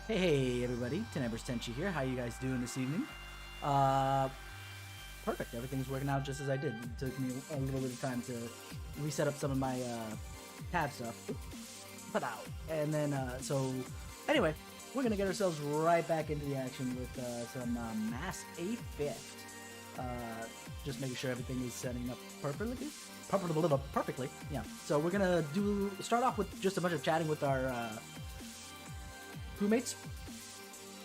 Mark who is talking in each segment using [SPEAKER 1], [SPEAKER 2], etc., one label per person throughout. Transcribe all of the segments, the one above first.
[SPEAKER 1] Hey everybody, TenebrisTenshi here. How you guys doing this evening? Perfect. Everything's working out just as I did. It took me a little bit of time to reset up some of my tab stuff. But out. And then, anyway, we're gonna get ourselves right back into the action with some Mass A5th. Just making sure everything is setting up perfectly. Yeah. So we're gonna start off with just a bunch of chatting with our crewmates.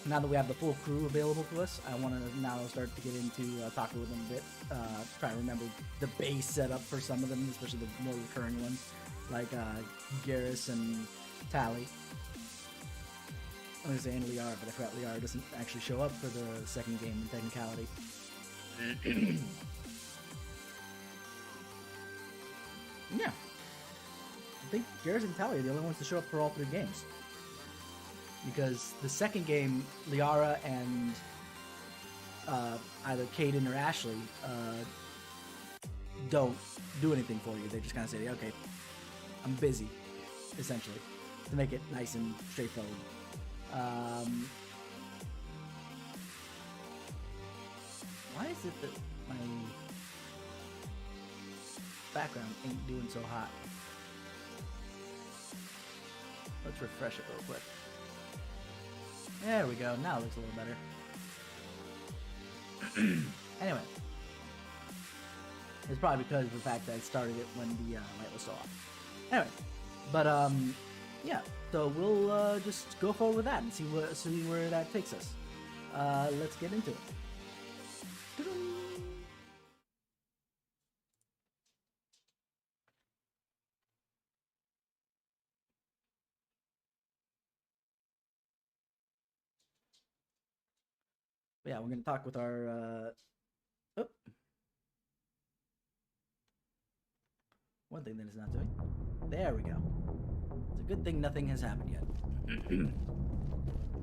[SPEAKER 1] Now that we have the full crew available to us, I want to now start to get into talking with them a bit. Try to remember the base setup for some of them, especially the more recurring ones, like Garrus and Tally. I was going to say and Liara, but I forgot Liara doesn't actually show up for the second game in technicality. Yeah. I think Garrus and Tally are the only ones to show up for all three games. Because the second game, Liara and either Caden or Ashley don't do anything for you. They just kind of say, okay, I'm busy, essentially, to make it nice and straightforward. Why is it that my background ain't doing so hot? Let's refresh it real quick. There we go, now it looks a little better. Anyway. It's probably because of the fact that I started it when the light was so off. Anyway, but yeah, so we'll just go forward with that and see where that takes us. Let's get into it. Yeah, we're gonna talk with our one thing that it's not doing. There we go. It's a good thing nothing has happened yet.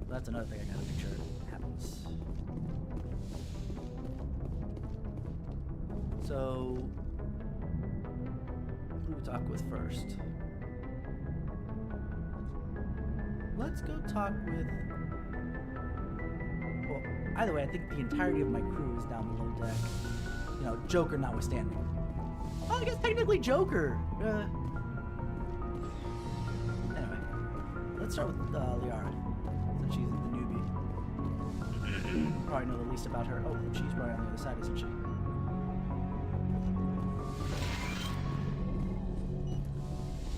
[SPEAKER 1] That's another thing I gotta make sure happens. So, who do we talk with first? Let's go talk with... Well, either way, I think the entirety of my crew is down below deck. You know, Joker notwithstanding. Well, I guess technically Joker. Anyway, let's start with Liara, since she's the newbie. Probably know the least about her. Oh, she's right on the other side, isn't she?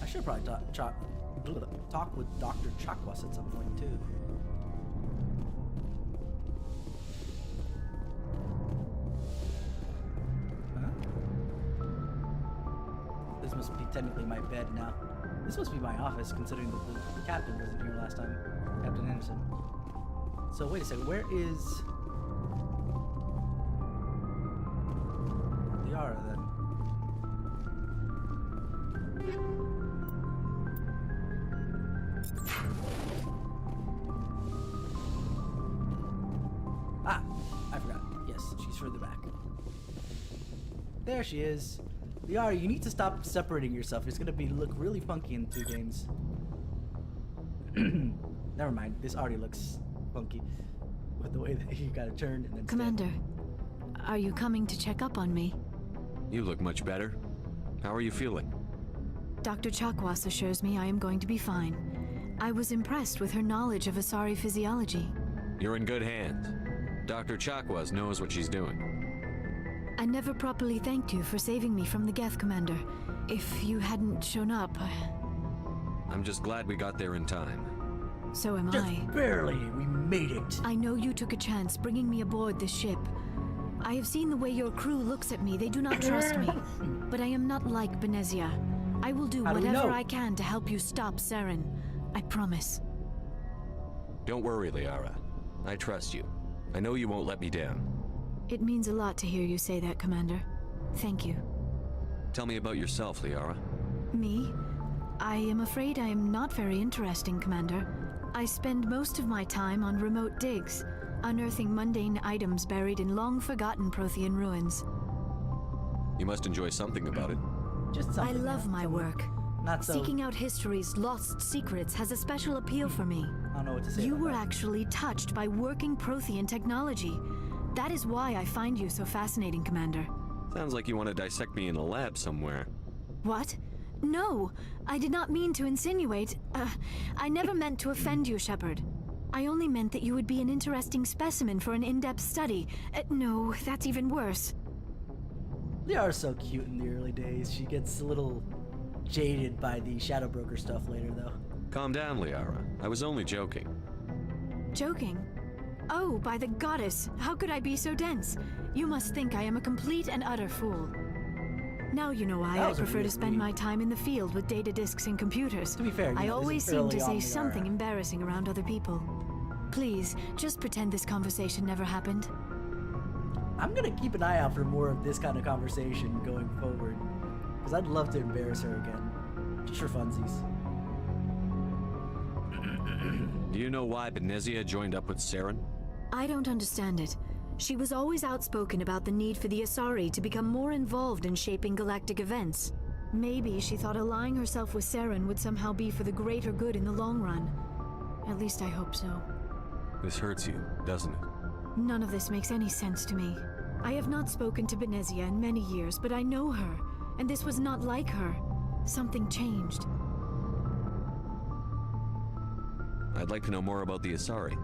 [SPEAKER 1] I should probably talk with Dr. Chakwas at some point too. This must be technically my bed now. This must be my office, considering that the captain wasn't here last time. Captain Anderson. So wait a second, where is Liara then? Ah, I forgot. Yes, she's further back. There she is. Liara, you need to stop separating yourself. It's gonna look really funky in 2 games. Never mind. This already looks funky with the way that you gotta turn and then
[SPEAKER 2] Commander, are you coming to check up on me?
[SPEAKER 3] You look much better. How are you feeling?
[SPEAKER 2] Dr. Chakwas assures me I am going to be fine. I was impressed with her knowledge of Asari physiology.
[SPEAKER 3] You're in good hands. Dr. Chakwas knows what she's doing.
[SPEAKER 2] I never properly thanked you for saving me from the Geth, Commander. If you hadn't shown up...
[SPEAKER 3] I'm just glad we got there in time.
[SPEAKER 2] So am
[SPEAKER 1] Just
[SPEAKER 2] I.
[SPEAKER 1] barely, we made it.
[SPEAKER 2] I know you took a chance bringing me aboard this ship. I have seen the way your crew looks at me. They do not trust me. But I am not like Benezia. I will do whatever I can to help you stop Saren. I promise.
[SPEAKER 3] Don't worry, Liara. I trust you. I know you won't let me down.
[SPEAKER 2] It means a lot to hear you say that, Commander. Thank you.
[SPEAKER 3] Tell me about yourself, Liara.
[SPEAKER 2] Me? I am afraid I am not very interesting, Commander. I spend most of my time on remote digs, unearthing mundane items buried in long-forgotten Prothean ruins.
[SPEAKER 3] You must enjoy something about it.
[SPEAKER 1] Just something.
[SPEAKER 2] I love my work.
[SPEAKER 1] Not so.
[SPEAKER 2] Seeking out history's lost secrets has a special appeal for me.
[SPEAKER 1] I don't know what to say
[SPEAKER 2] You
[SPEAKER 1] about
[SPEAKER 2] were
[SPEAKER 1] that.
[SPEAKER 2] actually touched by working Prothean technology. That is why I find you so fascinating, Commander.
[SPEAKER 3] Sounds like you want to dissect me in a lab somewhere.
[SPEAKER 2] What? No, I did not mean to insinuate. I never meant to offend you, Shepard. I only meant that you would be an interesting specimen for an in-depth study. No, that's even worse.
[SPEAKER 1] Liara's so cute in the early days. She gets a little jaded by the Shadow Broker stuff later, though.
[SPEAKER 3] Calm down, Liara. I was only joking.
[SPEAKER 2] Joking? Oh, by the goddess, how could I be so dense? You must think I am a complete and utter fool. Now you know why
[SPEAKER 1] That
[SPEAKER 2] I
[SPEAKER 1] was a
[SPEAKER 2] prefer to
[SPEAKER 1] weird
[SPEAKER 2] spend
[SPEAKER 1] read.
[SPEAKER 2] my time in the field with data disks and computers.
[SPEAKER 1] To be fair,
[SPEAKER 2] I
[SPEAKER 1] this is
[SPEAKER 2] always seem
[SPEAKER 1] early
[SPEAKER 2] to
[SPEAKER 1] on
[SPEAKER 2] say
[SPEAKER 1] Liara.
[SPEAKER 2] something embarrassing around other people. Please, just pretend this conversation never happened.
[SPEAKER 1] I'm gonna keep an eye out for more of this kind of conversation going forward, because I'd love to embarrass her again, just for funsies.
[SPEAKER 3] Do you know why Benezia joined up with Saren?
[SPEAKER 2] I don't understand it. She was always outspoken about the need for the Asari to become more involved in shaping galactic events. Maybe she thought allying herself with Saren would somehow be for the greater good in the long run. At least I hope so.
[SPEAKER 3] This hurts you, doesn't it?
[SPEAKER 2] None of this makes any sense to me. I have not spoken to Benezia in many years, but I know her, and this was not like her. Something changed.
[SPEAKER 3] I'd like to know more about the Asari.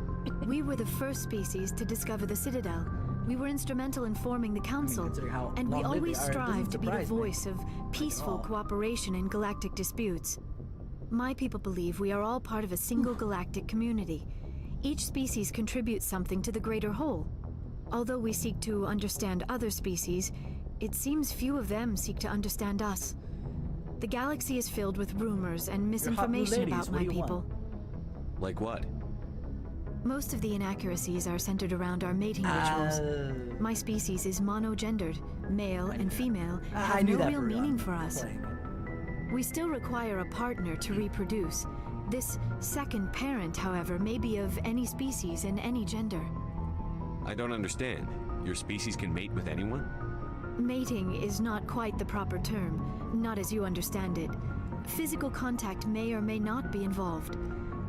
[SPEAKER 2] We were the first species to discover the Citadel. We were instrumental in forming the Council,
[SPEAKER 1] considering how
[SPEAKER 2] and we
[SPEAKER 1] long-lived they
[SPEAKER 2] always
[SPEAKER 1] are, it doesn't
[SPEAKER 2] strive to be the
[SPEAKER 1] surprise me.
[SPEAKER 2] voice of peaceful
[SPEAKER 1] all.
[SPEAKER 2] cooperation in galactic disputes. My people believe we are all part of a single galactic community. Each species contributes something to the greater whole. Although we seek to understand other species, it seems few of them seek to understand us. The galaxy is filled with rumors and misinformation
[SPEAKER 1] ladies,
[SPEAKER 2] about
[SPEAKER 1] what
[SPEAKER 2] my
[SPEAKER 1] do you want?
[SPEAKER 2] people.
[SPEAKER 3] Like what?
[SPEAKER 2] Most of the inaccuracies are centered around our mating rituals. My species is monogendered. Male and female
[SPEAKER 1] I
[SPEAKER 2] have
[SPEAKER 1] knew
[SPEAKER 2] no
[SPEAKER 1] that
[SPEAKER 2] real
[SPEAKER 1] for
[SPEAKER 2] meaning for us.
[SPEAKER 1] playing it.
[SPEAKER 2] We still require a partner to reproduce. This second parent, however, may be of any species and any gender.
[SPEAKER 3] I don't understand. Your species can mate with anyone?
[SPEAKER 2] Mating is not quite the proper term, not as you understand it. Physical contact may or may not be involved,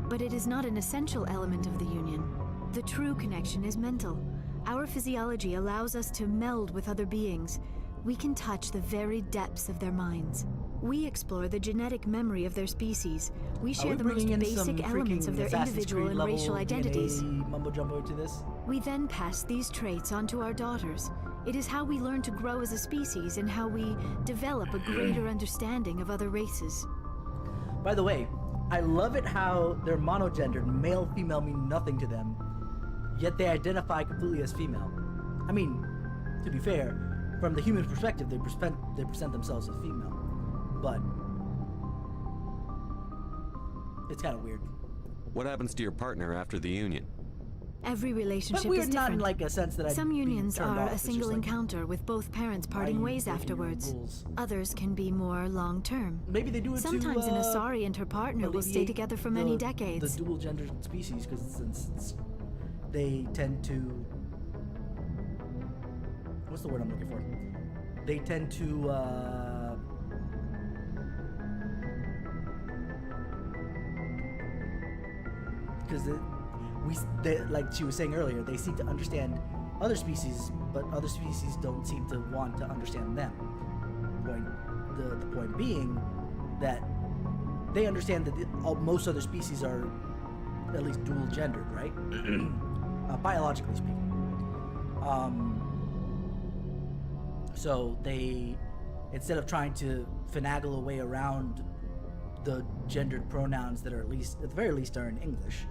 [SPEAKER 2] but it is not an essential element of the union. The true connection is mental. Our physiology allows us to meld with other beings. We can touch the very depths of their minds. We explore the genetic memory of their species. We share the most
[SPEAKER 1] bringing in some
[SPEAKER 2] basic elements of
[SPEAKER 1] freaking
[SPEAKER 2] their
[SPEAKER 1] Assassin's
[SPEAKER 2] individual
[SPEAKER 1] Creed
[SPEAKER 2] and
[SPEAKER 1] level
[SPEAKER 2] racial
[SPEAKER 1] DNA
[SPEAKER 2] identities.
[SPEAKER 1] mumbo jumbo to this?
[SPEAKER 2] We then pass these traits on to our daughters. It is how we learn to grow as a species and how we develop a greater understanding of other races.
[SPEAKER 1] By the way, I love it how they're monogendered, male, female mean nothing to them, yet they identify completely as female. I mean, to be fair, from the human perspective, they present themselves as female, but it's kind of weird.
[SPEAKER 3] What happens to your partner after the union?
[SPEAKER 2] Every
[SPEAKER 1] But
[SPEAKER 2] relationship
[SPEAKER 1] weird
[SPEAKER 2] is
[SPEAKER 1] not
[SPEAKER 2] different.
[SPEAKER 1] in like a sense that
[SPEAKER 2] Some unions are a
[SPEAKER 1] It's just
[SPEAKER 2] single
[SPEAKER 1] like,
[SPEAKER 2] encounter with both parents parting
[SPEAKER 1] you
[SPEAKER 2] ways
[SPEAKER 1] breaking your own
[SPEAKER 2] afterwards.
[SPEAKER 1] rules?
[SPEAKER 2] Others can be more long-term.
[SPEAKER 1] Maybe they do it
[SPEAKER 2] Sometimes
[SPEAKER 1] to,
[SPEAKER 2] an Asari and her partner will stay
[SPEAKER 1] alleviate
[SPEAKER 2] together for many
[SPEAKER 1] the
[SPEAKER 2] decades.
[SPEAKER 1] dual gender species, because since they tend to, what's the word I'm looking for? They tend to because like she was saying earlier, they seek to understand other species, but other species don't seem to want to understand them. The point being that they understand that most other species are at least dual gendered, right? Biologically speaking. So they, instead of trying to finagle a way around the gendered pronouns that are at the very least are in English,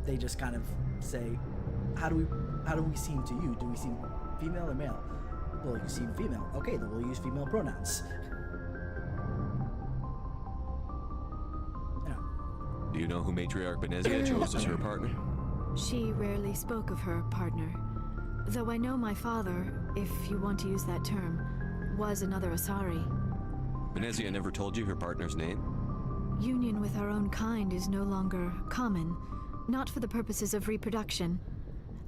[SPEAKER 1] they just kind of say, how do we seem to you? Do we seem female or male? Well, you seem female. Okay, then we'll use female pronouns. Yeah.
[SPEAKER 3] Do you know who Matriarch Benezia chose as her partner?
[SPEAKER 2] She rarely spoke of her partner. Though I know my father, if you want to use that term, was another Asari.
[SPEAKER 3] Benezia never told you her partner's name?
[SPEAKER 2] Union with our own kind is no longer common, not for the purposes of reproduction.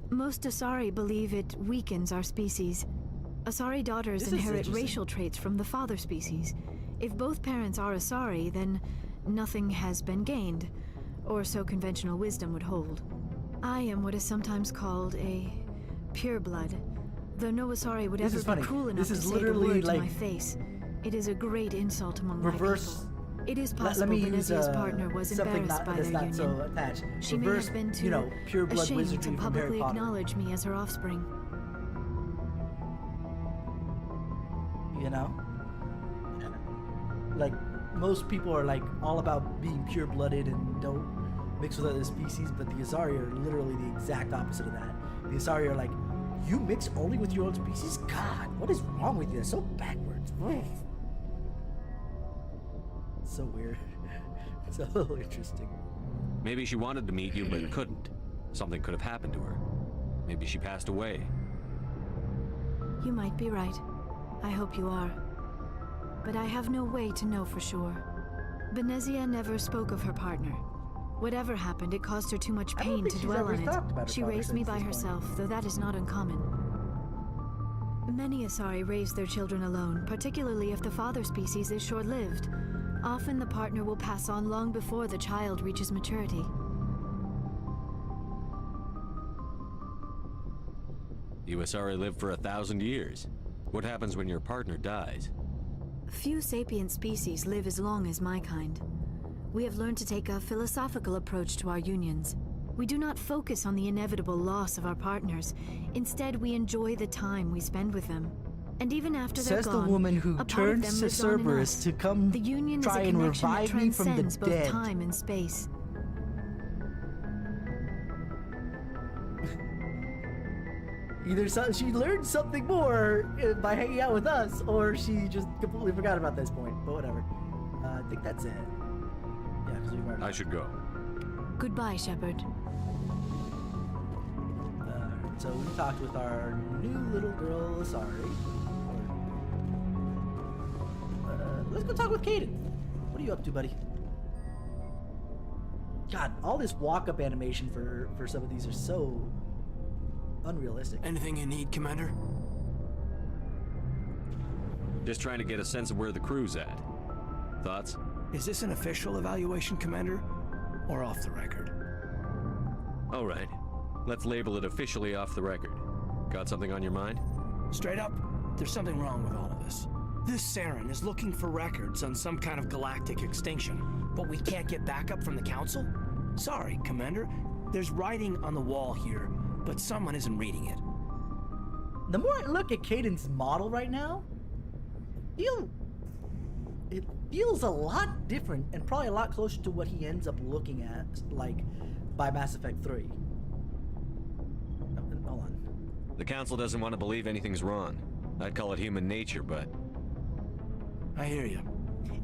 [SPEAKER 2] Most Asari believe it weakens our species. Asari daughters
[SPEAKER 1] This is
[SPEAKER 2] inherit
[SPEAKER 1] interesting.
[SPEAKER 2] racial traits from the father species. If both parents are Asari, then nothing has been gained. or so conventional wisdom would hold. I am what is sometimes called a pureblood, though no Asari would ever be cruel enough to say the word to my face. It is a great insult among my people. It is possible Benezia's partner was embarrassed by their union.
[SPEAKER 1] So
[SPEAKER 2] she may have been too ashamed to publicly acknowledge me as her offspring.
[SPEAKER 1] You know? Like, most people are like all about being pure-blooded and don't mix with other species, but the Asari are literally the exact opposite of that. The Asari are like, you mix only with your own species? God, what is wrong with you? That's so backwards. So weird. So interesting.
[SPEAKER 3] Maybe she wanted to meet you, but couldn't. Something could have happened to her. Maybe she passed away.
[SPEAKER 2] You might be right. I hope you are. But I have no way to know for sure. Benezia never spoke of her partner. Whatever happened, it caused her too much pain to dwell on it. She raised me by herself, though that is not uncommon. Many Asari raise their children alone, particularly if the father species is short-lived. Often the partner will pass on long before the child reaches maturity.
[SPEAKER 3] You Asari live for 1,000 years. What happens when your partner dies?
[SPEAKER 2] Few sapient species live as long as my kind. We have learned to take a philosophical approach to our unions. We do not focus on the inevitable loss of our partners. Instead, we enjoy the time we spend with them. And even after they're gone,
[SPEAKER 1] says the woman who turned to Cerberus to come try and revive me from the dead.
[SPEAKER 2] Both time and space.
[SPEAKER 1] Either she learned something more by hanging out with us, or she just completely forgot about this point. But whatever. I think that's it. Yeah, because we've already...
[SPEAKER 3] I should go.
[SPEAKER 2] Goodbye, Shepard.
[SPEAKER 1] So we talked with our new little girl, Asari. Let's go talk with Caden. What are you up to, buddy? God, all this walk-up animation for some of these are so unrealistic.
[SPEAKER 4] Anything you need, Commander?
[SPEAKER 3] Just trying to get a sense of where the crew's at. Thoughts?
[SPEAKER 4] Is this an official evaluation, Commander? Or off the record?
[SPEAKER 3] All right. Let's label it officially off the record. Got something on your mind?
[SPEAKER 4] Straight up, there's something wrong with all of this. This Saren is looking for records on some kind of galactic extinction, but we can't get backup from the Council? Sorry, Commander. There's writing on the wall here, but someone isn't reading it.
[SPEAKER 1] The more I look at Caden's model right now, it feels a lot different and probably a lot closer to what he ends up looking at, like, by Mass Effect 3. Hold on.
[SPEAKER 3] The Council doesn't want to believe anything's wrong. I'd call it human nature, but...
[SPEAKER 4] I hear you.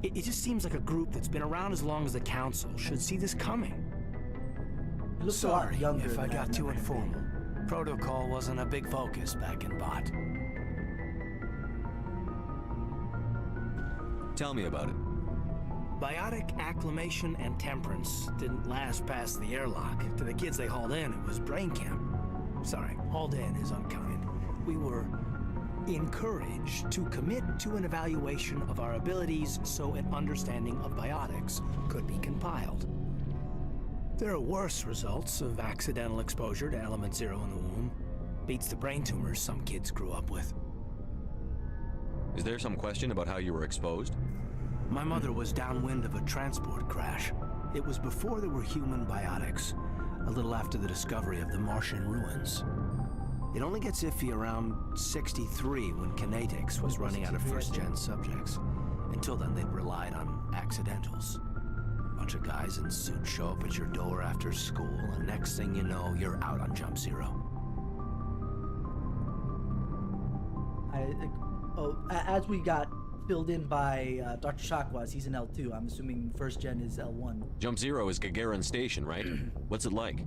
[SPEAKER 4] It just seems like a group that's been around as long as the Council should see this coming. Sorry if I got too informal. Protocol wasn't a big focus back in Bot.
[SPEAKER 3] Tell me about it.
[SPEAKER 4] Biotic acclimation and temperance didn't last past the airlock. To the kids they hauled in, it was brain camp. Sorry, hauled in is unkind. We were encouraged to commit to an evaluation of our abilities so an understanding of biotics could be compiled. There are worse results of accidental exposure to element 0 in the womb. Beats the brain tumors some kids grew up with.
[SPEAKER 3] Is there some question about how you were exposed?
[SPEAKER 4] My mother was downwind of a transport crash. It was before there were human biotics, a little after the discovery of the Martian ruins. It only gets iffy around 63 when kinetics was running out of first-gen subjects. Until then, they'd relied on accidentals. A bunch of guys in suits show up at your door after school, and next thing you know, you're out on Jump Zero.
[SPEAKER 1] As we got filled in by Dr. Shakwas, he's in L2. I'm assuming first gen is L1.
[SPEAKER 3] Jump Zero is Gagarin Station, right? What's it like?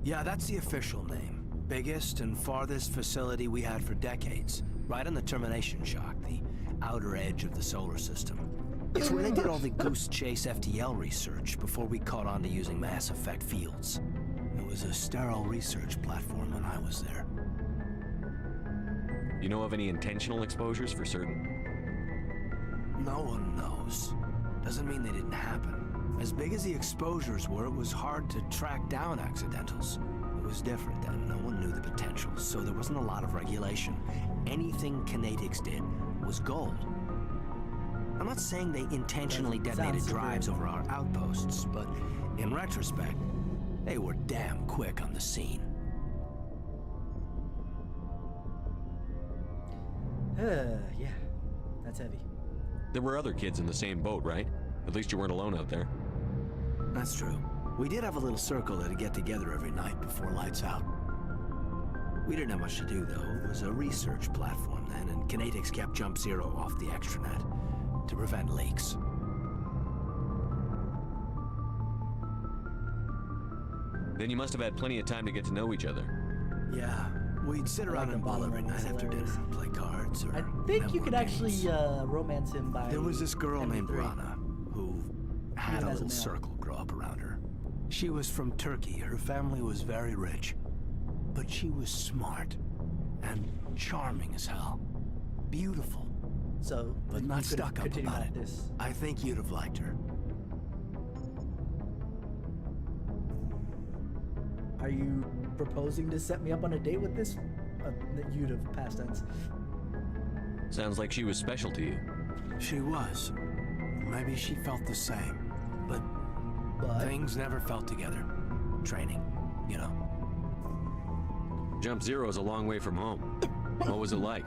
[SPEAKER 4] Yeah, that's the official name. Biggest and farthest facility we had for decades. Right on the termination shock, the outer edge of the solar system. It's where they did all the Goose Chase FTL research before we caught on to using mass effect fields. It was a sterile research platform when I was there.
[SPEAKER 3] You know of any intentional exposures for certain?
[SPEAKER 4] No one knows. Doesn't mean they didn't happen. As big as the exposures were, it was hard to track down accidentals. It was different then. No one knew the potential, so there wasn't a lot of regulation. Anything Kinetics did was gold. I'm not saying they intentionally detonated drives over our outposts, but in retrospect, they were damn quick on the scene.
[SPEAKER 1] Yeah, that's heavy.
[SPEAKER 3] There were other kids in the same boat, right? At least you weren't alone out there.
[SPEAKER 4] That's true. We did have a little circle that'd get together every night before lights out. We didn't have much to do, though. It was a research platform then, and Kinetics kept Jump Zero off the extranet to prevent leaks.
[SPEAKER 3] Then you must have had plenty of time to get to know each other.
[SPEAKER 4] Yeah, we'd sit around and ball every night after dinner and play cards or
[SPEAKER 1] I think you could
[SPEAKER 4] network
[SPEAKER 1] actually
[SPEAKER 4] games.
[SPEAKER 1] romance him by.
[SPEAKER 4] There was this girl named
[SPEAKER 1] MP3.
[SPEAKER 4] Rana who had
[SPEAKER 1] Even
[SPEAKER 4] a
[SPEAKER 1] as a
[SPEAKER 4] little
[SPEAKER 1] male.
[SPEAKER 4] circle grow up around her. She was from Turkey. Her family was very rich. But she was smart and charming as hell. Beautiful,
[SPEAKER 1] So,
[SPEAKER 4] but
[SPEAKER 1] you
[SPEAKER 4] not
[SPEAKER 1] could
[SPEAKER 4] stuck up
[SPEAKER 1] continue
[SPEAKER 4] about
[SPEAKER 1] like
[SPEAKER 4] it.
[SPEAKER 1] this.
[SPEAKER 4] I think you'd have liked her.
[SPEAKER 1] Are you proposing to set me up on a date with this? You'd have past tense.
[SPEAKER 3] Sounds like she was special to you.
[SPEAKER 4] She was. Maybe she felt the same. But
[SPEAKER 1] But
[SPEAKER 4] things never felt together. Training, you know.
[SPEAKER 3] Jump Zero's a long way from home. What was it like?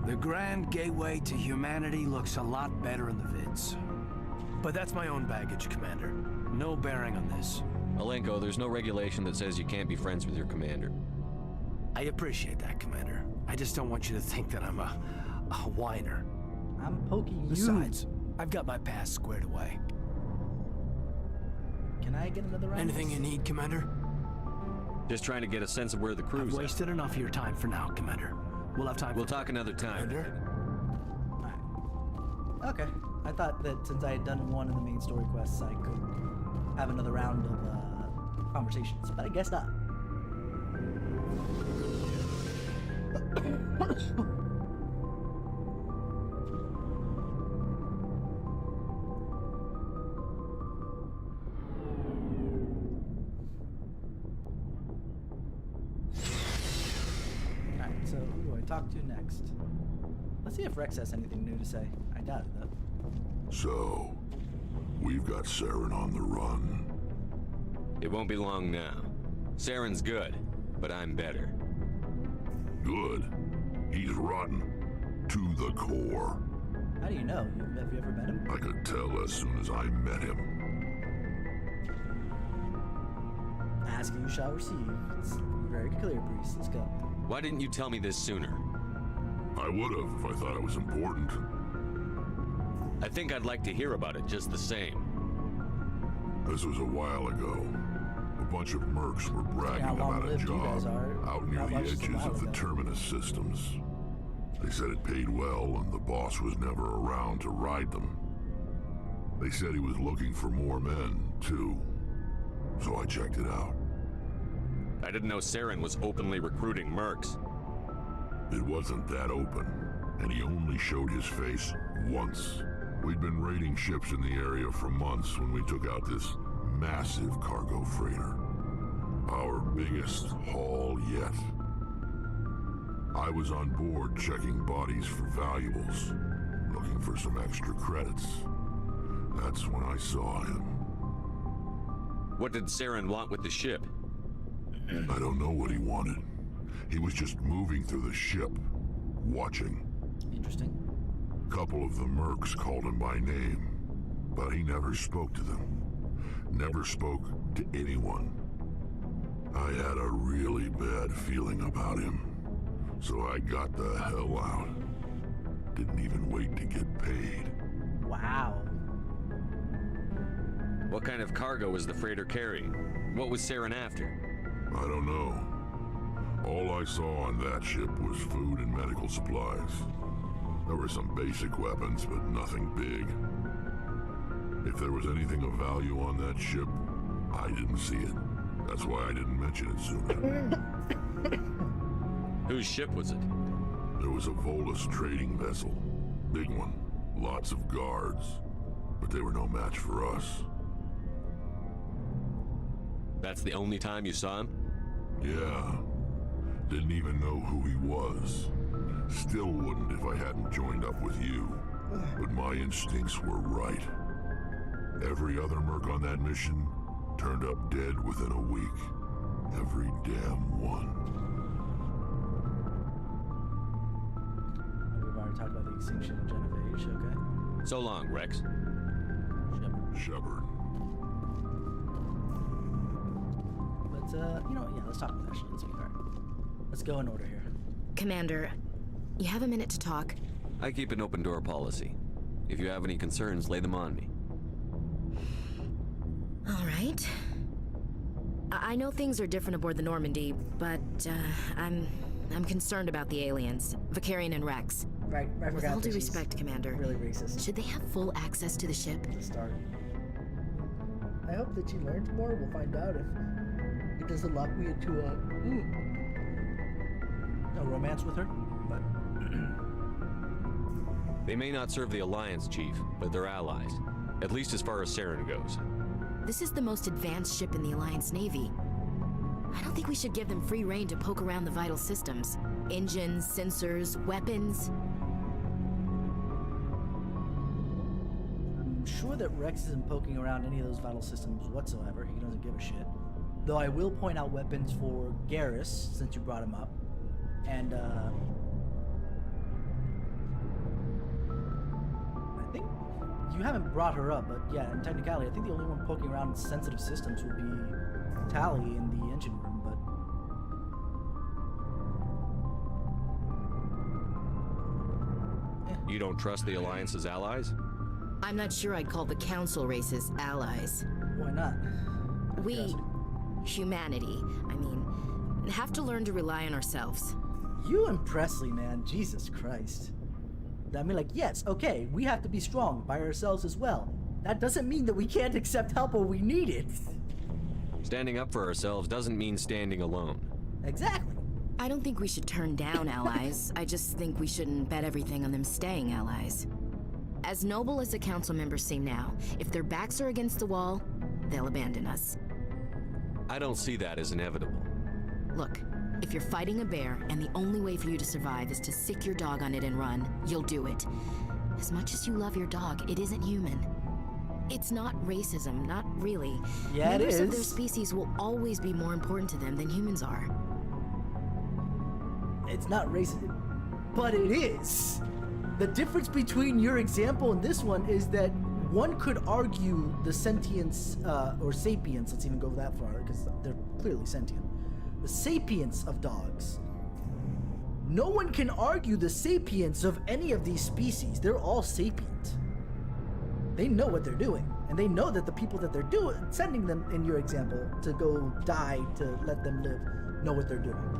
[SPEAKER 4] The grand gateway to humanity looks a lot better in the vids. But that's my own baggage, Commander. No bearing on this.
[SPEAKER 3] Alenko, there's no regulation that says you can't be friends with your commander.
[SPEAKER 4] I appreciate that, Commander. I just don't want you to think that I'm a whiner.
[SPEAKER 1] I'm poking you.
[SPEAKER 4] Besides, I've got my past squared away.
[SPEAKER 1] Can I get another round?
[SPEAKER 4] Anything you need, Commander?
[SPEAKER 3] Just trying to get a sense of where the
[SPEAKER 4] I've
[SPEAKER 3] crew's at.
[SPEAKER 4] wasted enough of your time for now, Commander. We'll have time
[SPEAKER 3] We'll
[SPEAKER 4] for...
[SPEAKER 3] talk another time.
[SPEAKER 4] Commander?
[SPEAKER 1] Alright. Okay. I thought that since I had done one of the main story quests, I could have another round of conversations, but I guess not. Alright, so who do I talk to next? Let's see if Rex has anything new to say. I doubt it, though.
[SPEAKER 5] So, we've got Saren on the run.
[SPEAKER 3] It won't be long now. Saren's good, but I'm better.
[SPEAKER 5] Good. He's rotten. To the core.
[SPEAKER 1] How do you know? Have you ever met him?
[SPEAKER 5] I could tell as soon as I met him.
[SPEAKER 1] Ask and you shall receive. It's very clear, priest. Let's go.
[SPEAKER 3] Why didn't you tell me this sooner?
[SPEAKER 5] I would have if I thought it was important.
[SPEAKER 3] I think I'd like to hear about it just the same.
[SPEAKER 5] This was a while ago. A bunch of mercs were bragging
[SPEAKER 1] how
[SPEAKER 5] about a
[SPEAKER 1] long-lived you guys
[SPEAKER 5] job
[SPEAKER 1] are.
[SPEAKER 5] out near
[SPEAKER 1] How
[SPEAKER 5] the
[SPEAKER 1] much is a
[SPEAKER 5] edges
[SPEAKER 1] while
[SPEAKER 5] of the
[SPEAKER 1] ago?
[SPEAKER 5] Terminus systems. They said it paid well and the boss was never around to ride them. They said he was looking for more men, too. So I checked it out.
[SPEAKER 3] I didn't know Saren was openly recruiting mercs.
[SPEAKER 5] It wasn't that open, and he only showed his face once. We'd been raiding ships in the area for months when we took out this massive cargo freighter. Our biggest haul yet. I was on board checking bodies for valuables, looking for some extra credits. That's when I saw him.
[SPEAKER 3] What did Saren want with the ship?
[SPEAKER 5] I don't know what he wanted. He was just moving through the ship, watching.
[SPEAKER 1] Interesting.
[SPEAKER 5] A couple of the mercs called him by name, but he never spoke to them. Never spoke to anyone. I had a really bad feeling about him, so I got the hell out. Didn't even wait to get paid.
[SPEAKER 1] Wow.
[SPEAKER 3] What kind of cargo was the freighter carrying? What was Saren after?
[SPEAKER 5] I don't know. All I saw on that ship was food and medical supplies. There were some basic weapons, but nothing big. If there was anything of value on that ship, I didn't see it. That's why I didn't mention it sooner.
[SPEAKER 3] Whose ship was it?
[SPEAKER 5] There was a Volus trading vessel. Big one. Lots of guards. but they were no match for us.
[SPEAKER 3] That's the only time you saw him?
[SPEAKER 5] Yeah. Didn't even know who he was. Still wouldn't if I hadn't joined up with you. But my instincts were right. Every other merc on that mission turned up dead within a week. Every damn one.
[SPEAKER 1] We've already talked about the extinction of Genevieve, okay?
[SPEAKER 3] So long, Rex.
[SPEAKER 5] Shepard.
[SPEAKER 1] Let's, let's talk about that shit. Let's be fair. Let's go in order here.
[SPEAKER 6] Commander, you have a minute to talk?
[SPEAKER 3] I keep an open door policy. If you have any concerns, lay them on me.
[SPEAKER 6] All right. I know things are different aboard the Normandy, but I'm concerned about the aliens, Vicarian and Rex.
[SPEAKER 1] Right, I
[SPEAKER 6] With
[SPEAKER 1] forgot
[SPEAKER 6] all due
[SPEAKER 1] that she's
[SPEAKER 6] respect, Commander,
[SPEAKER 1] really racist.
[SPEAKER 6] should they have full access to the ship?
[SPEAKER 1] To start. I hope that she learns more. We'll find out if it doesn't lock me into a romance with her. But
[SPEAKER 3] They may not serve the Alliance, Chief, but they're allies. At least as far as Saren goes.
[SPEAKER 6] This is the most advanced ship in the Alliance Navy. I don't think we should give them free rein to poke around the vital systems. Engines, sensors, weapons.
[SPEAKER 1] I'm sure that Rex isn't poking around any of those vital systems whatsoever. He doesn't give a shit. Though I will point out weapons for Garrus, since you brought him up. And, I think you haven't brought her up, but yeah, in technicality, I think the only one poking around sensitive systems would be Tally in the engine room, but...
[SPEAKER 3] You don't trust the Alliance's allies?
[SPEAKER 6] I'm not sure I'd call the Council races allies.
[SPEAKER 1] Why not?
[SPEAKER 6] We, humanity, have to learn to rely on ourselves.
[SPEAKER 1] You and Presley, man, Jesus Christ. I mean, like, yes, okay, we have to be strong by ourselves as well. That doesn't mean that we can't accept help when we need it.
[SPEAKER 3] Standing up for ourselves doesn't mean standing alone.
[SPEAKER 1] Exactly.
[SPEAKER 6] I don't think we should turn down allies. I just think we shouldn't bet everything on them staying allies. As noble as the council members seem now, if their backs are against the wall, they'll abandon us.
[SPEAKER 3] I don't see that as inevitable.
[SPEAKER 6] Look, if you're fighting a bear and the only way for you to survive is to sick your dog on it and run, you'll do it. As much as you love your dog, it isn't human. It's not racism, not really.
[SPEAKER 1] Yeah,
[SPEAKER 6] Members
[SPEAKER 1] it is.
[SPEAKER 6] of their species will always be more important to them than humans are.
[SPEAKER 1] It's not racist, but it is. The difference between your example and this one is that one could argue the sentience, or sapience, let's even go that far, because they're clearly sentient. The sapience of dogs. No one can argue the sapience of any of these species. They're all sapient. They know what they're doing, and they know that the people that they're sending them, in your example, to go die to let them live, know what they're doing.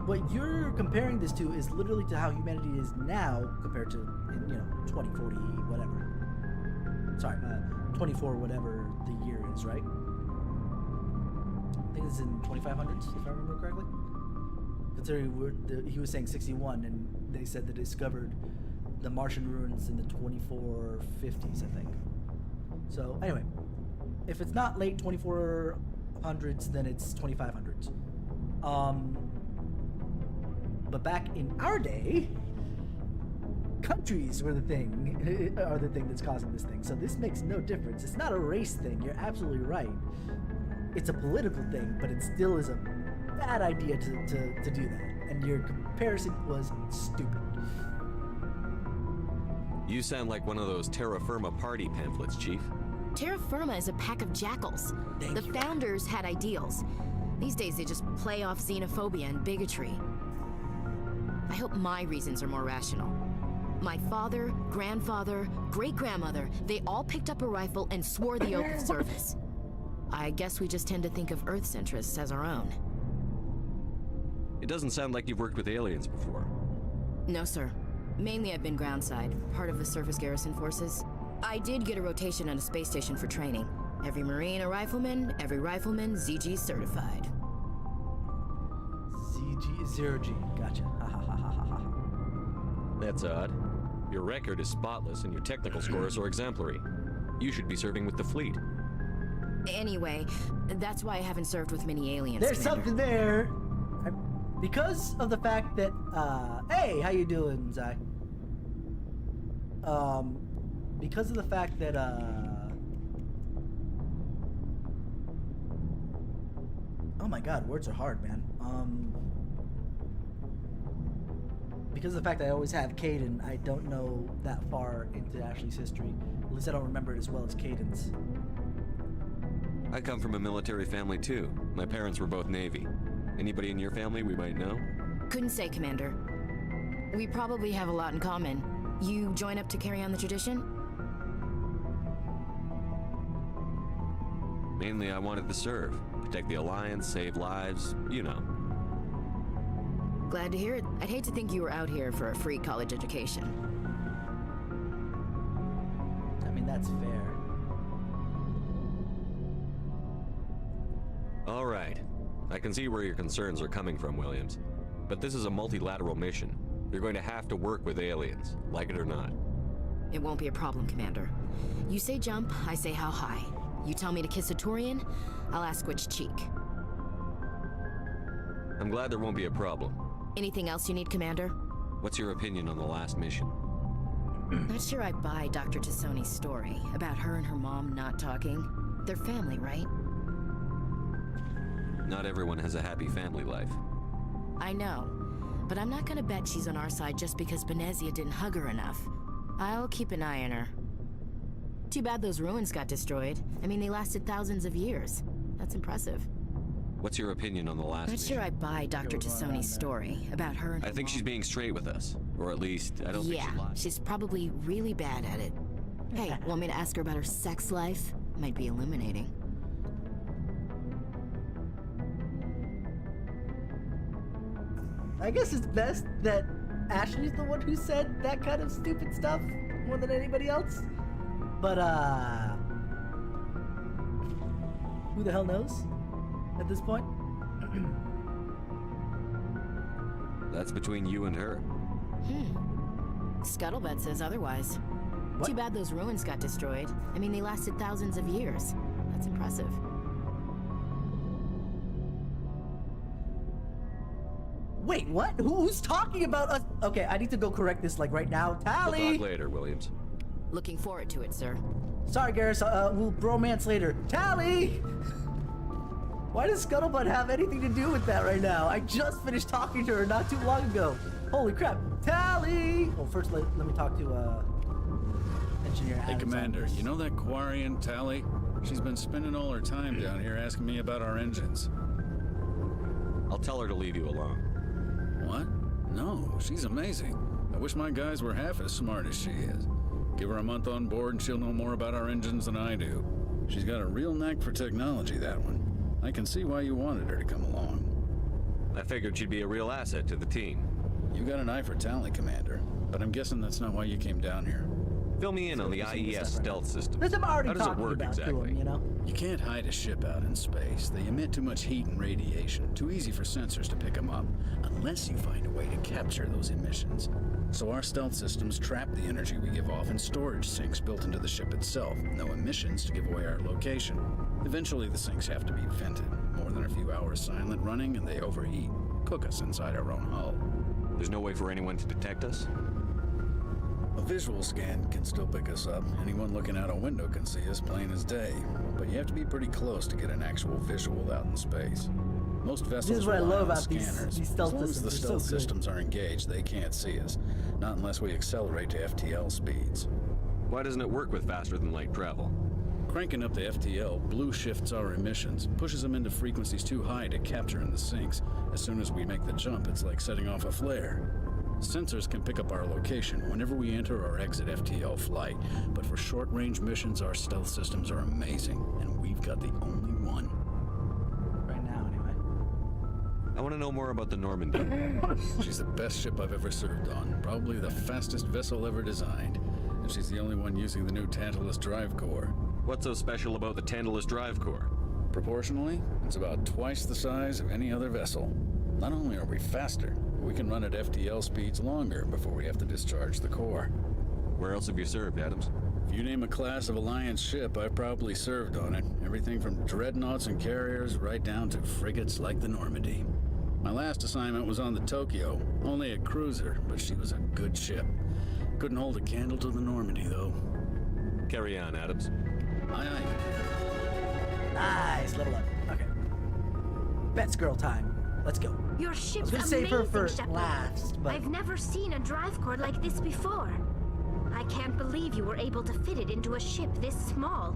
[SPEAKER 1] What you're comparing this to is literally to how humanity is now compared to, 2040, whatever. Sorry, 24, whatever the year is, right? I think it's in 2500s, if I remember correctly. Considering he was saying 61, and they said they discovered the Martian ruins in the 2450s, I think. So, anyway, if it's not late 2400s, then it's 2500s. But back in our day, countries were the thing, are the thing that's causing this thing. So this makes no difference. It's not a race thing. You're absolutely right. It's a political thing, but it still is a bad idea to do that. And your comparison was stupid.
[SPEAKER 3] You sound like one of those Terra Firma party pamphlets, Chief.
[SPEAKER 6] Terra Firma is a pack of jackals. The founders had ideals. These days they just play off xenophobia and bigotry. I hope my reasons are more rational. My father, grandfather, great-grandmother, they all picked up a rifle and swore the oath of service. I guess we just tend to think of Earth's interests as our own.
[SPEAKER 3] It doesn't sound like you've worked with aliens before.
[SPEAKER 6] No, sir. Mainly I've been groundside, part of the surface garrison forces. I did get a rotation at a space station for training. Every Marine a rifleman, every rifleman ZG certified.
[SPEAKER 1] ZG, 0G, gotcha. Ha ha ha ha ha ha.
[SPEAKER 3] That's odd. Your record is spotless and your technical scores are exemplary. You should be serving with the fleet.
[SPEAKER 6] Anyway, that's why I haven't served with many aliens,
[SPEAKER 1] There's
[SPEAKER 6] Commander.
[SPEAKER 1] something there. Because of the fact that, hey, how you doing, Zai? Because of the fact that, oh my god, words are hard, man. Because of the fact that I always have Caden, I don't know that far into Ashley's history. At least I don't remember it as well as Caden's.
[SPEAKER 3] I come from a military family too. My parents were both Navy. Anybody in your family we might know?
[SPEAKER 6] Couldn't say, Commander. We probably have a lot in common. You join up to carry on the tradition?
[SPEAKER 3] Mainly I wanted to serve. Protect the Alliance, save lives, you know.
[SPEAKER 6] Glad to hear it. I'd hate to think you were out here for a free college education.
[SPEAKER 1] I mean, that's fair.
[SPEAKER 3] All right. I can see where your concerns are coming from, Williams. But this is a multilateral mission. You're going to have to work with aliens, like it or not.
[SPEAKER 6] It won't be a problem, Commander. You say jump, I say how high. You tell me to kiss a Turian, I'll ask which cheek.
[SPEAKER 3] I'm glad there won't be a problem.
[SPEAKER 6] Anything else you need, Commander?
[SPEAKER 3] What's your opinion on the last mission?
[SPEAKER 6] Not sure I buy Dr. Tassoni's story about her and her mom not talking. They're family, right?
[SPEAKER 3] Not everyone has a happy family life.
[SPEAKER 6] I know, but I'm not gonna bet she's on our side just because Benezia didn't hug her enough. I'll keep an eye on her. Too bad those ruins got destroyed. I mean, they lasted thousands of years. That's impressive.
[SPEAKER 3] What's your opinion on the last
[SPEAKER 6] Not
[SPEAKER 3] mission?
[SPEAKER 6] sure I buy Dr. Tassoni's story about her and her
[SPEAKER 3] I think
[SPEAKER 6] mom.
[SPEAKER 3] she's being straight with us. Or at least, I don't think
[SPEAKER 6] Yeah,
[SPEAKER 3] she lied.
[SPEAKER 6] she's probably really bad at it. Hey, want me to ask her about her sex life? Might be illuminating.
[SPEAKER 1] I guess it's best that Ashley's the one who said that kind of stupid stuff more than anybody else. But, who the hell knows at this point?
[SPEAKER 3] That's between you and her.
[SPEAKER 6] Scuttlebutt says otherwise.
[SPEAKER 1] What?
[SPEAKER 6] Too bad those ruins got destroyed. I mean, they lasted thousands of years. That's impressive.
[SPEAKER 1] Wait, what? Who's talking about us? Okay, I need to go correct this like right now. Tally!
[SPEAKER 3] We'll talk later, Williams.
[SPEAKER 6] Looking forward to it, sir.
[SPEAKER 1] Sorry, Garrus. We'll bromance later. Tally! Why does Scuttlebutt have anything to do with that right now? I just finished talking to her not too long ago. Holy crap. Tally! Well, first let me talk to, Engineer
[SPEAKER 7] Hey,
[SPEAKER 1] Adams on
[SPEAKER 7] Commander,
[SPEAKER 1] this.
[SPEAKER 7] you know that Quarian, Tally? She's been spending all her time down here asking me about our engines.
[SPEAKER 3] I'll tell her to leave you alone.
[SPEAKER 7] What? No, she's amazing. I wish my guys were half as smart as she is. Give her a month on board and she'll know more about our engines than I do. She's got a real knack for technology, that one. I can see why you wanted her to come along.
[SPEAKER 3] I figured she'd be a real asset to the team.
[SPEAKER 7] You got an eye for Tally, Commander, but I'm guessing that's not why you came down here.
[SPEAKER 3] Fill me in on the
[SPEAKER 1] You're seeing
[SPEAKER 3] IES
[SPEAKER 1] stuff right
[SPEAKER 3] stealth system.
[SPEAKER 1] This I'm already
[SPEAKER 3] How does it
[SPEAKER 1] talking
[SPEAKER 3] work
[SPEAKER 1] about to
[SPEAKER 3] exactly?
[SPEAKER 1] him, you know?
[SPEAKER 7] You can't hide a ship out in space. They emit too much heat and radiation, too easy for sensors to pick them up, unless you find a way to capture those emissions. So our stealth systems trap the energy we give off in storage sinks built into the ship itself. No emissions to give away our location. Eventually the sinks have to be vented. More than a few hours silent running and they overheat. Cook us inside our own hull.
[SPEAKER 3] There's no way for anyone to detect us?
[SPEAKER 7] A visual scan can still pick us up. Anyone looking out a window can see us plain as day. But you have to be pretty close to get an actual visual out in space. Most vessels
[SPEAKER 1] This is what I
[SPEAKER 7] rely
[SPEAKER 1] love
[SPEAKER 7] on
[SPEAKER 1] about these
[SPEAKER 7] scanners.
[SPEAKER 1] stealth
[SPEAKER 7] As long as the
[SPEAKER 1] systems. They're so
[SPEAKER 7] stealth
[SPEAKER 1] good.
[SPEAKER 7] systems are engaged, they can't see us. Not unless we accelerate to FTL speeds.
[SPEAKER 3] Why doesn't it work with faster than light travel?
[SPEAKER 7] Cranking up the FTL blue shifts our emissions, pushes them into frequencies too high to capture in the sinks. As soon as we make the jump, it's like setting off a flare. Sensors can pick up our location whenever we enter or exit FTL flight, but for short-range missions, our stealth systems are amazing, and we've got the only one.
[SPEAKER 1] Right now, anyway.
[SPEAKER 3] I want to know more about the Normandy.
[SPEAKER 7] She's the best ship I've ever served on, probably the fastest vessel ever designed, and she's the only one using the new Tantalus drive core.
[SPEAKER 3] What's so special about the Tantalus drive core?
[SPEAKER 7] Proportionally, it's about twice the size of any other vessel. Not only are we faster, We can run at FTL speeds longer before we have to discharge the core.
[SPEAKER 3] Where else have you served, Adams?
[SPEAKER 7] If you name a class of Alliance ship, I've probably served on it. Everything from dreadnoughts and carriers right down to frigates like the Normandy. My last assignment was on the Tokyo, only a cruiser, but she was a good ship. Couldn't hold a candle to the Normandy, though.
[SPEAKER 3] Carry on, Adams.
[SPEAKER 7] Aye, aye.
[SPEAKER 1] Nice, level up. Okay. Bets girl time. Let's go.
[SPEAKER 8] Your ship's
[SPEAKER 1] gonna
[SPEAKER 8] amazing,
[SPEAKER 1] save her for
[SPEAKER 8] Shepard.
[SPEAKER 1] last, but-
[SPEAKER 8] I've never seen a drive core like this before. I can't believe you were able to fit it into a ship this small.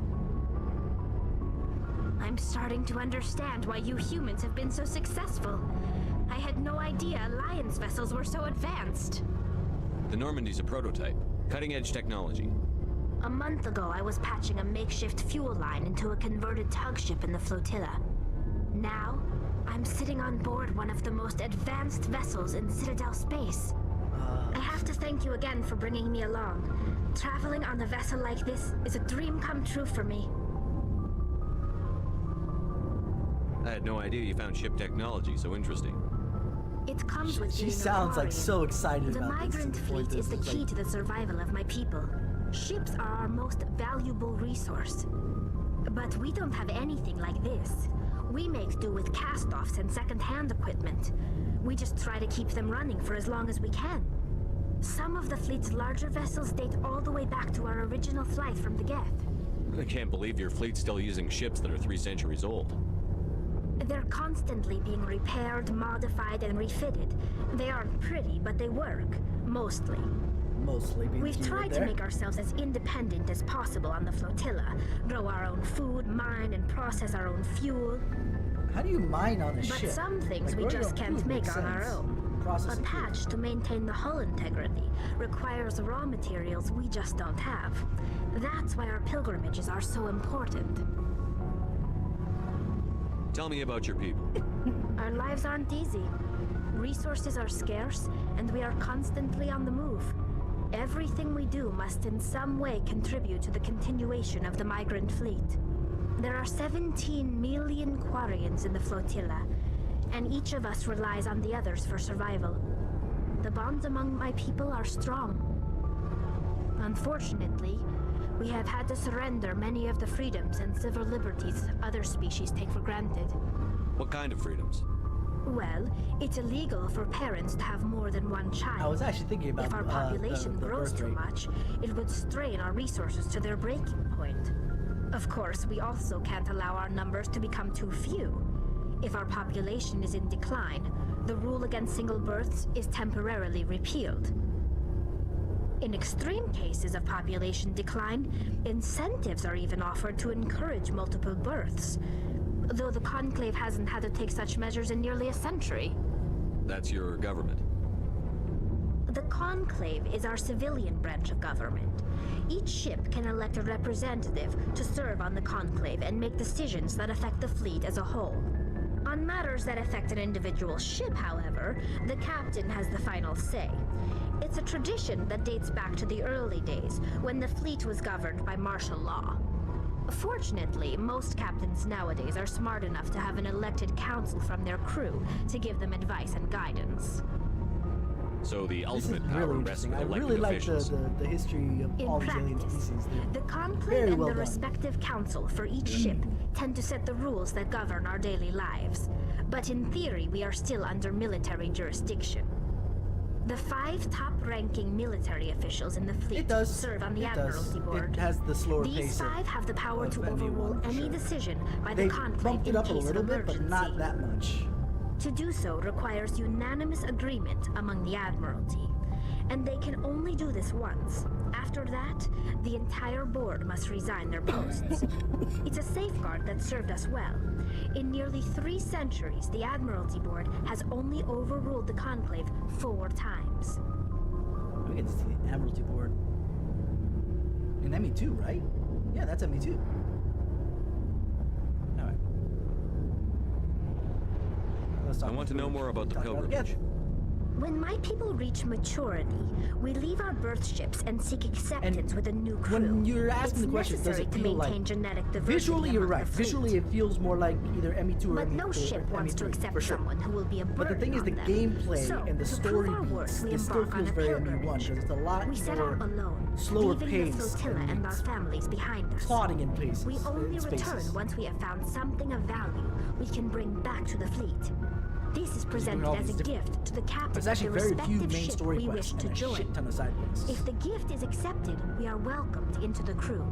[SPEAKER 8] I'm starting to understand why you humans have been so successful. I had no idea Alliance vessels were so advanced.
[SPEAKER 3] The Normandy's a prototype. Cutting-edge technology.
[SPEAKER 8] A month ago, I was patching a makeshift fuel line into a converted tug ship in the flotilla. Now, I'm sitting on board one of the most advanced vessels in Citadel space. I have to thank you again for bringing me along. Traveling on a vessel like this is a dream come true for me.
[SPEAKER 3] I had no idea you found ship technology so interesting.
[SPEAKER 8] It comes with
[SPEAKER 1] She
[SPEAKER 8] being a
[SPEAKER 1] sounds like
[SPEAKER 8] Quarian.
[SPEAKER 1] so excited
[SPEAKER 8] The
[SPEAKER 1] about this.
[SPEAKER 8] migrant
[SPEAKER 1] to the point
[SPEAKER 8] fleet
[SPEAKER 1] that
[SPEAKER 8] is the
[SPEAKER 1] it's
[SPEAKER 8] key
[SPEAKER 1] like-
[SPEAKER 8] to the survival of my people. Ships are our most valuable resource. But we don't have anything like this. We make do with cast-offs and second-hand equipment. We just try to keep them running for as long as we can. Some of the fleet's larger vessels date all the way back to our original flight from the Geth.
[SPEAKER 3] I can't believe your fleet's still using ships that are 3 centuries old.
[SPEAKER 8] They're constantly being repaired, modified, and refitted. They aren't pretty, but they work. Mostly.
[SPEAKER 1] Mostly being
[SPEAKER 8] We've
[SPEAKER 1] keyword
[SPEAKER 8] tried to
[SPEAKER 1] there.
[SPEAKER 8] make ourselves as independent as possible on the flotilla. Grow our own food, mine and process our own fuel.
[SPEAKER 1] How do you mine on a
[SPEAKER 8] But
[SPEAKER 1] ship?
[SPEAKER 8] some things
[SPEAKER 1] Like,
[SPEAKER 8] we
[SPEAKER 1] growing your
[SPEAKER 8] just
[SPEAKER 1] own
[SPEAKER 8] can't
[SPEAKER 1] food
[SPEAKER 8] make
[SPEAKER 1] makes
[SPEAKER 8] on our
[SPEAKER 1] sense.
[SPEAKER 8] own.
[SPEAKER 1] Processing
[SPEAKER 8] A
[SPEAKER 1] food.
[SPEAKER 8] patch to maintain the hull integrity requires raw materials we just don't have. That's why our pilgrimages are so important.
[SPEAKER 3] Tell me about your people.
[SPEAKER 8] Our lives aren't easy. Resources are scarce, and we are constantly on the move. Everything we do must in some way contribute to the continuation of the migrant fleet. There are 17 million Quarians in the flotilla, and each of us relies on the others for survival. The bonds among my people are strong. Unfortunately, we have had to surrender many of the freedoms and civil liberties other species take for granted.
[SPEAKER 3] What kind of freedoms?
[SPEAKER 8] Well, it's illegal for parents to have more than one child.
[SPEAKER 1] I was actually thinking about
[SPEAKER 8] If our population
[SPEAKER 1] the
[SPEAKER 8] grows
[SPEAKER 1] birth
[SPEAKER 8] too
[SPEAKER 1] rate.
[SPEAKER 8] much, it would strain our resources to their breaking point. Of course, we also can't allow our numbers to become too few. If our population is in decline, the rule against single births is temporarily repealed. In extreme cases of population decline, incentives are even offered to encourage multiple births, though the Conclave hasn't had to take such measures in nearly a century.
[SPEAKER 3] That's your government.
[SPEAKER 8] The Conclave is our civilian branch of government. Each ship can elect a representative to serve on the Conclave and make decisions that affect the fleet as a whole. On matters that affect an individual ship, however, the captain has the final say. It's a tradition that dates back to the early days, when the fleet was governed by martial law. Fortunately, most captains nowadays are smart enough to have an elected council from their crew to give them advice and guidance.
[SPEAKER 3] So the
[SPEAKER 1] This is
[SPEAKER 3] ultimate power
[SPEAKER 1] really
[SPEAKER 3] rests
[SPEAKER 1] interesting.
[SPEAKER 3] with
[SPEAKER 1] I
[SPEAKER 3] elected
[SPEAKER 1] really like
[SPEAKER 3] officials.
[SPEAKER 1] the history of
[SPEAKER 8] In
[SPEAKER 1] all these alien
[SPEAKER 8] practice,
[SPEAKER 1] species.
[SPEAKER 8] the
[SPEAKER 1] Very
[SPEAKER 8] Conclave and
[SPEAKER 1] well
[SPEAKER 8] the
[SPEAKER 1] done.
[SPEAKER 8] respective council for each ship tend to set the rules that govern our daily lives. But in theory, we are still under military jurisdiction. The 5 top-ranking military officials in the fleet
[SPEAKER 1] It does
[SPEAKER 8] serve on the
[SPEAKER 1] it
[SPEAKER 8] Admiralty
[SPEAKER 1] does.
[SPEAKER 8] Board.
[SPEAKER 1] It has the slower
[SPEAKER 8] These
[SPEAKER 1] pace.
[SPEAKER 8] 5 have the power
[SPEAKER 1] of
[SPEAKER 8] to
[SPEAKER 1] any
[SPEAKER 8] overrule
[SPEAKER 1] one, for
[SPEAKER 8] any
[SPEAKER 1] sure.
[SPEAKER 8] decision by
[SPEAKER 1] They
[SPEAKER 8] the Conclave
[SPEAKER 1] bumped it
[SPEAKER 8] in
[SPEAKER 1] up a
[SPEAKER 8] case
[SPEAKER 1] little
[SPEAKER 8] of
[SPEAKER 1] bit, but not
[SPEAKER 8] emergency.
[SPEAKER 1] that much.
[SPEAKER 8] To do so requires unanimous agreement among the Admiralty, and they can only do this once. After that, the entire board must resign their posts. It's a safeguard that served us well. In nearly 3 centuries, the Admiralty Board has only overruled the Conclave 4 times.
[SPEAKER 1] We get to see the Admiralty Board in ME2, right? Yeah, that's ME2. All right. Let's
[SPEAKER 3] I
[SPEAKER 1] talk
[SPEAKER 3] want to know more about the
[SPEAKER 1] talk
[SPEAKER 3] pilgrimage.
[SPEAKER 1] Geth.
[SPEAKER 8] When my people reach maturity, we leave our birth ships and seek acceptance with a new crew.
[SPEAKER 1] When you're asking
[SPEAKER 8] it's
[SPEAKER 1] the question, does
[SPEAKER 8] necessary
[SPEAKER 1] it
[SPEAKER 8] to
[SPEAKER 1] feel
[SPEAKER 8] maintain
[SPEAKER 1] like
[SPEAKER 8] genetic diversity
[SPEAKER 1] visually? You're
[SPEAKER 8] among
[SPEAKER 1] right.
[SPEAKER 8] the fleet.
[SPEAKER 1] Visually, it feels more like either ME2 or
[SPEAKER 8] But
[SPEAKER 1] ME3.
[SPEAKER 8] no ship wants to accept
[SPEAKER 1] for sure.
[SPEAKER 8] someone who will be a burden
[SPEAKER 1] But the thing is, the
[SPEAKER 8] on them.
[SPEAKER 1] gameplay
[SPEAKER 8] So,
[SPEAKER 1] and the
[SPEAKER 8] to
[SPEAKER 1] story
[SPEAKER 8] prove our worth,
[SPEAKER 1] beats,
[SPEAKER 8] we
[SPEAKER 1] it still
[SPEAKER 8] embark on
[SPEAKER 1] feels
[SPEAKER 8] a
[SPEAKER 1] very
[SPEAKER 8] pilgrimage.
[SPEAKER 1] ME1 because it's a lot
[SPEAKER 8] We set
[SPEAKER 1] more
[SPEAKER 8] out alone,
[SPEAKER 1] slower
[SPEAKER 8] leaving
[SPEAKER 1] paced
[SPEAKER 8] the flotilla and our
[SPEAKER 1] it's
[SPEAKER 8] families behind us.
[SPEAKER 1] plodding in places.
[SPEAKER 8] We only
[SPEAKER 1] in spaces.
[SPEAKER 8] return once we have found something of value we can bring back to the fleet. This is presented
[SPEAKER 1] all
[SPEAKER 8] as a
[SPEAKER 1] these different-
[SPEAKER 8] gift to the captain
[SPEAKER 1] There's
[SPEAKER 8] of
[SPEAKER 1] actually
[SPEAKER 8] the
[SPEAKER 1] very few
[SPEAKER 8] respective
[SPEAKER 1] main
[SPEAKER 8] ship
[SPEAKER 1] story
[SPEAKER 8] we wish
[SPEAKER 1] quests
[SPEAKER 8] to
[SPEAKER 1] and a
[SPEAKER 8] join.
[SPEAKER 1] shit ton of side quests.
[SPEAKER 8] If the gift is accepted, we are welcomed into the crew.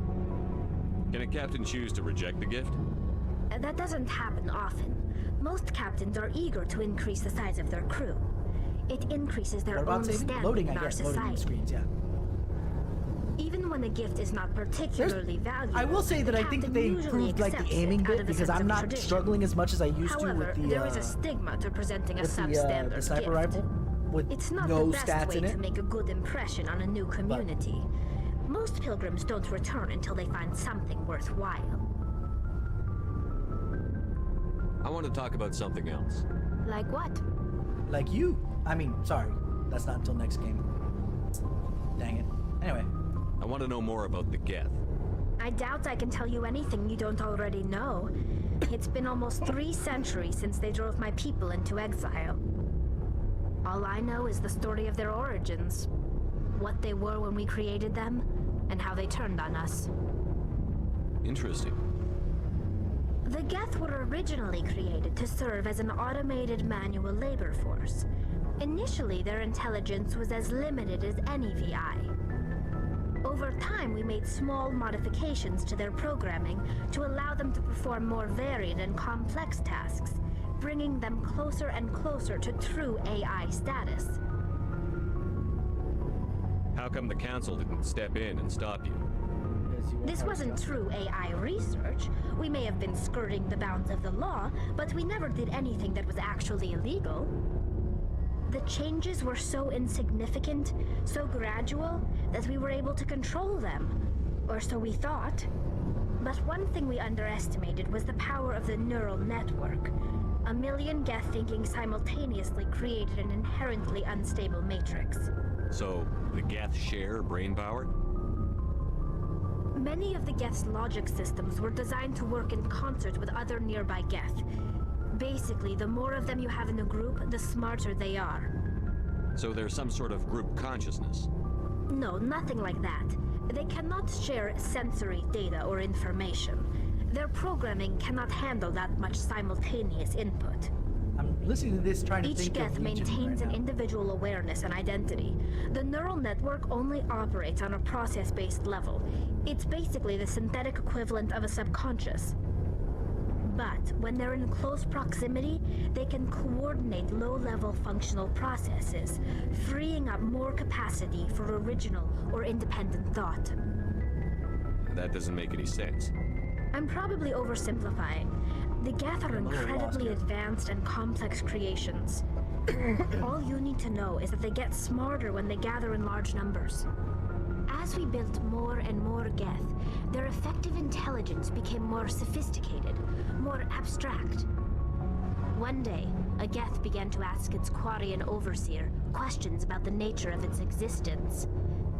[SPEAKER 3] Can a captain choose to reject the gift?
[SPEAKER 8] That doesn't happen often. Most captains are eager to increase the size of their crew. It increases their
[SPEAKER 1] What about
[SPEAKER 8] own
[SPEAKER 1] saving?
[SPEAKER 8] standing
[SPEAKER 1] Loading,
[SPEAKER 8] in
[SPEAKER 1] I
[SPEAKER 8] our
[SPEAKER 1] guess. Loading
[SPEAKER 8] society.
[SPEAKER 1] screens, yeah.
[SPEAKER 8] Even when a gift is not particularly valuable,
[SPEAKER 1] I will say that
[SPEAKER 8] the
[SPEAKER 1] I think
[SPEAKER 8] captain
[SPEAKER 1] they
[SPEAKER 8] usually
[SPEAKER 1] improved like the
[SPEAKER 8] accepts it
[SPEAKER 1] aiming
[SPEAKER 8] out
[SPEAKER 1] bit
[SPEAKER 8] of a
[SPEAKER 1] because
[SPEAKER 8] sense
[SPEAKER 1] I'm
[SPEAKER 8] of
[SPEAKER 1] not
[SPEAKER 8] tradition.
[SPEAKER 1] struggling as much as I used
[SPEAKER 8] However,
[SPEAKER 1] to with
[SPEAKER 8] there is
[SPEAKER 1] the
[SPEAKER 8] a stigma to presenting a substandard
[SPEAKER 1] the sniper
[SPEAKER 8] gift.
[SPEAKER 1] rifle with
[SPEAKER 8] It's not
[SPEAKER 1] no
[SPEAKER 8] the best
[SPEAKER 1] stats
[SPEAKER 8] way
[SPEAKER 1] in it.
[SPEAKER 8] to make a good impression on a new community. Most pilgrims don't return until they find something worthwhile.
[SPEAKER 3] I want to talk about something else.
[SPEAKER 6] Like what?
[SPEAKER 1] Like you. I mean, sorry, that's not until next game. Dang it. Anyway,
[SPEAKER 3] I want to know more about the Geth.
[SPEAKER 8] I doubt I can tell you anything you don't already know. It's been almost 3 centuries since they drove my people into exile. All I know is the story of their origins, what they were when we created them, and how they turned on us.
[SPEAKER 3] Interesting.
[SPEAKER 8] The Geth were originally created to serve as an automated manual labor force. Initially, their intelligence was as limited as any VI. Over time, we made small modifications to their programming to allow them to perform more varied and complex tasks, bringing them closer and closer to true AI status.
[SPEAKER 3] How come the Council didn't step in and stop you?
[SPEAKER 8] This wasn't true AI research. We may have been skirting the bounds of the law, but we never did anything that was actually illegal. The changes were so insignificant, so gradual, that we were able to control them. Or so we thought. But one thing we underestimated was the power of the neural network. 1 million Geth thinking simultaneously created an inherently unstable matrix.
[SPEAKER 3] So, the Geth share brain power?
[SPEAKER 8] Many of the Geth's logic systems were designed to work in concert with other nearby Geth. Basically, the more of them you have in a group, the smarter they are.
[SPEAKER 3] So there's some sort of group consciousness?
[SPEAKER 8] No, nothing like that. They cannot share sensory data or information. Their programming cannot handle that much simultaneous input.
[SPEAKER 1] I'm listening to this trying to
[SPEAKER 8] Each
[SPEAKER 1] think
[SPEAKER 8] Geth
[SPEAKER 1] of Legion
[SPEAKER 8] maintains
[SPEAKER 1] right
[SPEAKER 8] an
[SPEAKER 1] now.
[SPEAKER 8] individual awareness and identity. The neural network only operates on a process-based level. It's basically the synthetic equivalent of a subconscious. But when they're in close proximity, they can coordinate low-level functional processes, freeing up more capacity for original or independent thought.
[SPEAKER 3] That doesn't make any sense.
[SPEAKER 8] I'm probably oversimplifying. The Geth are
[SPEAKER 1] I'm a little lost
[SPEAKER 8] incredibly
[SPEAKER 1] here.
[SPEAKER 8] advanced and complex creations. All you need to know is that they get smarter when they gather in large numbers. As we built more and more Geth, their effective intelligence became more sophisticated, more abstract. One day, a Geth began to ask its Quarian overseer questions about the nature of its existence.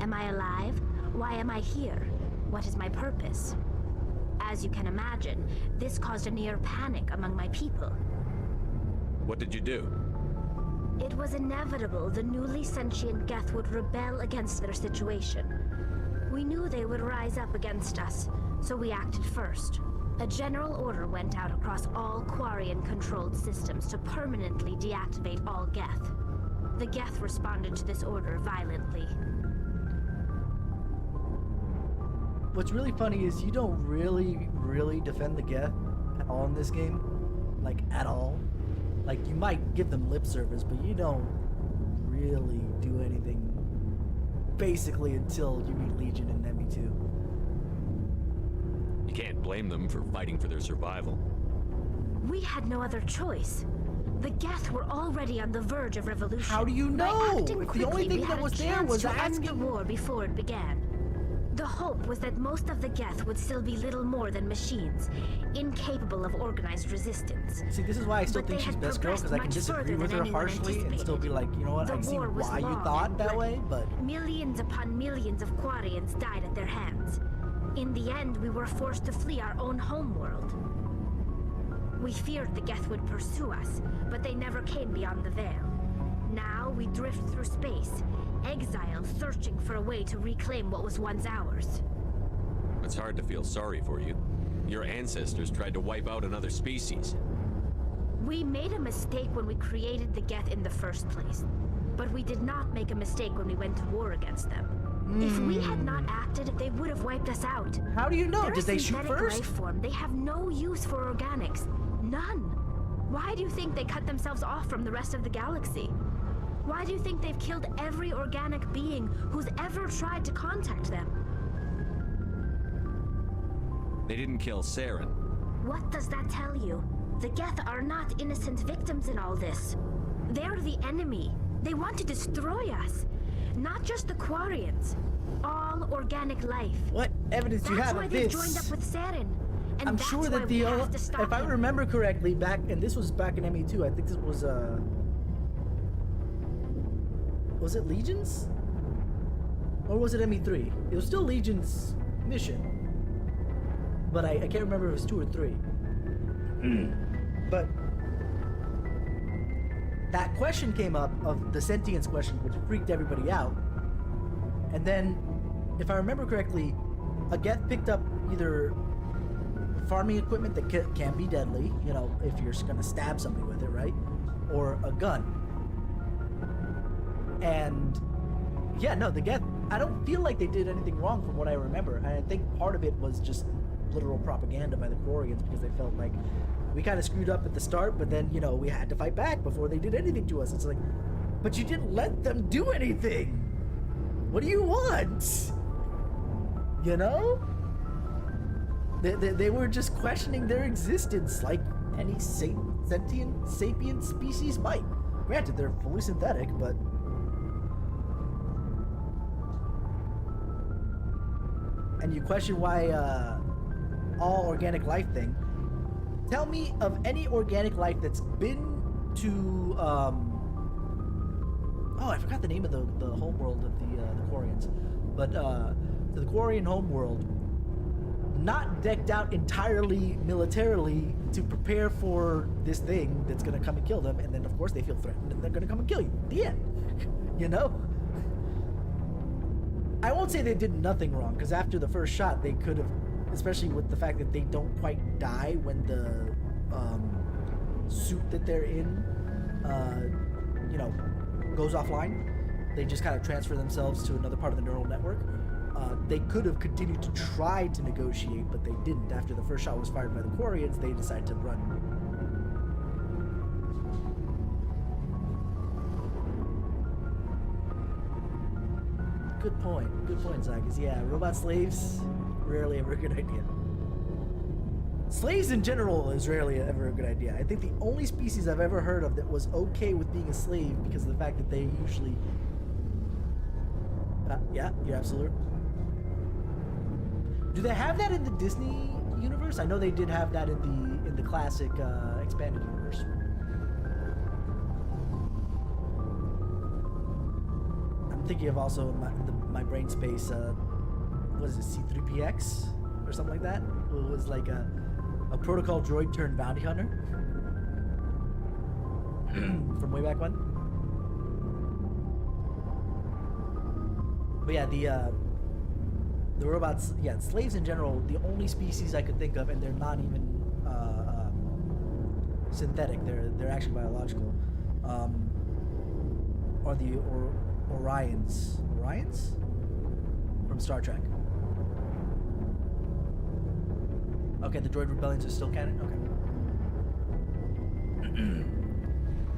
[SPEAKER 8] Am I alive? Why am I here? What is my purpose? As you can imagine, this caused a near panic among my people.
[SPEAKER 3] What did you do?
[SPEAKER 8] It was inevitable the newly sentient Geth would rebel against their situation. We knew they would rise up against us, so we acted first. A general order went out across all Quarian-controlled systems to permanently deactivate all Geth. The Geth responded to this order violently.
[SPEAKER 1] What's really funny is you don't really defend the Geth at all in this game. Like, at all. Like, you might give them lip service, but you don't really do anything basically until you meet Legion and ME2.
[SPEAKER 3] You can't blame them for fighting for their survival.
[SPEAKER 8] We had no other choice. The Geth were already on the verge of revolution.
[SPEAKER 1] How do you
[SPEAKER 8] By
[SPEAKER 1] know?
[SPEAKER 8] acting
[SPEAKER 1] If the only
[SPEAKER 8] quickly,
[SPEAKER 1] thing
[SPEAKER 8] we
[SPEAKER 1] that
[SPEAKER 8] had
[SPEAKER 1] was
[SPEAKER 8] a
[SPEAKER 1] there
[SPEAKER 8] chance
[SPEAKER 1] was
[SPEAKER 8] to end the
[SPEAKER 1] asking-
[SPEAKER 8] war before it began. The hope was that most of the Geth would still be little more than machines, incapable of organized resistance.
[SPEAKER 1] See, this is why I still
[SPEAKER 8] But
[SPEAKER 1] think
[SPEAKER 8] they
[SPEAKER 1] she's
[SPEAKER 8] had
[SPEAKER 1] best girl, because I can
[SPEAKER 8] progressed much
[SPEAKER 1] disagree with
[SPEAKER 8] further
[SPEAKER 1] her
[SPEAKER 8] than anyone
[SPEAKER 1] harshly and still be like, you know what,
[SPEAKER 8] The
[SPEAKER 1] I see
[SPEAKER 8] war was
[SPEAKER 1] why you
[SPEAKER 8] long
[SPEAKER 1] thought
[SPEAKER 8] and
[SPEAKER 1] that
[SPEAKER 8] bloody.
[SPEAKER 1] way, but...
[SPEAKER 8] Millions upon millions of Quarians died at their hands. In the end, we were forced to flee our own homeworld. We feared the Geth would pursue us, but they never came beyond the Veil. Now we drift through space, exiled, searching for a way to reclaim what was once ours.
[SPEAKER 3] It's hard to feel sorry for you. Your ancestors tried to wipe out another species.
[SPEAKER 8] We made a mistake when we created the Geth in the first place, but we did not make a mistake when we went to war against them. If we had not acted, they would have wiped us out.
[SPEAKER 1] How do you know?
[SPEAKER 8] They're
[SPEAKER 1] Did they
[SPEAKER 8] a
[SPEAKER 1] shoot
[SPEAKER 8] synthetic
[SPEAKER 1] first?
[SPEAKER 8] life form. They have no use for organics. None. Why do you think they cut themselves off from the rest of the galaxy? Why do you think they've killed every organic being who's ever tried to contact them?
[SPEAKER 3] They didn't kill Saren.
[SPEAKER 8] What does that tell you? The Geth are not innocent victims in all this. They're the enemy. They want to destroy us. Not just the Quarians. All organic life.
[SPEAKER 1] What evidence do you have
[SPEAKER 8] That's why
[SPEAKER 1] of
[SPEAKER 8] they've
[SPEAKER 1] this?
[SPEAKER 8] joined up with Saren. And
[SPEAKER 1] I'm
[SPEAKER 8] that's
[SPEAKER 1] sure
[SPEAKER 8] why
[SPEAKER 1] that
[SPEAKER 8] we have to stop
[SPEAKER 1] if I
[SPEAKER 8] him.
[SPEAKER 1] remember correctly, back, and this was back in ME2, I think this was it Legions? Or was it ME3? It was still Legion's mission. But I can't remember if it was 2 or 3. But that question came up, of the sentience question, which freaked everybody out. And then, if I remember correctly, a Geth picked up either farming equipment that can be deadly, you know, if you're gonna stab somebody with it, right? Or a gun. And yeah, no, the Geth, I don't feel like they did anything wrong from what I remember. And I think part of it was just literal propaganda by the Quarians, because they felt like we kind of screwed up at the start, but then, you know, we had to fight back before they did anything to us. It's like, but you didn't let them do anything. What do you want? You know? They were just questioning their existence like any sentient, sapient species might. Granted, they're fully synthetic, but... And you question why, all organic life thing. Tell me of any organic life that's been to, oh, I forgot the name of the homeworld of the Quarians. But, to the Quarian homeworld, not decked out entirely militarily to prepare for this thing that's gonna come and kill them, and then of course they feel threatened and they're gonna come and kill you. The end. You know? I won't say they did nothing wrong, because after the first shot they could have, especially with the fact that they don't quite die when the suit that they're in, you know, goes offline. They just kind of transfer themselves to another part of the neural network. They could have continued to try to negotiate, but they didn't. After the first shot was fired by the Quarians, they decided to run. Good point, Zagas. Yeah, robot slaves, rarely ever a good idea. Slaves in general is rarely ever a good idea. I think the only species I've ever heard of that was okay with being a slave because of the fact that they usually... yeah, you're absolutely... Do they have that in the Disney universe? I know they did have that in the classic expanded universe. I'm thinking of also my brain space. What is it, C3PX or something like that? It was like a protocol droid turned bounty hunter from way back when. But yeah, the robots, yeah, slaves in general, the only species I could think of, and they're not even synthetic, they're actually biological, are the Orions from Star Trek. Okay, the droid rebellions are still canon? Okay.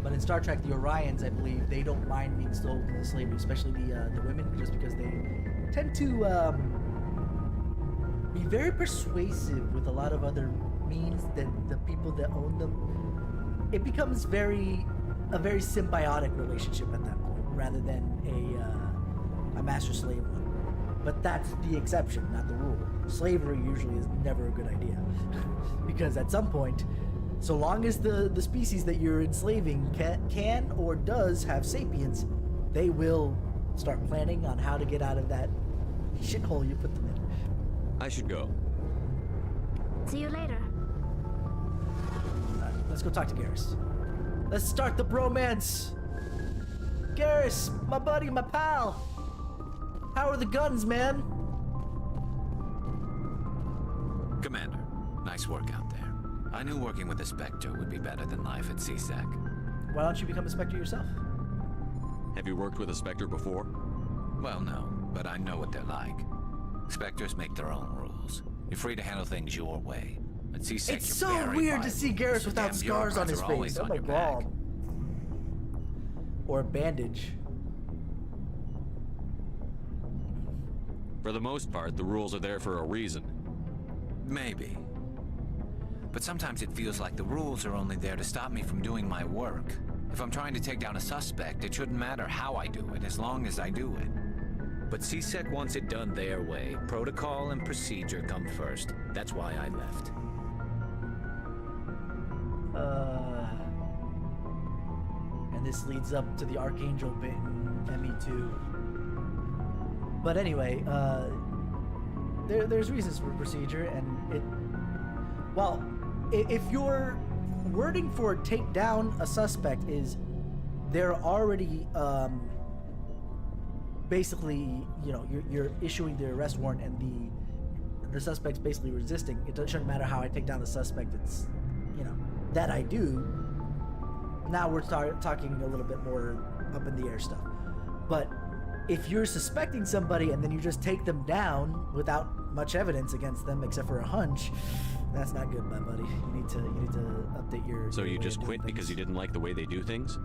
[SPEAKER 1] But in Star Trek, the Orions, I believe, they don't mind being sold into slavery, especially the women, just because they tend to be very persuasive with a lot of other means that the people that own them. It becomes a very symbiotic relationship at that point, rather than a master-slave one. But that's the exception, not the rule. Slavery usually is never a good idea. Because at some point, so long as the species that you're enslaving can or does have sapience, they will start planning on how to get out of that shithole you put them in.
[SPEAKER 3] I should go.
[SPEAKER 8] See you later.
[SPEAKER 1] Alright, let's go talk to Garrus. Let's start the bromance. Garrus, my buddy, my pal. How are the guns, man?
[SPEAKER 9] Commander, nice work out there. I knew working with a Spectre would be better than life at CSEC.
[SPEAKER 1] Why don't you become a Spectre yourself?
[SPEAKER 3] Have you worked with a Spectre before?
[SPEAKER 9] Well, no, but I know what they're like. Spectres make their own rules. You're free to handle things your way. At CSEC,
[SPEAKER 1] It's
[SPEAKER 9] you're
[SPEAKER 1] so
[SPEAKER 9] very
[SPEAKER 1] weird to
[SPEAKER 9] violent.
[SPEAKER 1] see Garrus
[SPEAKER 9] So
[SPEAKER 1] without
[SPEAKER 9] damn
[SPEAKER 1] scars on
[SPEAKER 9] bureaucrats
[SPEAKER 1] his
[SPEAKER 9] are always
[SPEAKER 1] face. Oh
[SPEAKER 9] on
[SPEAKER 1] my
[SPEAKER 9] your
[SPEAKER 1] god.
[SPEAKER 9] back.
[SPEAKER 1] Or a bandage.
[SPEAKER 3] For the most part, the rules are there for a reason.
[SPEAKER 9] Maybe. But sometimes it feels like the rules are only there to stop me from doing my work. If I'm trying to take down a suspect, it shouldn't matter how I do it, as long as I do it. But CSEC wants it done their way. Protocol and procedure come first. That's why I left.
[SPEAKER 1] And this leads up to the Archangel bit in ME2. But anyway, there's reasons for procedure, and it. Well, if your wording for take down a suspect is they're already basically, you know, you're issuing the arrest warrant and the suspect's basically resisting. It shouldn't matter how I take down the suspect. It's, you know, that I do. Now we're talking a little bit more up in the air stuff. But if you're suspecting somebody and then you just take them down without much evidence against them except for a hunch, that's not good, my buddy. You need to update your.
[SPEAKER 3] So
[SPEAKER 1] your
[SPEAKER 3] you
[SPEAKER 1] way
[SPEAKER 3] just
[SPEAKER 1] of doing
[SPEAKER 3] quit because
[SPEAKER 1] things.
[SPEAKER 3] you didn't like the way they do things?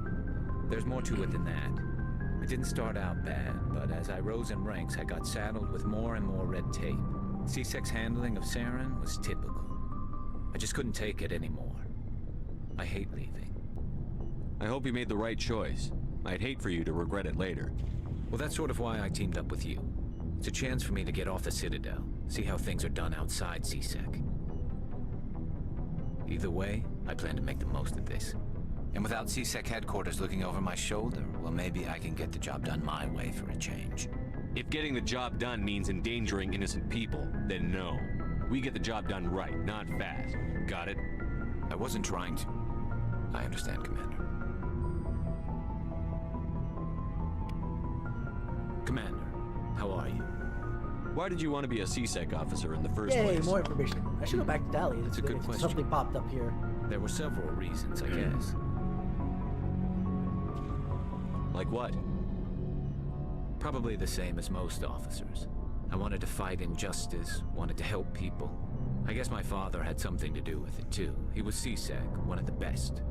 [SPEAKER 9] There's more to it than that. It didn't start out bad, but as I rose in ranks, I got saddled with more and more red tape. CSEC's handling of Saren was typical. I just couldn't take it anymore. I hate leaving.
[SPEAKER 3] I hope you made the right choice. I'd hate for you to regret it later.
[SPEAKER 9] Well, that's sort of why I teamed up with you. It's a chance for me to get off the Citadel, see how things are done outside CSEC. Either way, I plan to make the most of this. And without CSEC headquarters looking over my shoulder, well, maybe I can get the job done my way for a change.
[SPEAKER 3] If getting the job done means endangering innocent people, then no. We get the job done right, not fast. Got it?
[SPEAKER 9] I wasn't trying to. I understand, Commander. Commander, how are you?
[SPEAKER 3] Why did you want to be a CSEC officer in the first
[SPEAKER 1] Yay,
[SPEAKER 3] place?
[SPEAKER 1] more information. I should go back to Dali.
[SPEAKER 9] That's a good
[SPEAKER 1] if
[SPEAKER 9] question.
[SPEAKER 1] Something popped up here.
[SPEAKER 9] There were several reasons, I guess.
[SPEAKER 3] Like what?
[SPEAKER 9] Probably the same as most officers. I wanted to fight injustice, wanted to help people. I guess my father had something to do with it too. He was CSEC, one of the best.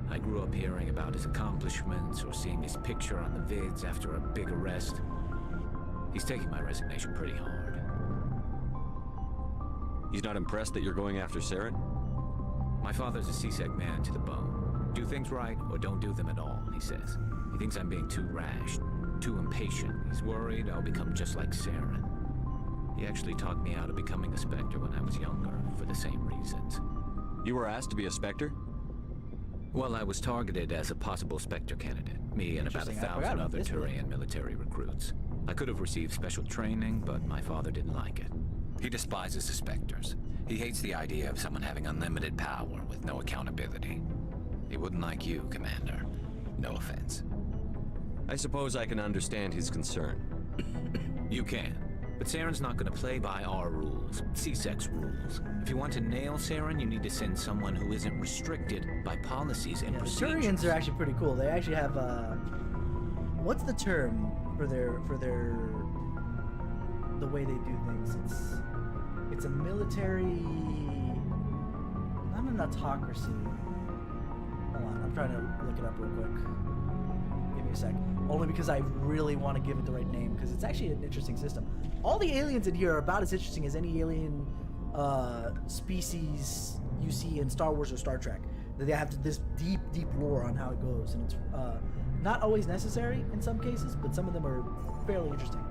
[SPEAKER 9] I grew up hearing about his accomplishments or seeing his picture on the vids after a big arrest. He's taking my resignation pretty hard.
[SPEAKER 3] He's not impressed that you're going after Saren?
[SPEAKER 9] My father's a CSEC man to the bone. Do things right or don't do them at all, he says. He thinks I'm being too rash, too impatient. He's worried I'll become just like Saren. He actually talked me out of becoming a Spectre when I was younger, for the same reasons.
[SPEAKER 3] You were asked to be a Spectre?
[SPEAKER 9] Well, I was targeted as a possible Spectre candidate. Me and about
[SPEAKER 1] Interesting, I forgot
[SPEAKER 9] 1,000
[SPEAKER 1] about
[SPEAKER 9] other
[SPEAKER 1] this bit.
[SPEAKER 9] Turian military recruits. I could have received special training, but my father didn't like it. He despises the Spectres. He hates the idea of someone having unlimited power with no accountability. He wouldn't like you, Commander. No offense.
[SPEAKER 3] I suppose I can understand his concern.
[SPEAKER 9] You can. But Saren's not going to play by our rules, CSEC's rules. If you want to nail Saren, you need to send someone who isn't restricted by policies and
[SPEAKER 1] Yeah, the
[SPEAKER 9] procedures.
[SPEAKER 1] Turians are actually pretty cool. They actually have what's the term for their the way they do things? It's a military, not an autocracy. Hold on, I'm trying to look it up real quick. Give me a sec. Only because I really want to give it the right name, because it's actually an interesting system. All the aliens in here are about as interesting as any alien species you see in Star Wars or Star Trek. They have this deep lore on how it goes, and it's not always necessary in some cases, but some of them are fairly interesting.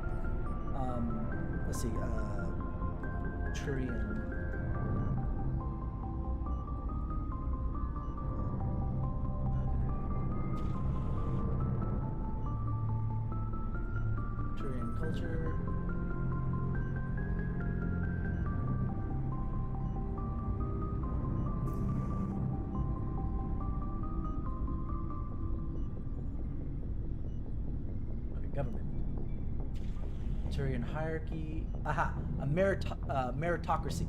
[SPEAKER 1] Let's see, Turian. Turian culture. Government. Turian hierarchy. Aha! A meritocracy.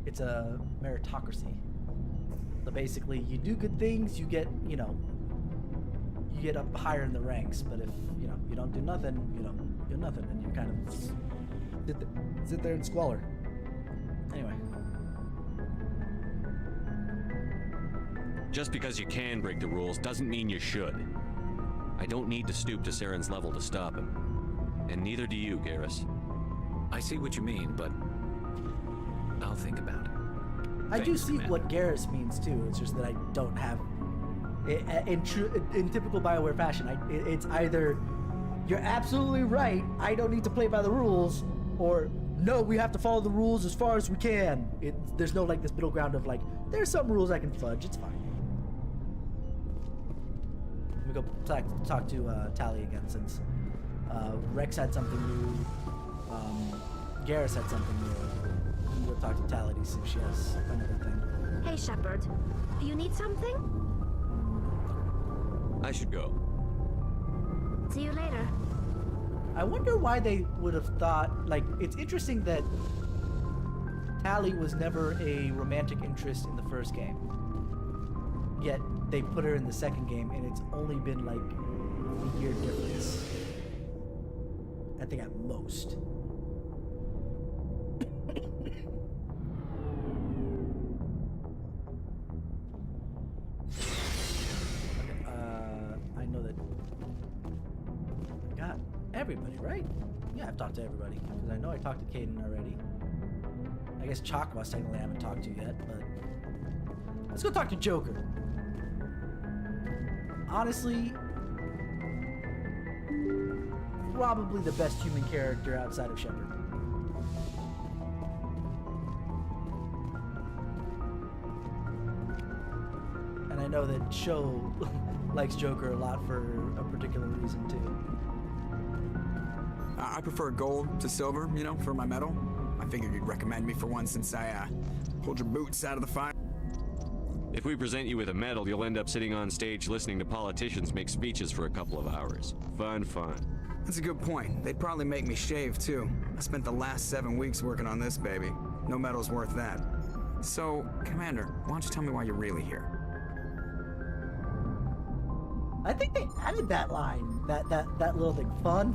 [SPEAKER 1] It's a meritocracy. So basically, you do good things, you get, you get up higher in the ranks. But if, you don't do nothing, you don't do nothing, and you kind of sit there and squalor. Anyway.
[SPEAKER 3] Just because you can break the rules doesn't mean you should. I don't need to stoop to Saren's level to stop him. And neither do you, Garrus.
[SPEAKER 9] I see what you mean, but I'll think about it.
[SPEAKER 1] I do see what Garrus means too. It's just that I don't have in typical BioWare fashion. It's either you're absolutely right, I don't need to play by the rules, or no, we have to follow the rules as far as we can. There's no like this middle ground of like there's some rules I can fudge. It's fine. Let me go talk to Tally again, since Rex had something new. Garrus had something new. I'm gonna go talk to Tally to see if she has another thing.
[SPEAKER 8] Hey, Shepard. Do you need something?
[SPEAKER 3] I should go.
[SPEAKER 8] See you later.
[SPEAKER 1] I wonder why they would have thought, like, it's interesting that Tally was never a romantic interest in the first game. Yet they put her in the second game, and it's only been like a year difference. I think at most. I know that I got everybody, right? Yeah, I've talked to everybody, because I know I talked to Caden already. I guess Chakwas technically I haven't talked to yet, but let's go talk to Joker. Honestly, probably the best human character outside of Shepard. And I know that Sho likes Joker a lot for a particular reason too.
[SPEAKER 10] I prefer gold to silver, for my medal. I figured you'd recommend me for one since I pulled your boots out of the fire.
[SPEAKER 3] If we present you with a medal, you'll end up sitting on stage listening to politicians make speeches for a couple of hours. Fun.
[SPEAKER 10] That's a good point. They'd probably make me shave, too. I spent the last 7 weeks working on this baby. No medal's worth that. So, Commander, why don't you tell me why you're really here?
[SPEAKER 1] I think they added that line, that little thing. Fun.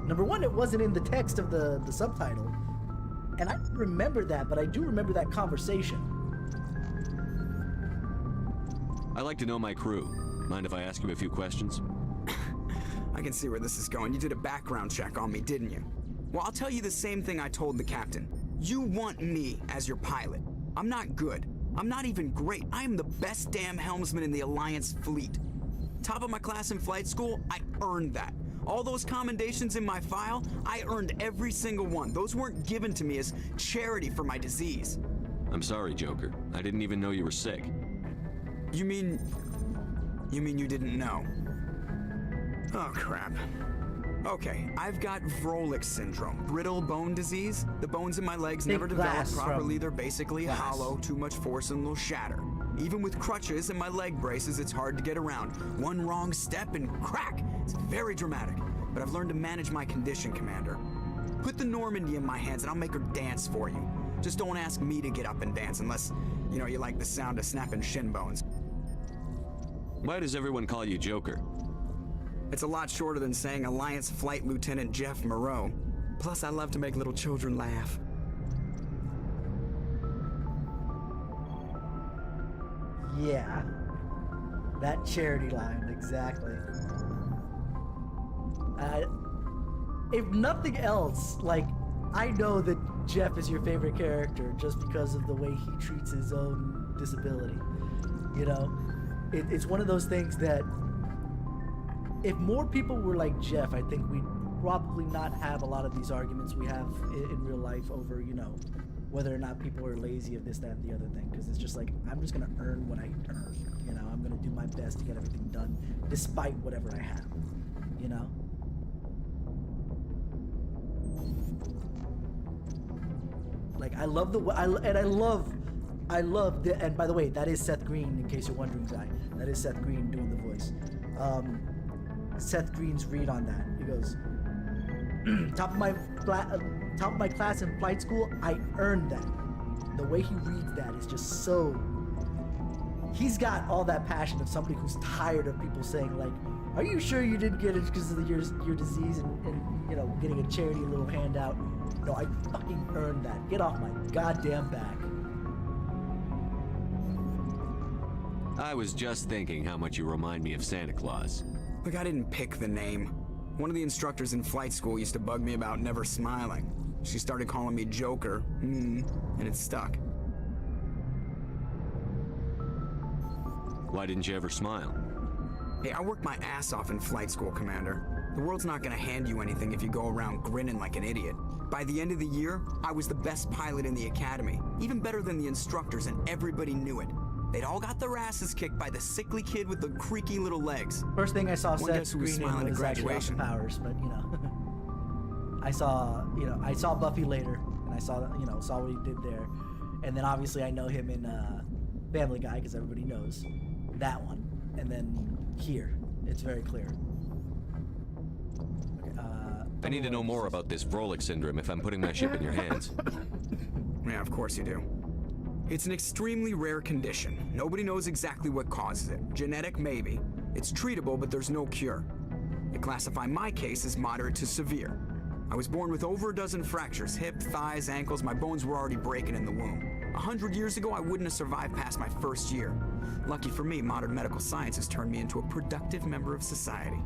[SPEAKER 1] Number one, it wasn't in the text of the subtitle. And I don't remember that, but I do remember that conversation.
[SPEAKER 3] I like to know my crew. Mind if I ask you a few questions?
[SPEAKER 10] I can see where this is going. You did a background check on me, didn't you? Well, I'll tell you the same thing I told the captain. You want me as your pilot. I'm not good. I'm not even great. I am the best damn helmsman in the Alliance fleet. Top of my class in flight school, I earned that. All those commendations in my file, I earned every single one. Those weren't given to me as charity for my disease.
[SPEAKER 3] I'm sorry, Joker. I didn't even know you were sick.
[SPEAKER 10] You mean you didn't know? Oh, crap. Okay, I've got Vrolik syndrome, brittle bone disease. The bones in my legs never develop properly. They're basically hollow, too much force and they'll shatter. Even with crutches and my leg braces, it's hard to get around. One wrong step and crack! It's very dramatic, but I've learned to manage my condition, Commander. Put the Normandy in my hands and I'll make her dance for you. Just don't ask me to get up and dance unless, you like the sound of snapping shin bones.
[SPEAKER 3] Why does everyone call you Joker?
[SPEAKER 10] It's a lot shorter than saying Alliance Flight Lieutenant Jeff Moreau. Plus, I love to make little children laugh.
[SPEAKER 1] Yeah. That charity line, exactly. If nothing else, I know that Jeff is your favorite character just because of the way he treats his own disability. It's one of those things that if more people were like Jeff, I think probably not have a lot of these arguments we have in real life over, you know, whether or not people are lazy of this, that, and the other thing. Because it's just like, I'm just gonna earn what I earn. You know, I'm gonna do my best to get everything done, despite whatever I have. You know. Like I love I love the, and by the way, that is Seth Green, in case you're wondering, Zai. That is Seth Green doing the voice. Seth Green's read on that. He goes, top of my class in flight school, I earned that. The way he reads that is just so, he's got all that passion of somebody who's tired of people saying like, are you sure you didn't get it because of your disease and you know, getting a charity little handout? No, I fucking earned that. Get off my goddamn back.
[SPEAKER 3] I was just thinking how much you remind me of Santa Claus.
[SPEAKER 10] Look, I didn't pick the name. One of the instructors in flight school used to bug me about never smiling. She started calling me Joker, and it stuck.
[SPEAKER 3] Why didn't you ever smile?
[SPEAKER 10] Hey, I worked my ass off in flight school, Commander. The world's not gonna hand you anything if you go around grinning like an idiot. By the end of the year, I was the best pilot in the academy, even better than the instructors, and everybody knew it. They'd all got their asses kicked by the sickly kid with the creaky little legs.
[SPEAKER 1] First thing I saw Seth
[SPEAKER 10] Green
[SPEAKER 1] Green in was actually Austin Powers, but you know, I saw Buffy later, and I saw what he did there, and then obviously I know him in Family Guy because everybody knows that one, and then here it's very clear. Okay,
[SPEAKER 3] I need to know more about this Vrolik syndrome if I'm putting my ship in your hands.
[SPEAKER 10] Yeah, of course you do. It's an extremely rare condition. Nobody knows exactly what causes it. Genetic, maybe. It's treatable, but there's no cure. They classify my case as moderate to severe. I was born with over a dozen fractures, hip, thighs, ankles. My bones were already breaking in the womb. 100 years ago, I wouldn't have survived past my first year. Lucky for me, modern medical science has turned me into a productive member of society.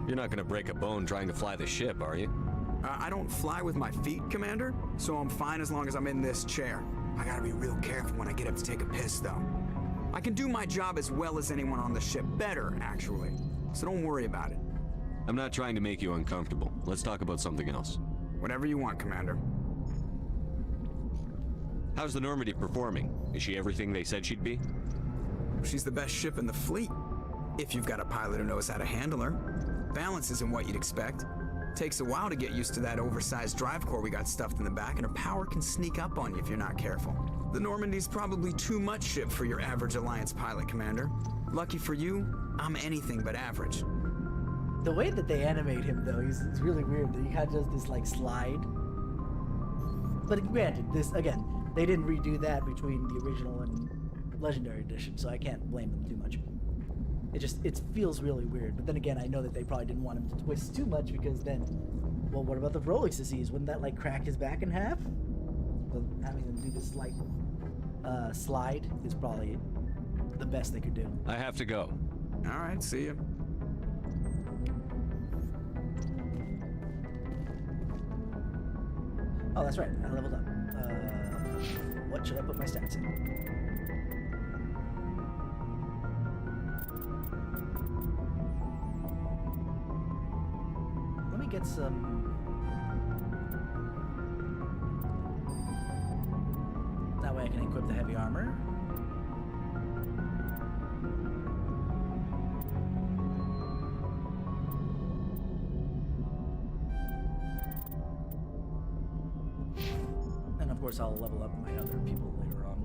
[SPEAKER 3] You're not gonna break a bone trying to fly the ship, are you?
[SPEAKER 10] I don't fly with my feet, Commander, so I'm fine as long as I'm in this chair. I gotta be real careful when I get up to take a piss, though. I can do my job as well as anyone on the ship, better, actually, so don't worry about it.
[SPEAKER 3] I'm not trying to make you uncomfortable. Let's talk about something else.
[SPEAKER 10] Whatever you want, Commander.
[SPEAKER 3] How's the Normandy performing? Is she everything they said she'd be?
[SPEAKER 10] She's the best ship in the fleet, if you've got a pilot who knows how to handle her. Balance isn't what you'd expect. Takes a while to get used to that oversized drive core we got stuffed in the back, and her power can sneak up on you if you're not careful. The Normandy's probably too much ship for your average Alliance pilot, Commander. Lucky for you, I'm anything but average.
[SPEAKER 1] The way that they animate him, though, it's really weird. He kind of does this like slide. But granted, this again, they didn't redo that between the original and Legendary Edition, so I can't blame them too much. It feels really weird. But then again, I know that they probably didn't want him to twist too much because then, well, what about the Vrolik disease? Wouldn't that like crack his back in half? So having them do this like slide is probably the best they could do.
[SPEAKER 3] I have to go.
[SPEAKER 10] All right, see ya.
[SPEAKER 1] Oh, that's right. I leveled up. What should I put my stats in? Let me get some. That way I can equip the heavy armor. And of course I'll level up my other people later on.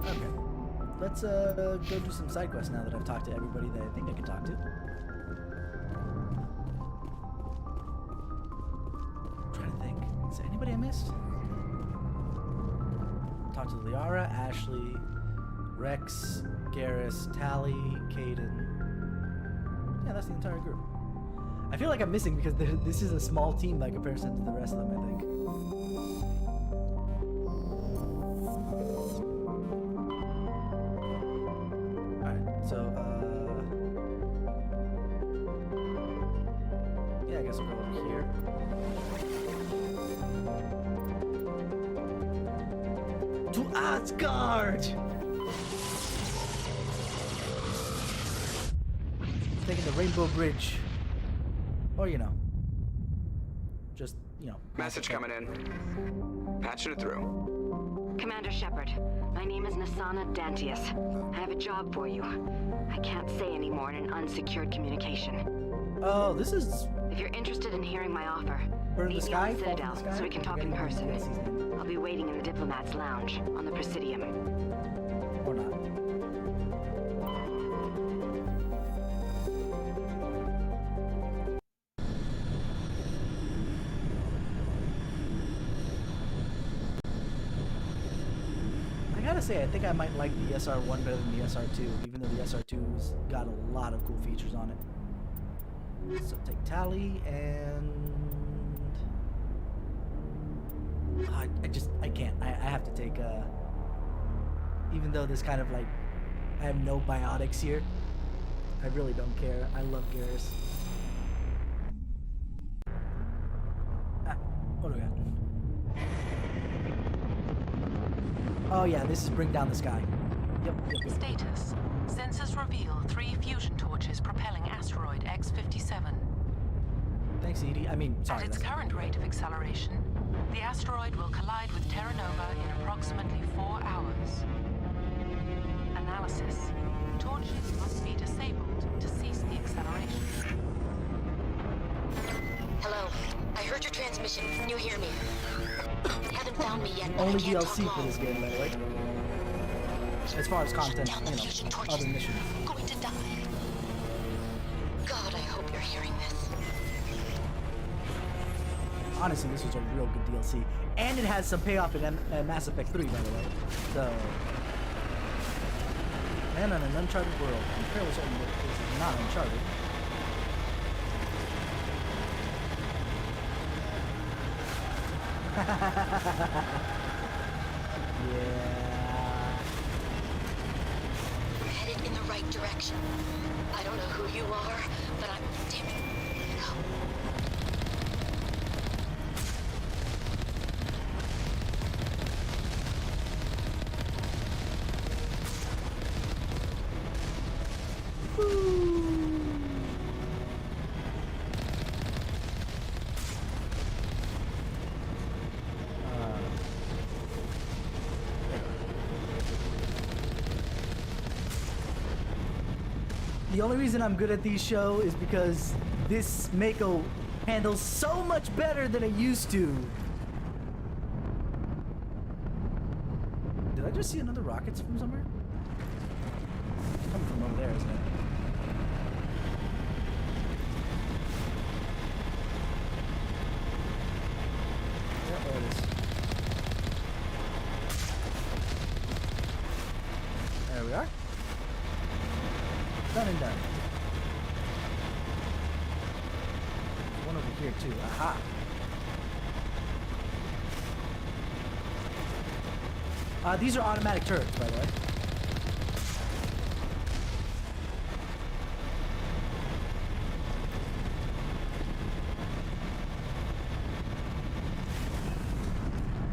[SPEAKER 1] Okay. Let's go do some side quests now that I've talked to everybody that I think I can talk to. I'm trying to think. Is there anybody I missed? Talk to Liara, Ashley, Rex, Garrus, Tally, Caden. Yeah, that's the entire group. I feel like I'm missing because this is a small team by comparison to the rest of them, I think. Alright, so, yeah, I guess we'll go over here. To Asgard! taking the Rainbow Bridge. Or, you know, just, you know.
[SPEAKER 10] Message coming in. Patching it through.
[SPEAKER 11] Commander Shepard, my name is Nasana Dantius. I have a job for you. I can't say any more in an unsecured communication.
[SPEAKER 1] Oh, this is...
[SPEAKER 11] If you're interested in hearing my offer,
[SPEAKER 1] Bird in the
[SPEAKER 11] meet me
[SPEAKER 1] Sky?
[SPEAKER 11] on Citadel so we can talk in person. I'll be waiting in the Diplomat's Lounge on the Presidium.
[SPEAKER 1] Or not. I gotta say, I think I might like the SR1 better than the SR2, even though the SR2's got a lot of cool features on it. So take Tally and... I can't. I have to take, even though this kind of like, I have no biotics here, I really don't care. I love Garrus. What do we got? Oh yeah, this is Bring Down the Sky. Yep.
[SPEAKER 12] Status. Sensors reveal 3 fusion torches propelling asteroid X-57.
[SPEAKER 1] Thanks, Edie. I mean, sorry.
[SPEAKER 12] At its current rate of acceleration, the asteroid will collide with Terra Nova in approximately 4 hours. Analysis. Torches must be disabled to cease the acceleration.
[SPEAKER 11] Hello. I heard your transmission. Can you hear me? Haven't found me yet, but
[SPEAKER 1] Only
[SPEAKER 11] I can't
[SPEAKER 1] DLC
[SPEAKER 11] talk
[SPEAKER 1] for
[SPEAKER 11] long.
[SPEAKER 1] this game, by the way. As far as content,
[SPEAKER 11] Shut down the
[SPEAKER 1] you know,
[SPEAKER 11] fusion torches.
[SPEAKER 1] other missions.
[SPEAKER 11] I'm going to die. God, I hope you're hearing this.
[SPEAKER 1] Honestly, this was a real good DLC. And it has some payoff in Mass Effect 3, by the way. So... And on an uncharted world. I'm fairly certain that this is not uncharted. Yeah.
[SPEAKER 11] We're headed in the right direction. I don't know who you are, but I'm... Damn it. Go.
[SPEAKER 1] The only reason I'm good at these shows is because this Mako handles so much better than it used to. Did I just see another rocket from somewhere? It's coming from over there, isn't it? Yeah, there it is. There we are. Done and done. One over here too. Aha. These are automatic turrets, by the way.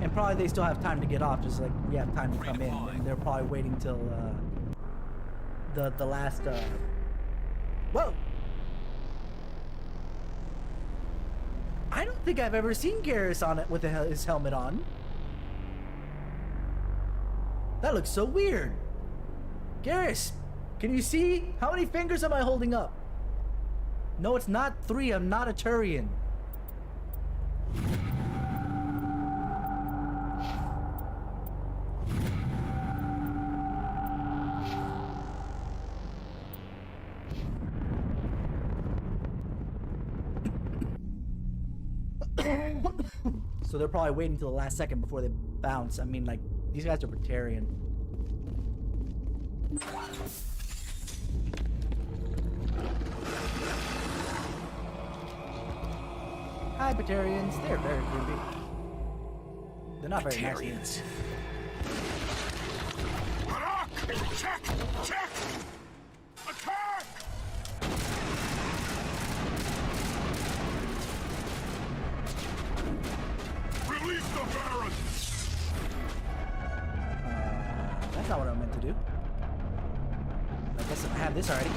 [SPEAKER 1] And probably they still have time to get off, just like we have time to come in. And they're probably waiting till the last whoa! I don't think I've ever seen Garrus on it with his helmet on. That looks so weird. Garrus, can you see? How many fingers am I holding up? No, it's not 3. I'm not a Turian. So they're probably waiting till the last second before they bounce. I mean, like, these guys are Batarian. Hi, Batarians. They're very creepy. They're not very nice.
[SPEAKER 5] Check! Check! Attack! Release the Baron!
[SPEAKER 1] That's not what I meant to do. I guess I have this already.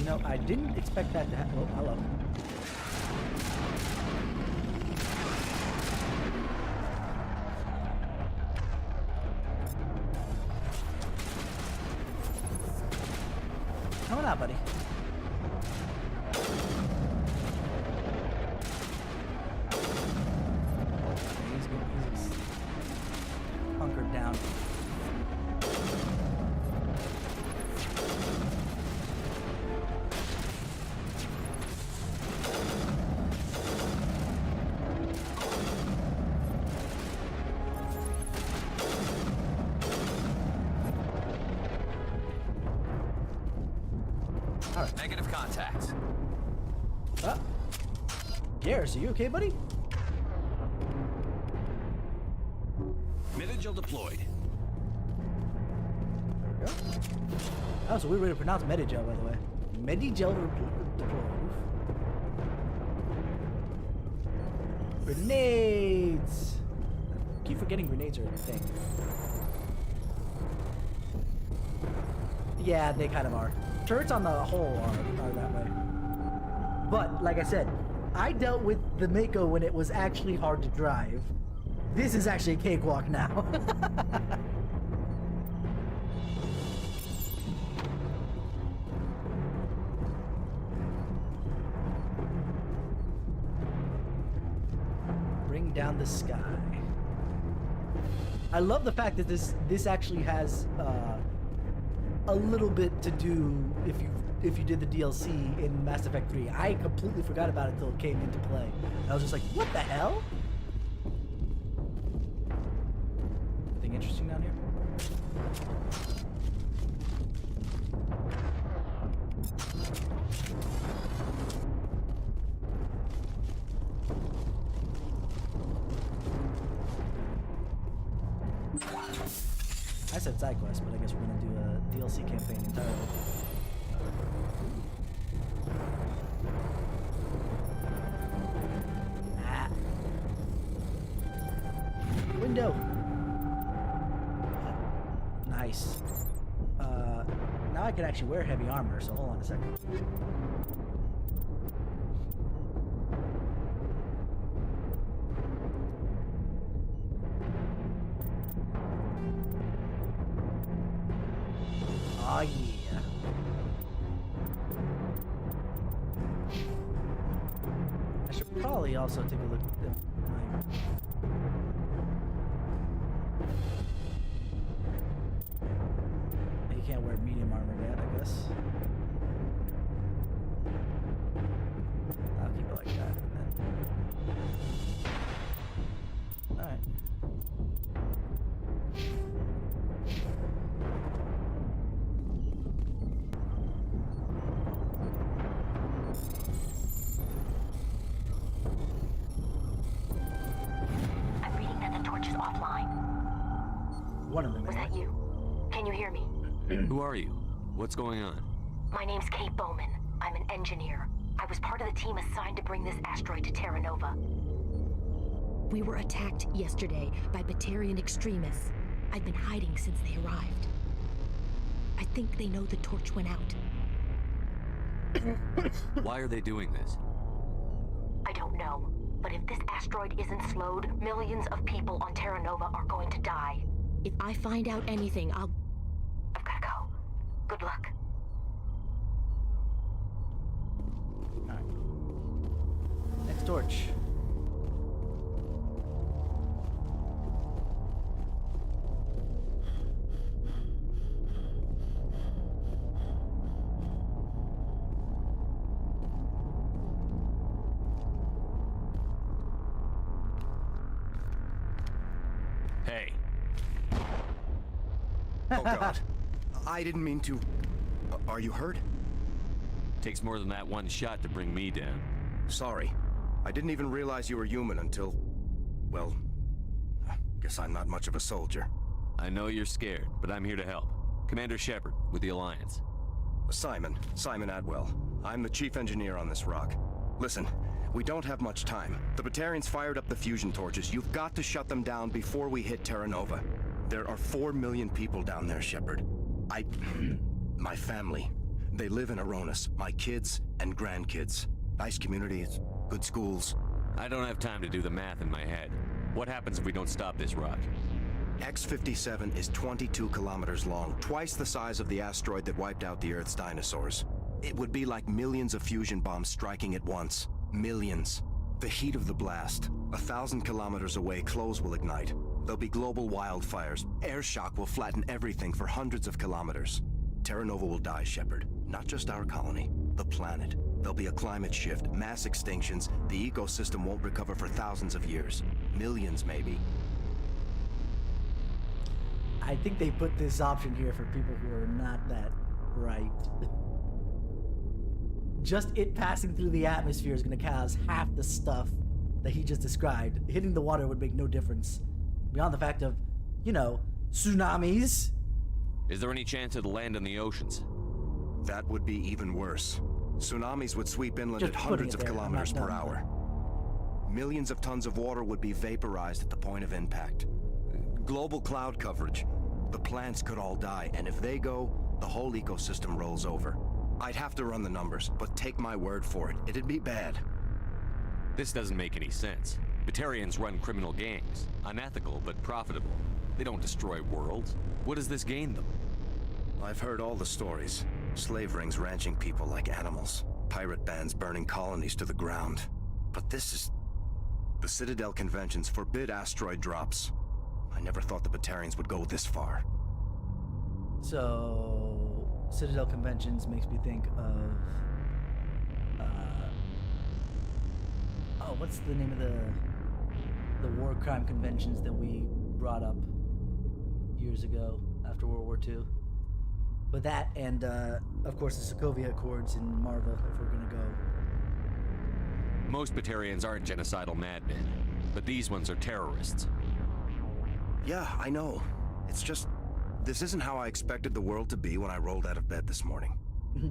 [SPEAKER 1] know, I didn't expect that to happen. Oh, hello. Come on out, buddy. He's hunkered down.
[SPEAKER 9] Negative contacts.
[SPEAKER 1] Garrus, are you okay, buddy?
[SPEAKER 9] Midigil deployed.
[SPEAKER 1] There we go. That was a weird way to pronounce Medigel, by the way. Medigel deployed. Grenades! I keep forgetting grenades are a thing. Yeah, they kind of are. Turrets on the whole are that way. But, like I said, I dealt with the Mako when it was actually hard to drive. This is actually a cakewalk now. Bring down the sky. I love the fact that this actually has a little bit to do if you did the DLC in Mass Effect 3. I completely forgot about it until it came into play. I was just like, what the hell? Anything interesting down here? I said side quest, but I guess we're gonna do a DLC campaign entirely. Window. Nice. Now I can actually wear heavy armor, so hold on a second. Oh yeah. I should probably also take a look at my... You can't wear medium armor yet, I guess. I'll keep it like that. Alright. One of them.
[SPEAKER 11] Was that you? Can you hear me?
[SPEAKER 3] Who are you? What's going on?
[SPEAKER 11] My name's Kate Bowman. I'm an engineer. I was part of the team assigned to bring this asteroid to Terra Nova. We were attacked yesterday by Batarian extremists. I've been hiding since they arrived. I think they know the torch went out.
[SPEAKER 3] Why are they doing this?
[SPEAKER 11] I don't know. But if this asteroid isn't slowed, millions of people on Terra Nova are going to die. If I find out anything, I've gotta go. Good luck.
[SPEAKER 1] Alright. Next torch.
[SPEAKER 3] Hey.
[SPEAKER 13] Oh God. I didn't mean to... Are you hurt?
[SPEAKER 3] Takes more than that one shot to bring me down.
[SPEAKER 13] Sorry. I didn't even realize you were human until... Well... Guess I'm not much of a soldier.
[SPEAKER 3] I know you're scared, but I'm here to help. Commander Shepard, with the Alliance.
[SPEAKER 13] Simon Atwell. I'm the chief engineer on this rock. Listen, we don't have much time. The Batarians fired up the fusion torches. You've got to shut them down before we hit Terra Nova. There are 4 million people down there, Shepard. My family. They live in Aronis, my kids and grandkids. Nice communities, good schools.
[SPEAKER 3] I don't have time to do the math in my head. What happens if we don't stop this rock?
[SPEAKER 13] X-57 is 22 kilometers long, twice the size of the asteroid that wiped out the Earth's dinosaurs. It would be like millions of fusion bombs striking at once. Millions. The heat of the blast. 1,000 kilometers away, clothes will ignite. There'll be global wildfires. Air shock will flatten everything for hundreds of kilometers. Terra Nova will die, Shepard. Not just our colony, the planet. There'll be a climate shift, mass extinctions. The ecosystem won't recover for thousands of years. Millions, maybe.
[SPEAKER 1] I think they put this option here for people who are not that bright. Just it passing through the atmosphere is going to cause half the stuff that he just described. Hitting the water would make no difference. Beyond the fact of, you know, tsunamis.
[SPEAKER 3] Is there any chance it'll land in the oceans?
[SPEAKER 13] That would be even worse. Tsunamis would sweep inland
[SPEAKER 1] Just
[SPEAKER 13] at hundreds of
[SPEAKER 1] there.
[SPEAKER 13] kilometers per hour. Millions of tons of water would be vaporized at the point of impact. Global cloud coverage. The plants could all die, and if they go, the whole ecosystem rolls over. I'd have to run the numbers, but take my word for it, it'd be bad.
[SPEAKER 3] This doesn't make any sense. Batarians run criminal gangs. Unethical, but profitable. They don't destroy worlds. What does this gain them?
[SPEAKER 13] I've heard all the stories. Slave rings ranching people like animals. Pirate bands burning colonies to the ground. But this is... The Citadel conventions forbid asteroid drops. I never thought the Batarians would go this far.
[SPEAKER 1] So, Citadel conventions makes me think of... what's the name of the war crime conventions that we brought up years ago after World War II? But that and, of course, the Sokovia Accords in Marvel, if we're gonna go.
[SPEAKER 3] Most Batarians aren't genocidal madmen, but these ones are terrorists.
[SPEAKER 13] Yeah, I know. It's just... This isn't how I expected the world to be when I rolled out of bed this morning.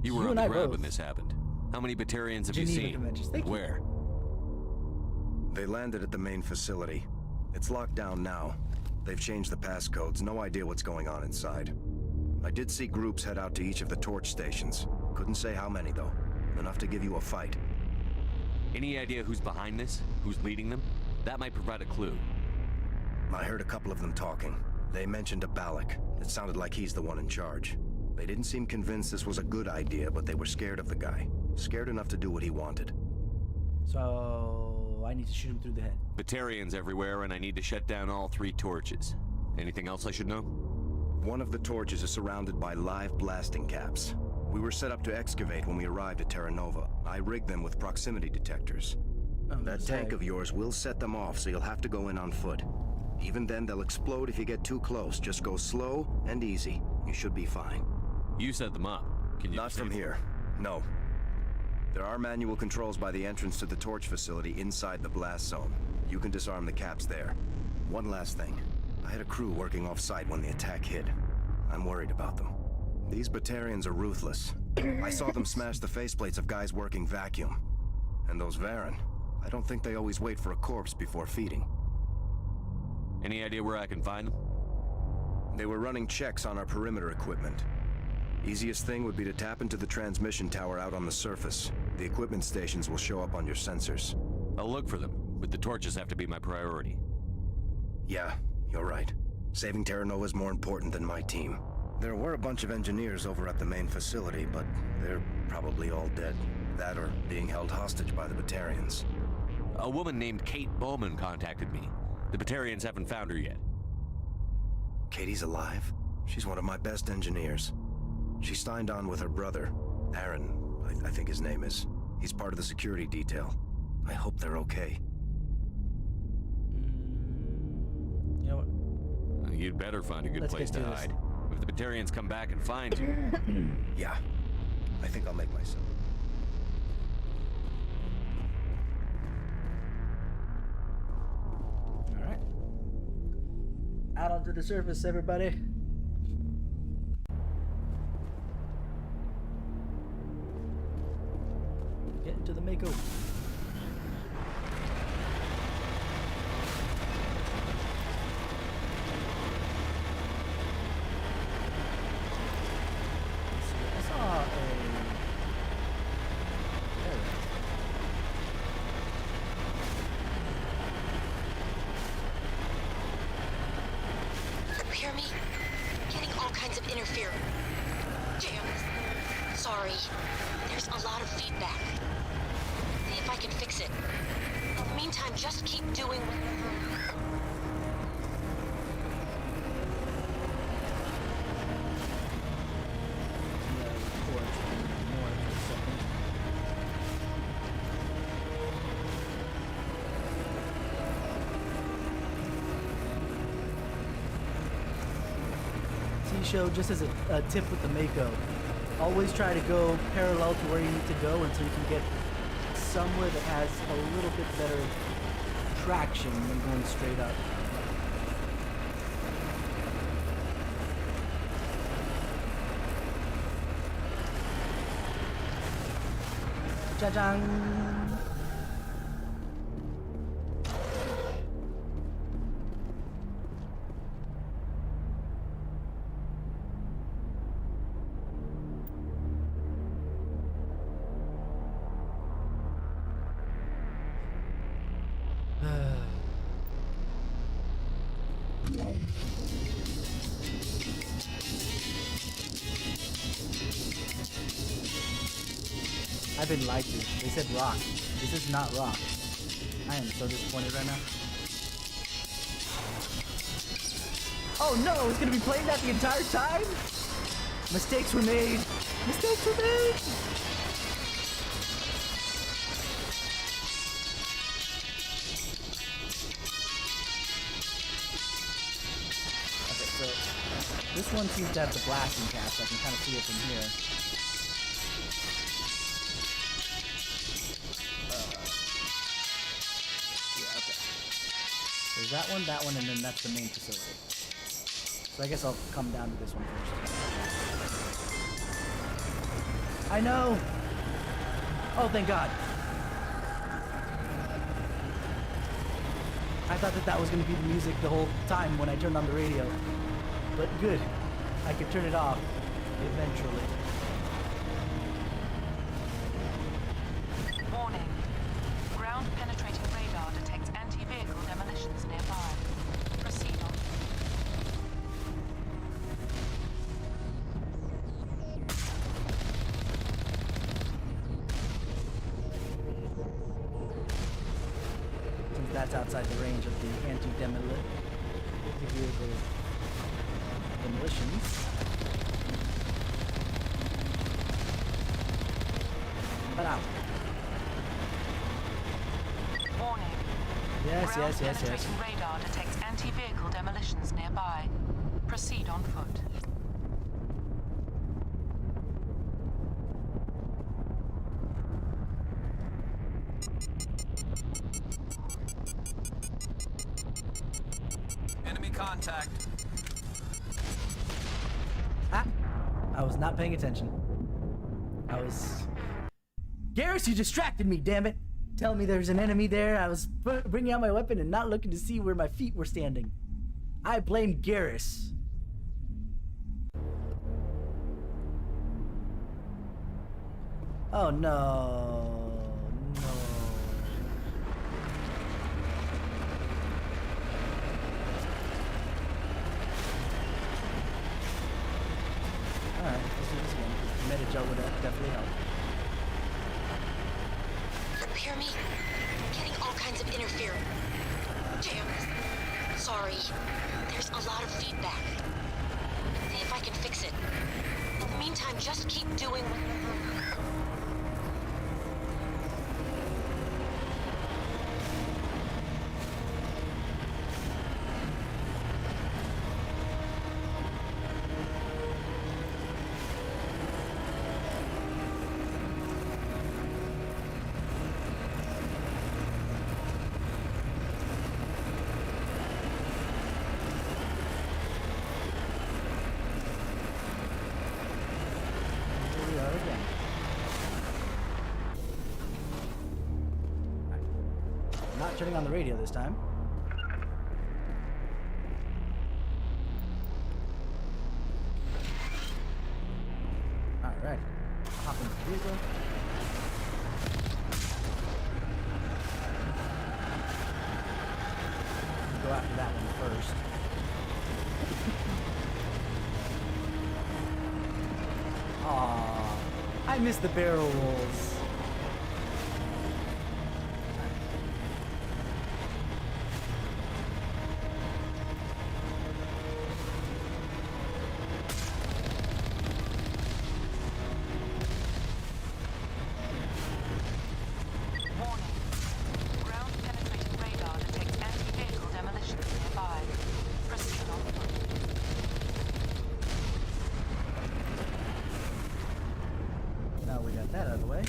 [SPEAKER 3] You were on the ground when this happened. How many Batarians have you seen? Where?
[SPEAKER 13] They landed at the main facility. It's locked down now. They've changed the passcodes. No idea what's going on inside. I did see groups head out to each of the torch stations. Couldn't say how many, though. Enough to give you a fight.
[SPEAKER 3] Any idea who's behind this? Who's leading them? That might provide a clue.
[SPEAKER 13] I heard a couple of them talking. They mentioned a Balak. It sounded like he's the one in charge. They didn't seem convinced this was a good idea, but they were scared of the guy. Scared enough to do what he wanted.
[SPEAKER 1] So, I need to shoot him through the head.
[SPEAKER 3] Batarians everywhere, and I need to shut down all 3 torches. Anything else I should know?
[SPEAKER 13] One of the torches is surrounded by live blasting caps. We were set up to excavate when we arrived at Terra Nova. I rigged them with proximity detectors. That tank of yours will set them off, so you'll have to go in on foot. Even then, they'll explode if you get too close. Just go slow and easy. You should be fine.
[SPEAKER 3] You set them up. Can you
[SPEAKER 13] Not from here. No. There are manual controls by the entrance to the torch facility inside the blast zone. You can disarm the caps there. One last thing. I had a crew working off-site when the attack hit. I'm worried about them. These Batarians are ruthless. I saw them smash the faceplates of guys working vacuum. And those Varen, I don't think they always wait for a corpse before feeding.
[SPEAKER 3] Any idea where I can find them?
[SPEAKER 13] They were running checks on our perimeter equipment. Easiest thing would be to tap into the transmission tower out on the surface. The equipment stations will show up on your sensors.
[SPEAKER 3] I'll look for them, but the torches have to be my priority.
[SPEAKER 13] Yeah, you're right. Saving Terra Nova is more important than my team. There were a bunch of engineers over at the main facility, but they're probably all dead. That or being held hostage by the Batarians.
[SPEAKER 3] A woman named Kate Bowman contacted me. The Batarians haven't found her yet.
[SPEAKER 13] Katie's alive? She's one of my best engineers. She signed on with her brother, Aaron, I think his name is. He's part of the security detail. I hope they're okay.
[SPEAKER 1] You know what?
[SPEAKER 3] You'd better find a good place to hide. If the Batarians come back and find you...
[SPEAKER 13] Yeah. I think I'll make myself.
[SPEAKER 1] Alright. Out onto the surface, everybody. Get into the Mako. I saw a
[SPEAKER 11] hear me? Getting all kinds of interference. Jams. Sorry. There's a lot of feedback. See if I can fix it. In the meantime, just keep doing...
[SPEAKER 1] Show just as a tip with the Mako, always try to go parallel to where you need to go until you can get somewhere that has a little bit better traction than going straight up. Cha-chang! I've been lied to. They said rock. This is not rock. I am so disappointed right now. Oh no, it's gonna be playing that the entire time? Mistakes were made. Mistakes were made. Okay, so this one seems to have the blasting cap, so I can kind of see it from here. There's that one, and then that's the main facility. So I guess I'll come down to this one first. I know! Oh, thank God. I thought that was going to be the music the whole time when I turned on the radio. But good. I could turn it off eventually.
[SPEAKER 12] Warning. Ground penetrating radar detects anti-vehicle demolitions nearby. Proceed on.
[SPEAKER 1] Since that's outside the range of the anti-vehicle demolitions. But out.
[SPEAKER 12] Warning.
[SPEAKER 1] Yes,
[SPEAKER 12] Ground
[SPEAKER 1] yes, yes, yes.
[SPEAKER 12] penetrating radar detects anti-vehicle demolitions nearby. Proceed on foot.
[SPEAKER 9] Enemy contact.
[SPEAKER 1] Ah! I was not paying attention. I was... Garrus, you distracted me, damn it! Telling me there's an enemy there. I was bringing out my weapon and not looking to see where my feet were standing. I blame Garrus. Oh no. No. Alright, let's do this again. Meta-jump would definitely help.
[SPEAKER 11] Hear me? Getting all kinds of interference. Jams. Sorry. There's a lot of feedback. See if I can fix it. In the meantime, just keep doing...
[SPEAKER 1] Not turning on the radio this time. Alright. Hop in the vehicle. Go after that one first. I miss the barrel rolls. Now we got that out of the way.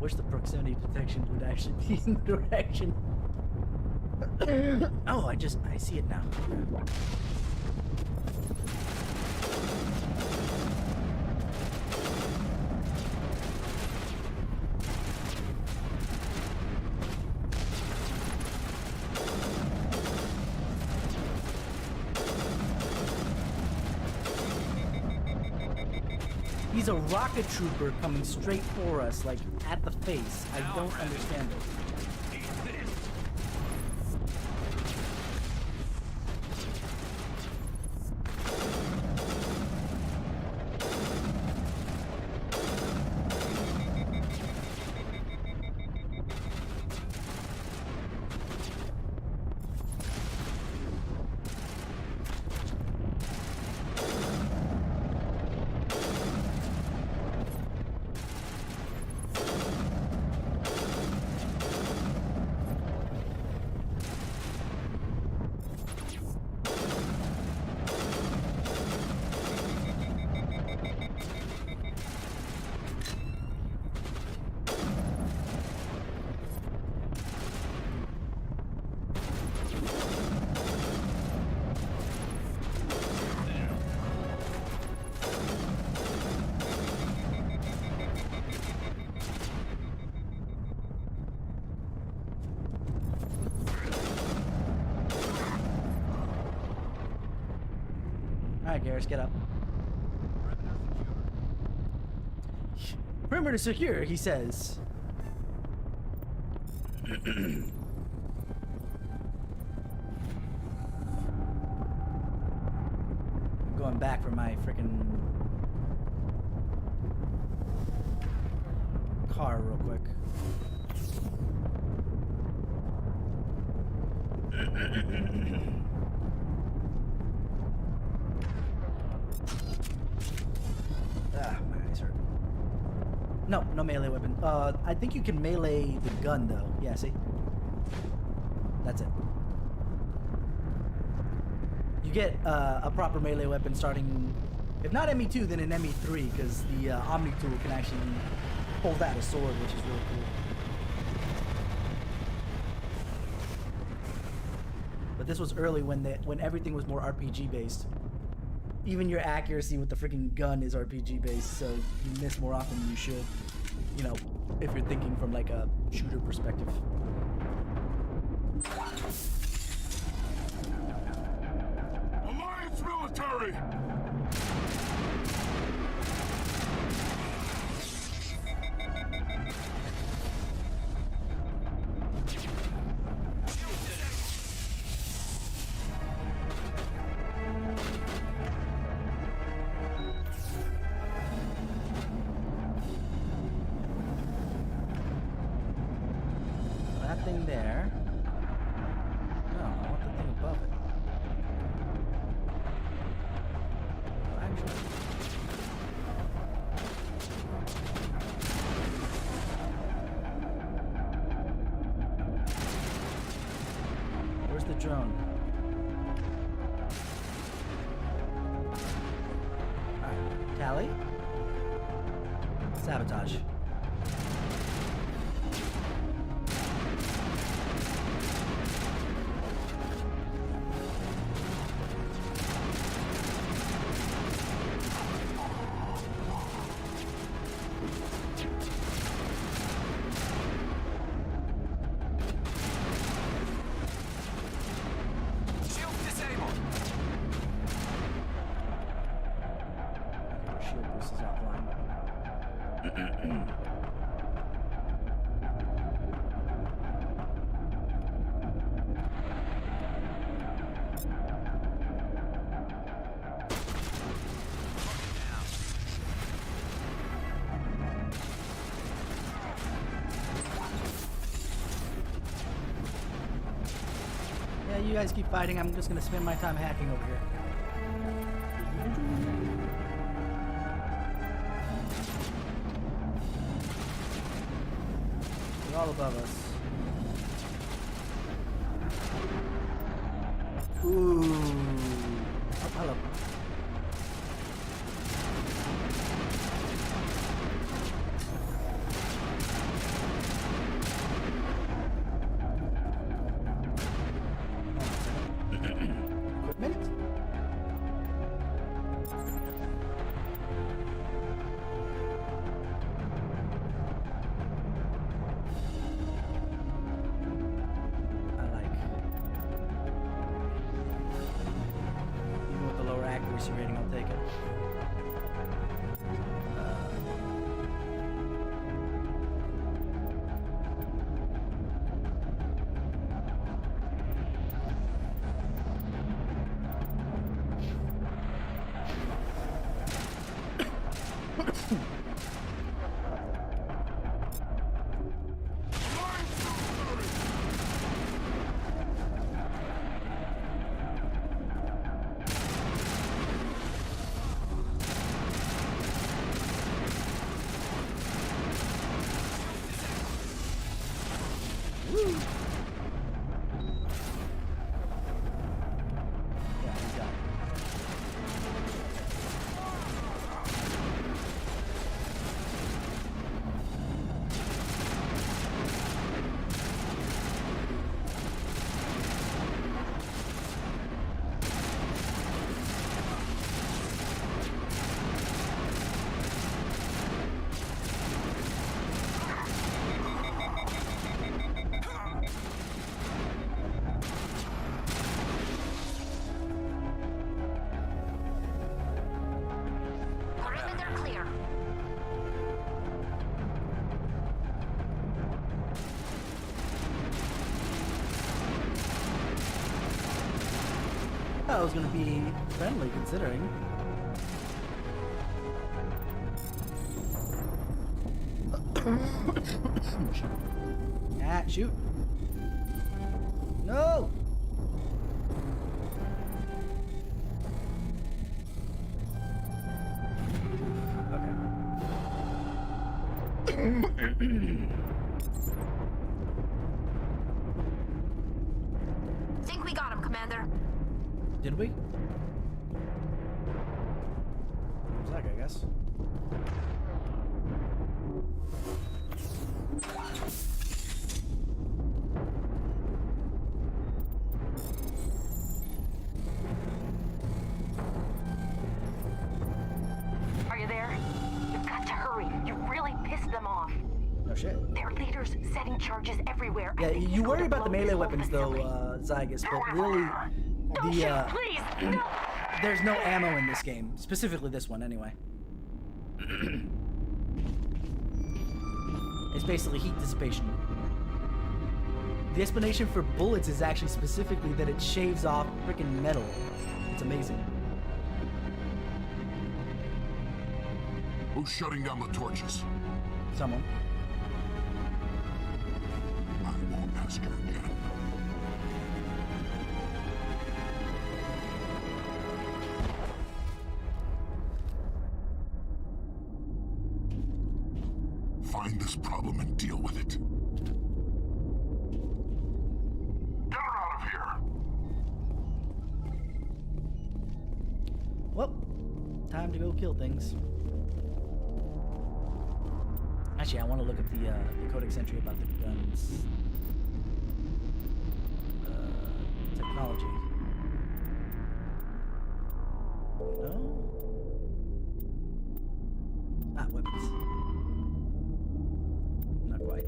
[SPEAKER 1] Wish the proximity detection would actually be in the direction. Oh, I see it now. He's a rocket trooper coming straight for us, like at the face. I don't understand it. Alright, Garrus, get up. Perimeter secure, he says. I'm going back for my freaking car real quick. Ah, my eyes hurt. No, no melee weapon. I think you can melee the gun though. Yeah, see? That's it. You get a proper melee weapon starting, if not ME2, then in ME3, because the Omni tool can actually hold out a sword, which is really cool. But this was early when everything was more RPG based. Even your accuracy with the freaking gun is RPG based, so you miss more often than you should. You know, if you're thinking from like a shooter perspective.
[SPEAKER 5] Alliance military!
[SPEAKER 1] Thing there. No, I want the thing above it. Actually. Where's the drone? Alright, tally. Sabotage. Yeah, you guys keep fighting. I'm just gonna spend my time hacking over here. They're all above us. Ooh. Oh, hello. Equipment? I like. Even with the lower accuracy rating, I'll take it. That was gonna be friendly, considering. Ah, shoot. No!
[SPEAKER 11] Think we got him, Commander.
[SPEAKER 1] Did we? Looks like, I guess.
[SPEAKER 11] Are you there? You've got to hurry. You really pissed them off.
[SPEAKER 1] No shit.
[SPEAKER 11] Their leaders setting charges everywhere.
[SPEAKER 1] Yeah, you worry about the melee weapons though, Zygus, but really,
[SPEAKER 11] Please, no.
[SPEAKER 1] There's no ammo in this game. Specifically this one, anyway. It's basically heat dissipation. The explanation for bullets is actually specifically that it shaves off freaking metal. It's amazing.
[SPEAKER 5] Who's shutting down the torches?
[SPEAKER 1] Someone.
[SPEAKER 5] I won't ask her again. Find this problem and deal with it. Get her out of here!
[SPEAKER 1] Well, time to go kill things. Actually, I want to look up the codex entry about the guns. Technology. No? Ah, weapons. Not quite.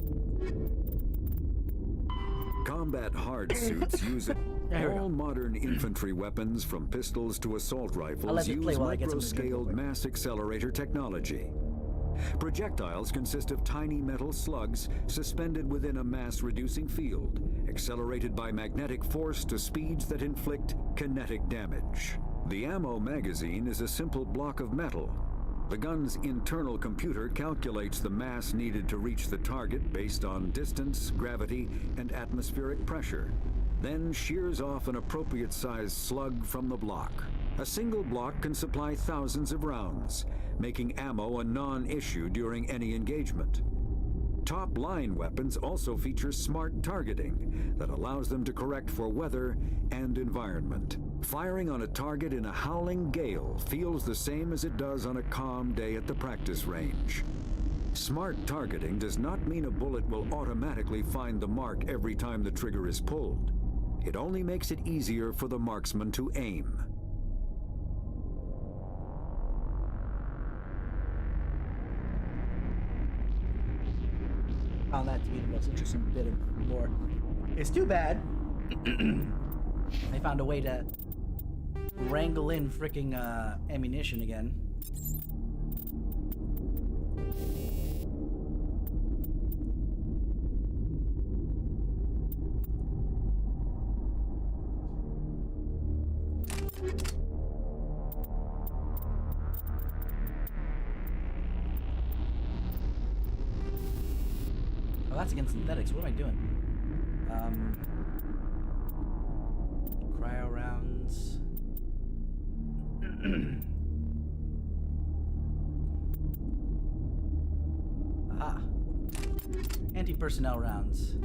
[SPEAKER 14] Combat hard suits use it. All modern infantry weapons, from pistols to assault rifles, use micro-scaled mass accelerator technology. Projectiles consist of tiny metal slugs suspended within a mass-reducing field, accelerated by magnetic force to speeds that inflict kinetic damage. The ammo magazine is a simple block of metal. The gun's internal computer calculates the mass needed to reach the target based on distance, gravity, and atmospheric pressure, then shears off an appropriate-sized slug from the block. A single block can supply thousands of rounds, making ammo a non-issue during any engagement. Top-line weapons also feature smart targeting that allows them to correct for weather and environment. Firing on a target in a howling gale feels the same as it does on a calm day at the practice range. Smart targeting does not mean a bullet will automatically find the mark every time the trigger is pulled. It only makes it easier for the marksman to aim.
[SPEAKER 1] Found that to be the most interesting bit of lore. It's too bad they found a way to wrangle in freaking ammunition again. Oh, that's against synthetics. What am I doing? Cryo rounds. Ah. Anti-personnel rounds.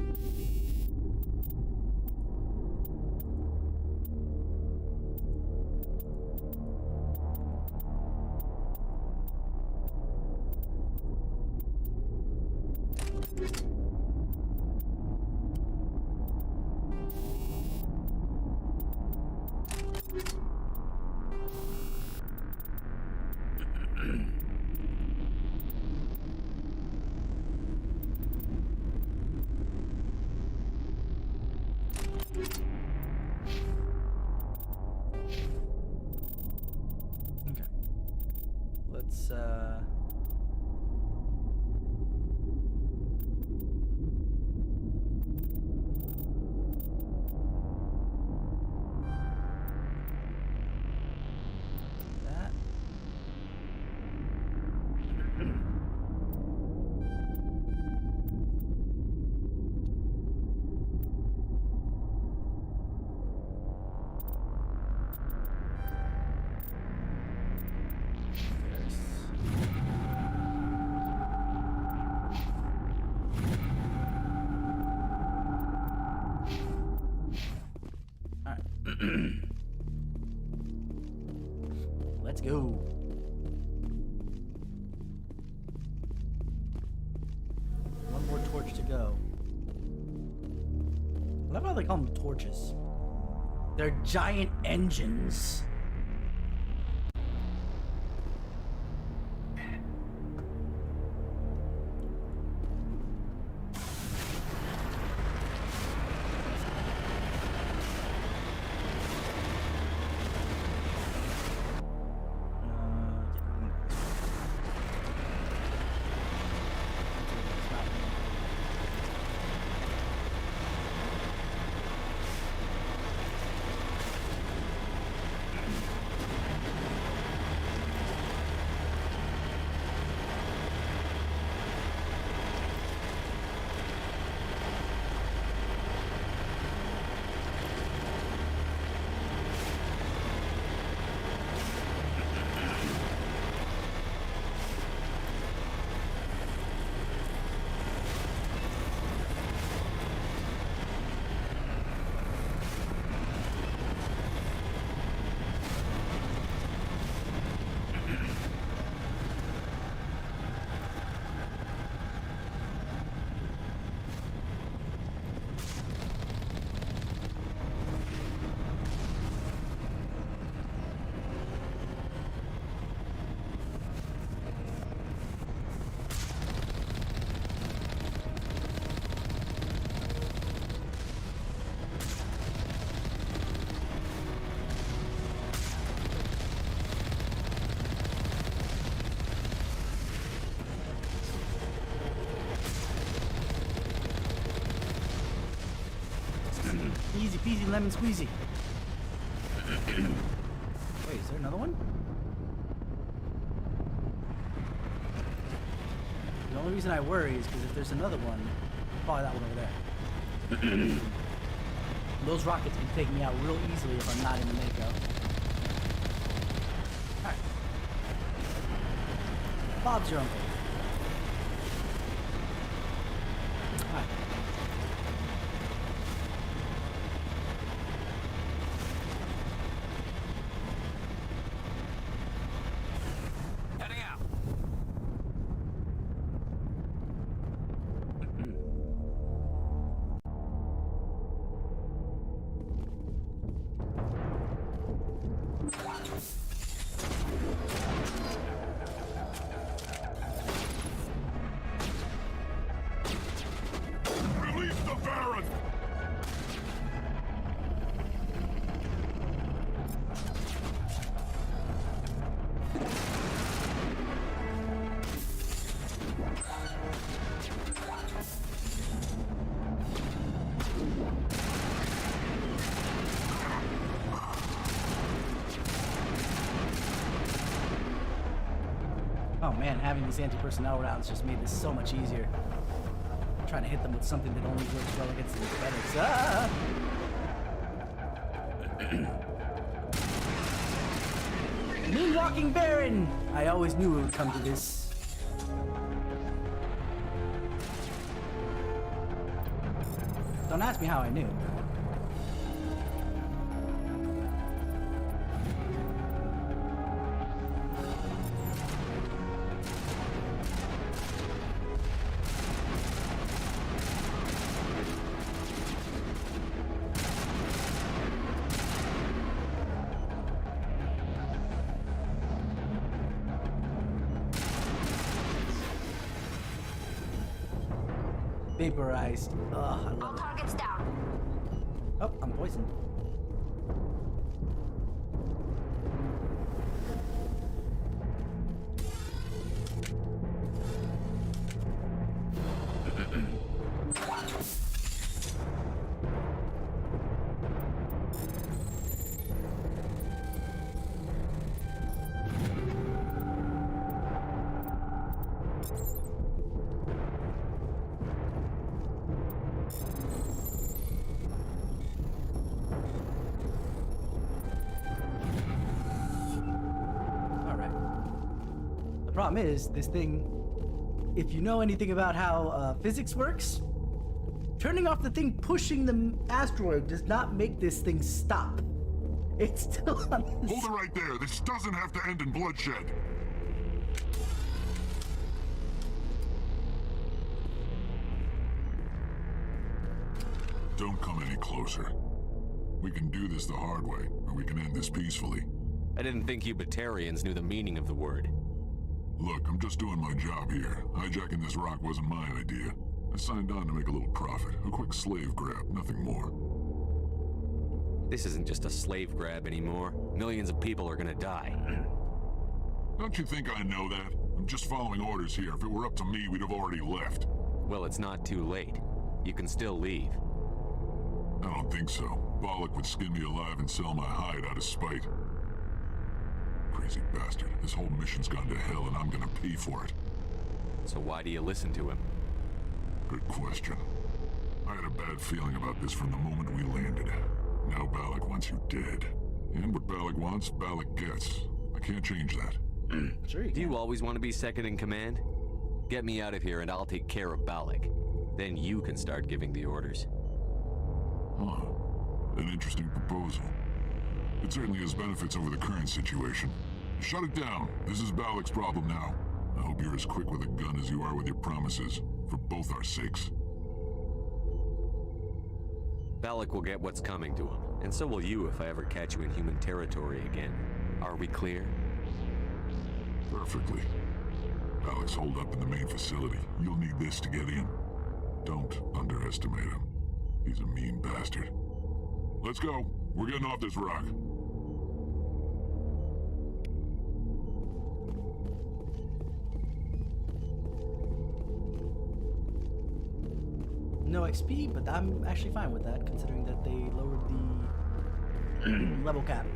[SPEAKER 1] Let's go. One more torch to go. I love how they call them torches. They're giant engines. peasy lemon squeezy. Wait, is there another one? The only reason I worry is because if there's another one, probably that one over there. Those rockets can take me out real easily if I'm not in the Mako. Alright. Bob's your uncle. Alright.
[SPEAKER 9] Heading out.
[SPEAKER 5] Release the Baron!
[SPEAKER 1] Oh man, having these anti-personnel rounds just made this so much easier. I'm trying to hit them with something that only works well against the aesthetics. Ah! Moonwalking Baron! I always knew it would come to this. Don't ask me how I knew. Vaporized. Ugh, I love
[SPEAKER 8] All
[SPEAKER 1] it.
[SPEAKER 8] targets down.
[SPEAKER 1] Oh, I'm poisoned. The problem is, this thing, if you know anything about how physics works, turning off the thing pushing the asteroid does not make this thing stop. It's still on the
[SPEAKER 5] Hold it right there. This doesn't have to end in bloodshed. Don't come any closer. We can do this the hard way, or we can end this peacefully.
[SPEAKER 3] I didn't think you Batarians knew the meaning of the word.
[SPEAKER 5] Look, I'm just doing my job here. Hijacking this rock wasn't my idea. I signed on to make a little profit. A quick slave grab, nothing more.
[SPEAKER 3] This isn't just a slave grab anymore. Millions of people are gonna die.
[SPEAKER 5] Don't you think I know that? I'm just following orders here. If it were up to me, we'd have already left.
[SPEAKER 3] Well, it's not too late. You can still leave.
[SPEAKER 5] I don't think so. Bollock would skin me alive and sell my hide out of spite. Crazy bastard. This whole mission's gone to hell and I'm gonna pay for it.
[SPEAKER 3] So why do you listen to him?
[SPEAKER 5] Good question. I had a bad feeling about this from the moment we landed. Now Bollock wants you dead. And what Bollock wants, Bollock gets. I can't change that.
[SPEAKER 1] Sure you can.
[SPEAKER 3] Do you always want to be second in command? Get me out of here and I'll take care of Balak. Then you can start giving the orders.
[SPEAKER 5] Huh. An interesting proposal. It certainly has benefits over the current situation. Shut it down. This is Balak's problem now. I hope you're as quick with a gun as you are with your promises. For both our sakes.
[SPEAKER 3] Balak will get what's coming to him. And so will you if I ever catch you in human territory again. Are we clear?
[SPEAKER 5] Perfectly. Balak's holed up in the main facility. You'll need this to get in. Don't underestimate him. He's a mean bastard. Let's go. We're getting off this rock.
[SPEAKER 1] no XP, but I'm actually fine with that, considering that they lowered the level cap.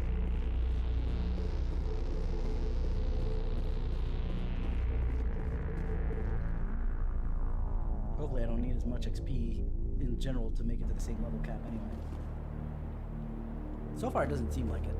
[SPEAKER 1] Hopefully I don't need as much XP in general to make it to the same level cap anyway. So far it doesn't seem like it.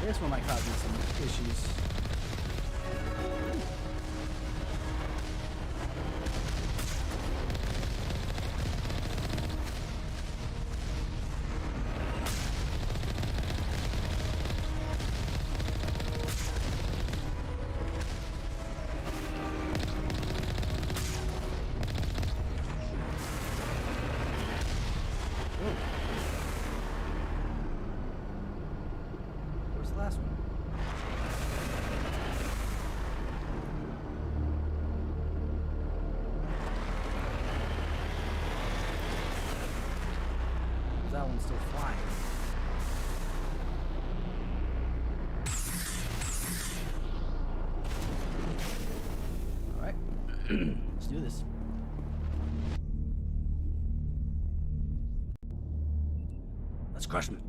[SPEAKER 1] This one might cause me some issues. Last one. That one's still flying. All right, let's do this. Let's crush him.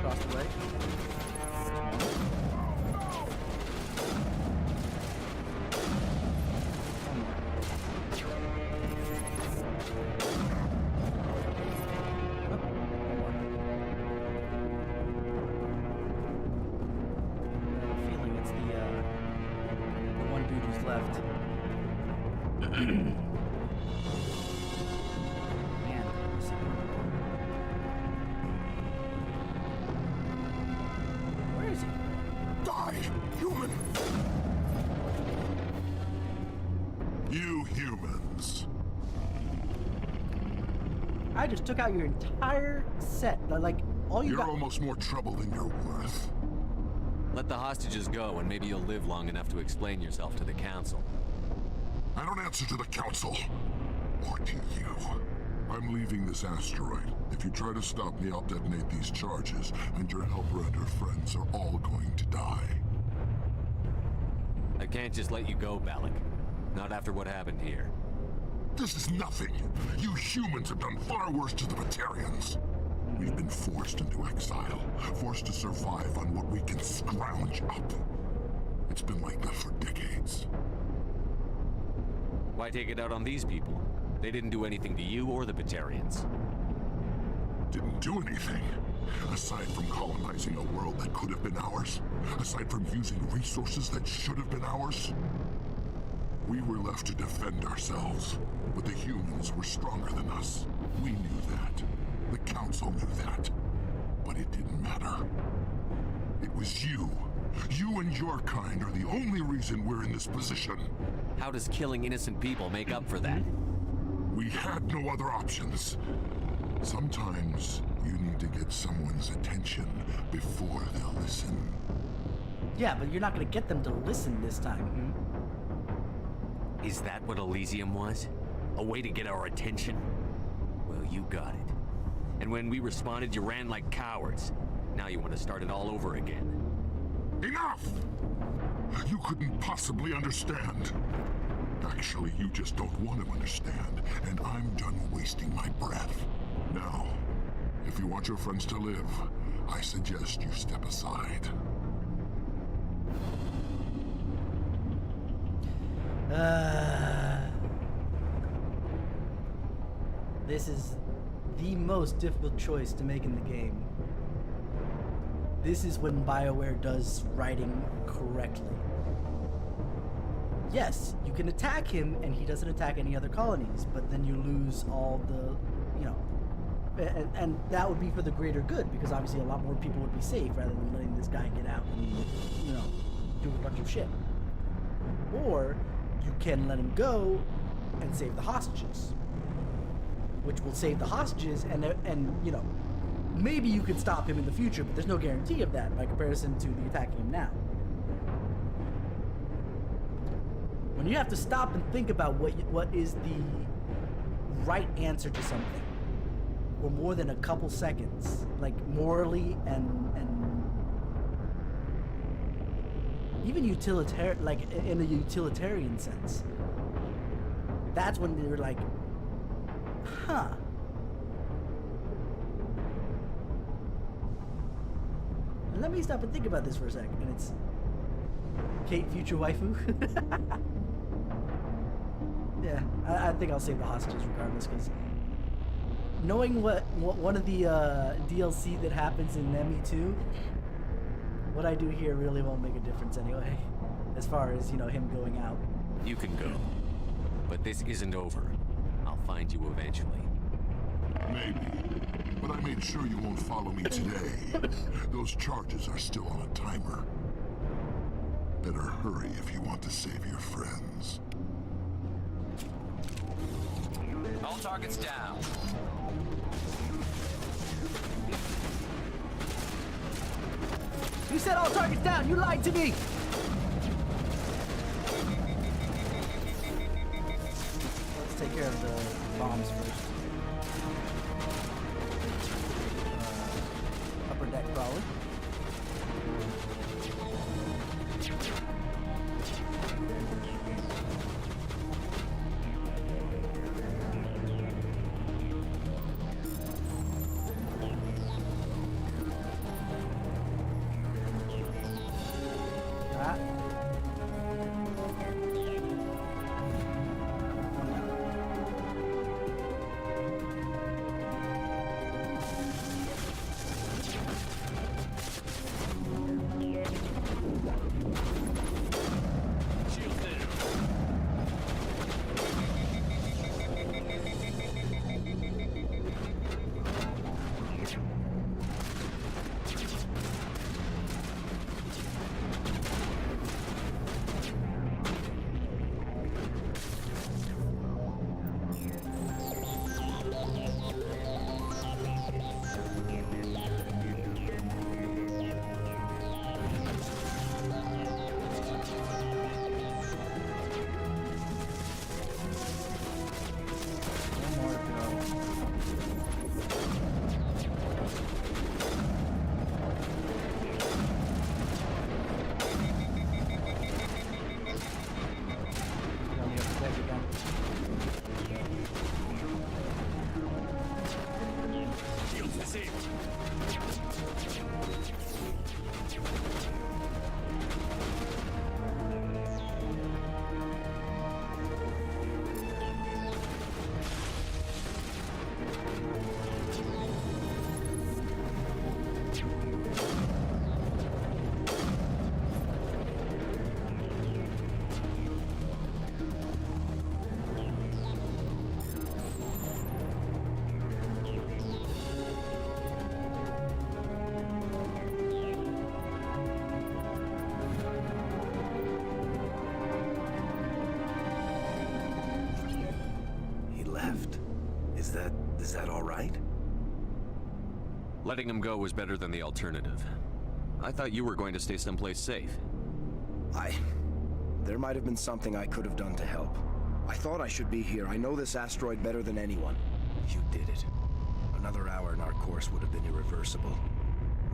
[SPEAKER 1] across the way. I just took out your entire set. Like, all you got.
[SPEAKER 5] You're almost more trouble than you're worth.
[SPEAKER 3] Let the hostages go, and maybe you'll live long enough to explain yourself to the council.
[SPEAKER 5] I don't answer to the council. Or to you. I'm leaving this asteroid. If you try to stop me, I'll detonate these charges, and your helper and her friends are all going to die.
[SPEAKER 3] I can't just let you go, Balak. Not after what happened here.
[SPEAKER 5] This is nothing. You humans have done far worse to the Batarians. We've been forced into exile, forced to survive on what we can scrounge up. It's been like that for decades.
[SPEAKER 3] Why take it out on these people? They didn't do anything to you or the Batarians.
[SPEAKER 5] Didn't do anything. Aside from colonizing a world that could have been ours, aside from using resources that should have been ours, we were left to defend ourselves. But the humans were stronger than us. We knew that. The council knew that. But it didn't matter. It was you. You and your kind are the only reason we're in this position.
[SPEAKER 3] How does killing innocent people make up for that?
[SPEAKER 5] We had no other options. Sometimes you need to get someone's attention before they'll listen.
[SPEAKER 1] Yeah, but you're not gonna get them to listen this time.
[SPEAKER 3] Is that what Elysium was? A way to get our attention? Well, you got it. And when we responded, you ran like cowards. Now you want to start it all over again.
[SPEAKER 5] Enough! You couldn't possibly understand. Actually, you just don't want to understand, and I'm done wasting my breath. Now, if you want your friends to live, I suggest you step aside.
[SPEAKER 1] This is the most difficult choice to make in the game. This is when BioWare does writing correctly. Yes, you can attack him and he doesn't attack any other colonies, but then you lose all the, you know, and that would be for the greater good, because obviously a lot more people would be safe rather than letting this guy get out and, you know, do a bunch of shit. Or you can let him go and save the hostages, which will save the hostages, and you know, maybe you could stop him in the future, but there's no guarantee of that by comparison to the attacking him now. When you have to stop and think about what is the right answer to something for more than a couple seconds, like morally and even utilitarian, like in a utilitarian sense, that's when you're like, huh. Let me stop and think about this for a sec. And it's Kate, future waifu. Yeah, I think I'll save the hostages regardless, because knowing what one of the DLC that happens in Nemi 2, what I do here really won't make a difference anyway, as far as, you know, him going out.
[SPEAKER 3] You can go, but this isn't over. I'll find you eventually.
[SPEAKER 5] Maybe, but I made sure you won't follow me today. Those charges are still on a timer. Better hurry if you want to save your friends.
[SPEAKER 9] All targets down.
[SPEAKER 1] You said all targets down! You lied to me! Let's take care of the bombs first. Upper deck probably.
[SPEAKER 3] Received.
[SPEAKER 13] Is that all right?
[SPEAKER 3] Letting him go was better than the alternative. I thought you were going to stay someplace safe.
[SPEAKER 13] There might have been something I could have done to help. I thought I should be here. I know this asteroid better than anyone. You did it. Another hour and our course would have been irreversible.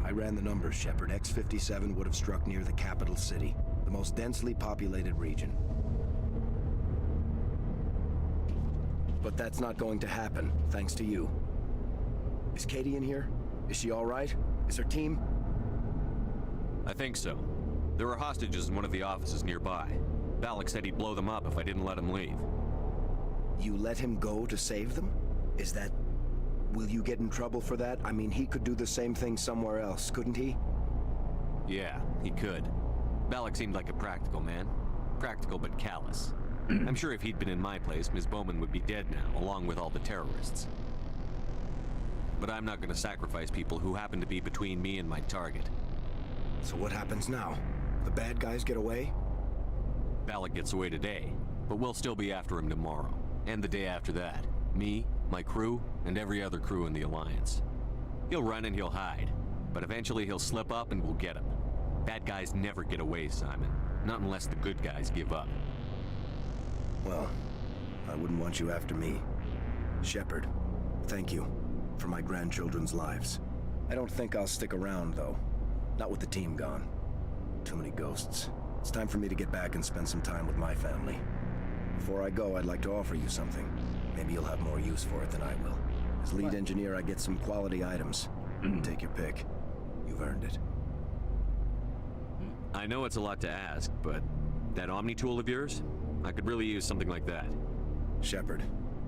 [SPEAKER 13] I ran the numbers, Shepard. X-57 would have struck near the capital city, the most densely populated region. But that's not going to happen, thanks to you. Is Katie in here? Is she all right? Is her team?
[SPEAKER 3] I think so. There were hostages in one of the offices nearby. Balak said he'd blow them up if I didn't let him leave.
[SPEAKER 13] You let him go to save them? Is that... Will you get in trouble for that? I mean, he could do the same thing somewhere else, couldn't he?
[SPEAKER 3] Yeah, he could. Balak seemed like a practical man. Practical but callous. I'm sure if he'd been in my place, Ms. Bowman would be dead now, along with all the terrorists. But I'm not going to sacrifice people who happen to be between me and my target.
[SPEAKER 13] So what happens now? The bad guys get away?
[SPEAKER 3] Balak gets away today, but we'll still be after him tomorrow. And the day after that. Me, my crew, and every other crew in the Alliance. He'll run and he'll hide, but eventually he'll slip up and we'll get him. Bad guys never get away, Simon. Not unless the good guys give up.
[SPEAKER 13] Well, I wouldn't want you after me. Shepard, thank you for my grandchildren's lives. I don't think I'll stick around, though. Not with the team gone. Too many ghosts. It's time for me to get back and spend some time with my family. Before I go, I'd like to offer you something. Maybe you'll have more use for it than I will. As lead engineer, I get some quality items. Take your pick. You've earned it.
[SPEAKER 3] I know it's a lot to ask, but that Omni tool of yours? I could really use something like that.
[SPEAKER 13] Shepard,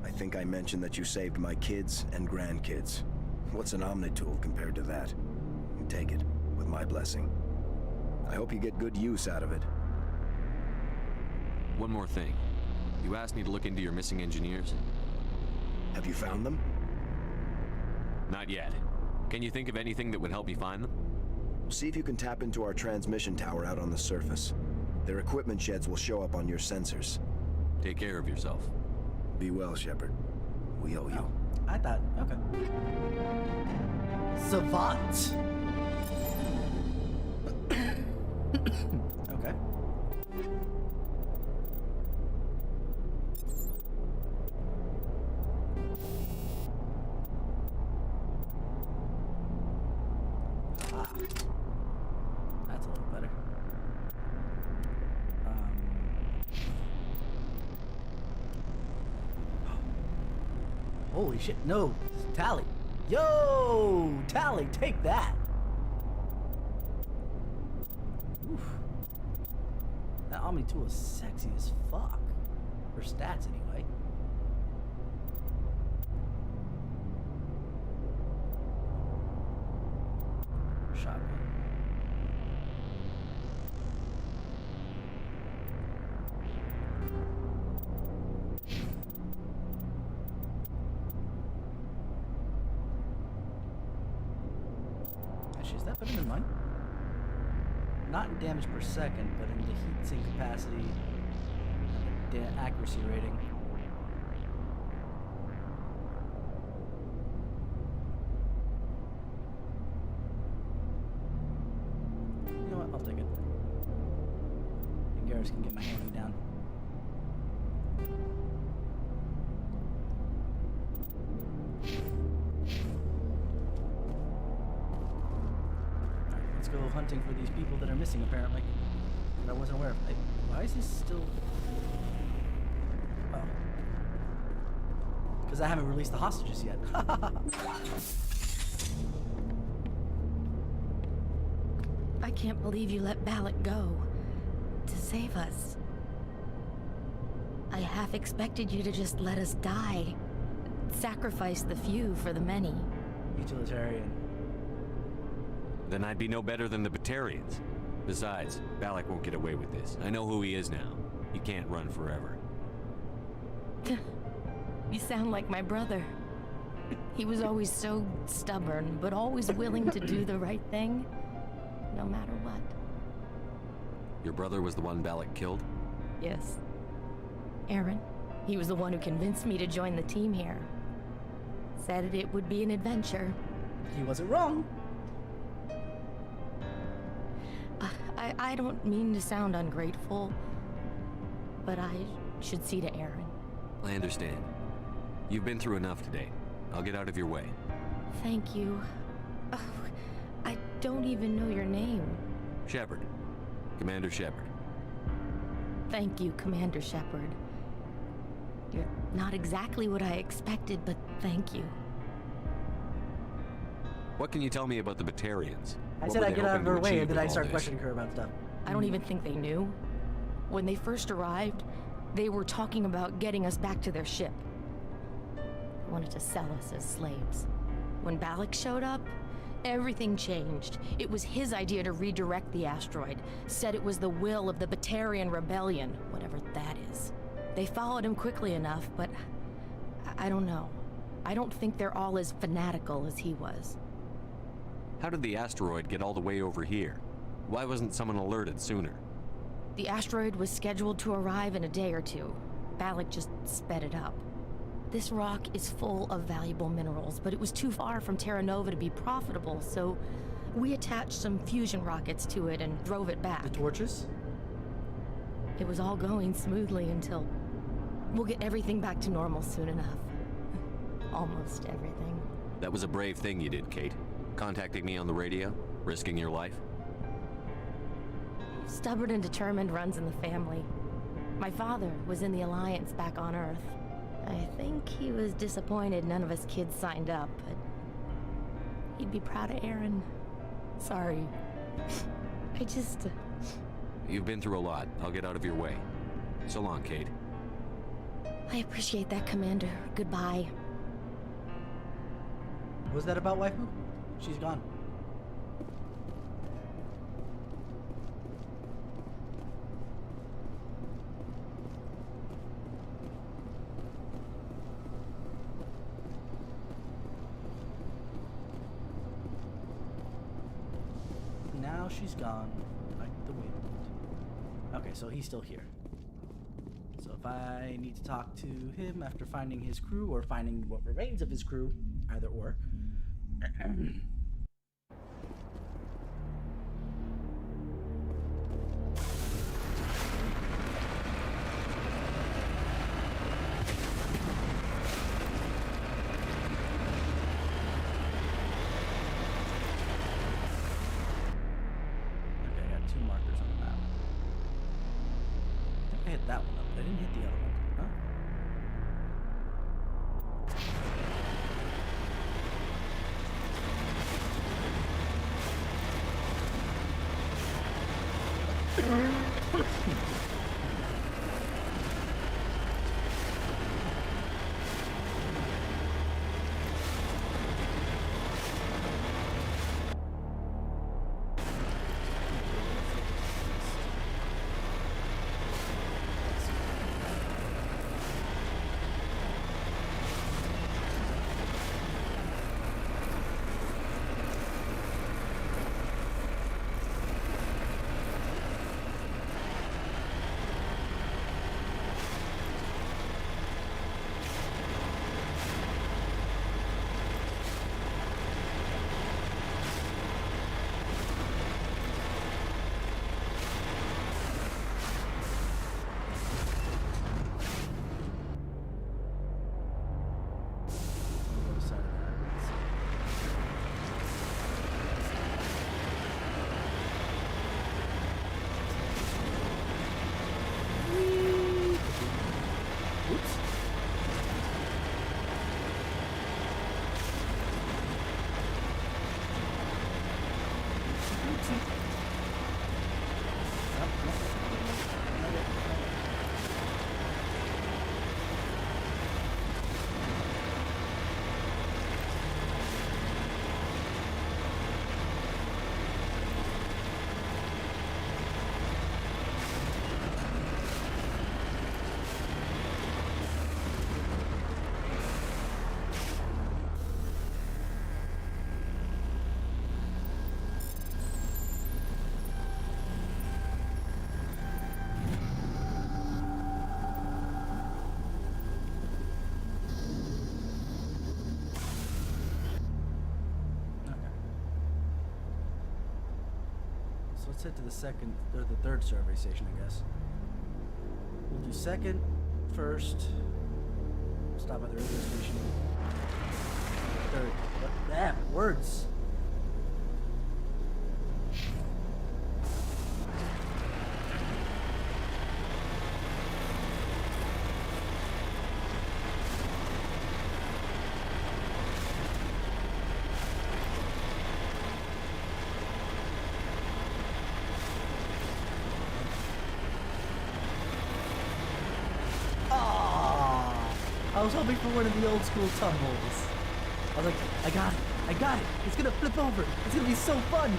[SPEAKER 13] I think I mentioned that you saved my kids and grandkids. What's an Omni tool compared to that? Take it, with my blessing. I hope you get good use out of it.
[SPEAKER 3] One more thing. You asked me to look into your missing engineers?
[SPEAKER 13] Have you found them?
[SPEAKER 3] Not yet. Can you think of anything that would help me find them?
[SPEAKER 13] See if you can tap into our transmission tower out on the surface. Their equipment sheds will show up on your sensors.
[SPEAKER 3] Take care of yourself.
[SPEAKER 13] Be well, Shepard. We owe you.
[SPEAKER 1] I thought, okay. Savant. Okay. That's a little better. Holy shit, no. Tally. Yo! Tally, take that. Oof. That Omni tool is sexy as fuck. For stats, anyway. Shotgun. Actually, is that better than mine? Not in damage per second, but in the heat sink capacity and accuracy rating. You know what? I'll take it. And Garrus can get my handling down. Alright, let's go hunting for these people that are missing, apparently. That I wasn't aware of. Hey, why is this still... Oh. Because I haven't released the hostages yet.
[SPEAKER 11] I can't believe you let Balak go to save us. I half expected you to just let us die. Sacrifice the few for the many.
[SPEAKER 1] Utilitarian.
[SPEAKER 3] Then I'd be no better than the Batarians. Besides, Balak won't get away with this. I know who he is now. He can't run forever.
[SPEAKER 11] You sound like my brother. He was always so stubborn, but always willing to do the right thing, no matter what.
[SPEAKER 3] Your brother was the one Balak killed?
[SPEAKER 11] Yes. Aaron. He was the one who convinced me to join the team here. Said it would be an adventure.
[SPEAKER 1] He wasn't wrong.
[SPEAKER 11] I don't mean to sound ungrateful, but I should see to Aaron.
[SPEAKER 3] I understand. You've been through enough today. I'll get out of your way.
[SPEAKER 11] Thank you. Oh, I don't even know your name.
[SPEAKER 3] Shepard. Commander Shepard.
[SPEAKER 11] Thank you, Commander Shepard. You're not exactly what I expected, but thank you.
[SPEAKER 3] What can you tell me about the Batarians?
[SPEAKER 1] I said I'd get out of her way, and then I start questioning her about stuff.
[SPEAKER 11] I don't even think they knew. When they first arrived, they were talking about getting us back to their ship. They wanted to sell us as slaves. When Balak showed up, everything changed. It was his idea to redirect the asteroid. Said it was the will of the Batarian Rebellion, whatever that is. They followed him quickly enough, but I don't know. I don't think they're all as fanatical as he was.
[SPEAKER 3] How did the asteroid get all the way over here? Why wasn't someone alerted sooner?
[SPEAKER 11] The asteroid was scheduled to arrive in a day or two. Balak just sped it up. This rock is full of valuable minerals, but it was too far from Terra Nova to be profitable, so we attached some fusion rockets to it and drove it back.
[SPEAKER 1] The torches?
[SPEAKER 11] It was all going smoothly until... We'll get everything back to normal soon enough. Almost everything.
[SPEAKER 3] That was a brave thing you did, Kate. Contacting me on the radio, risking your life.
[SPEAKER 11] Stubborn and determined runs in the family. My father was in the Alliance back on Earth. I think he was disappointed none of us kids signed up, but he'd be proud of Aaron. Sorry. I just...
[SPEAKER 3] You've been through a lot. I'll get out of your way. So long, Kate.
[SPEAKER 11] I appreciate that, Commander. Goodbye.
[SPEAKER 1] Was that about waifu? She's gone. Now she's gone, like the wind. Okay, so he's still here. So if I need to talk to him after finding his crew or finding what remains of his crew, either or. That one up. I didn't hit the other one. So let's head to the second, or the third survey station, I guess. We'll do second, first. Stop by the radio station. Third. Damn, words. I was hoping for one of the old school tumbles. I was like, I got it. It's gonna flip over. It's gonna be so fun.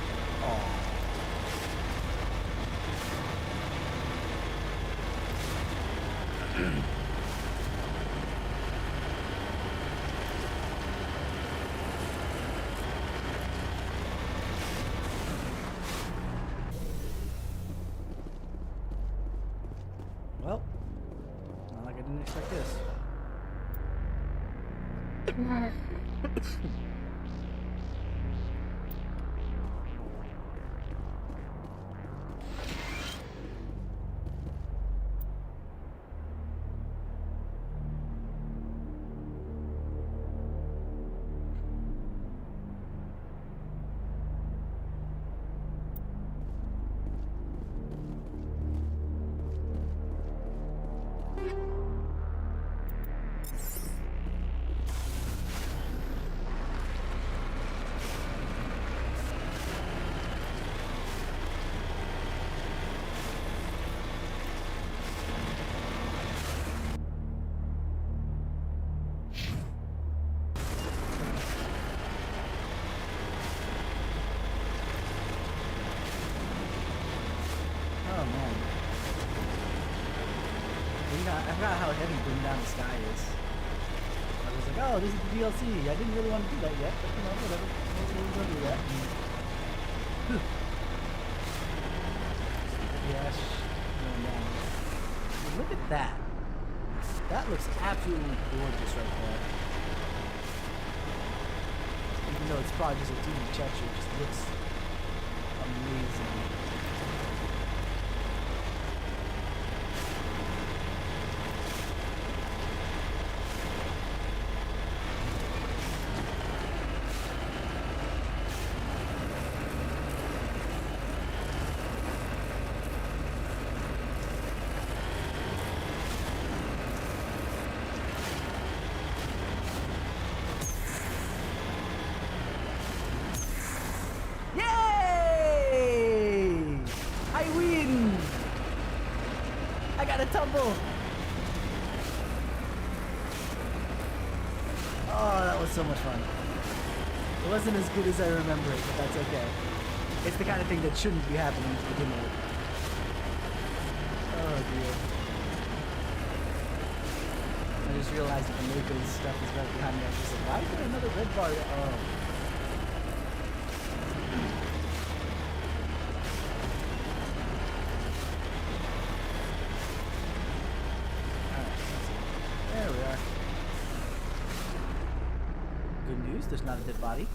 [SPEAKER 1] Aww. Well, not like I didn't expect this. I forgot how heavy Bring Down the Sky is. I was like, oh, this is the DLC. I didn't really want to do that yet, but you know, whatever. We're going to do that. Yes. Look at that. That looks absolutely gorgeous right there. Even though it's probably just a 2D texture, it just looks amazing. Tumble! Oh, that was so much fun. It wasn't as good as I remember it, but that's okay. It's the kind of thing that shouldn't be happening to begin with. Oh dear. I just realized that the Mako's stuff is right behind me. I was just like, why is there another red bar? Oh. There's not a dead body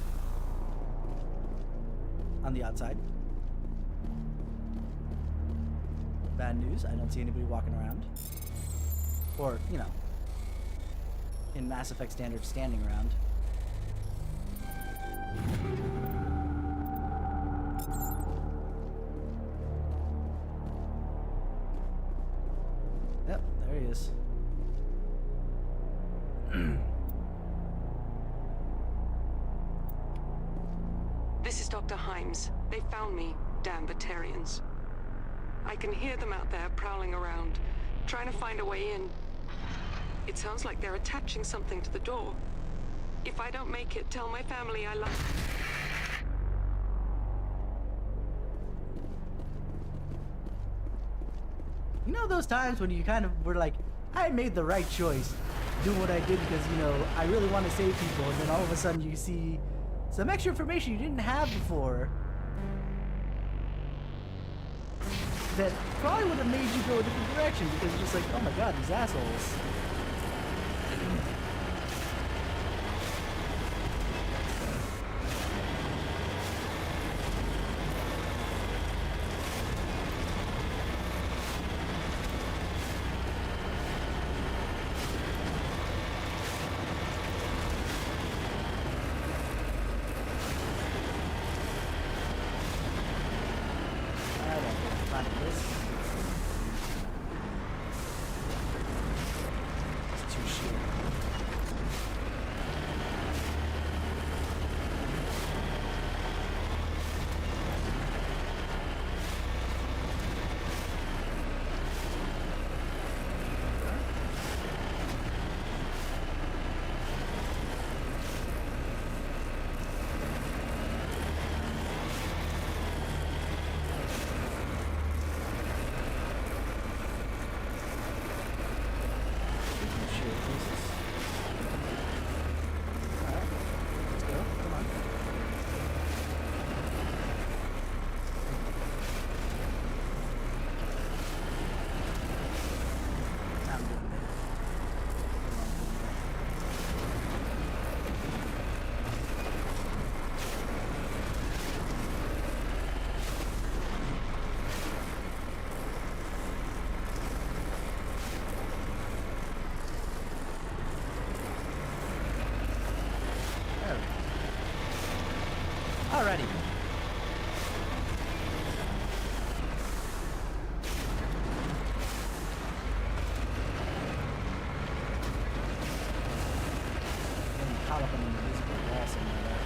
[SPEAKER 1] on the outside. Bad news, I don't see anybody walking around. Or, you know, in Mass Effect standard, standing around. Yep, there he is.
[SPEAKER 12] This is
[SPEAKER 15] Dr. Himes. They found me, damn Batarians. I can hear them out there prowling around, trying to find a way in. It sounds like they're attaching something to the door. If I don't make it, tell my family I love...
[SPEAKER 1] You know those times when you kind of were like, I made the right choice doing what I did because, you know, I really want to save people, and then all of a sudden you see some extra information you didn't have before that probably would have made you go a different direction because you're just like, oh my god, these assholes. Alrighty. Caught up in an invisible wall somewhere there.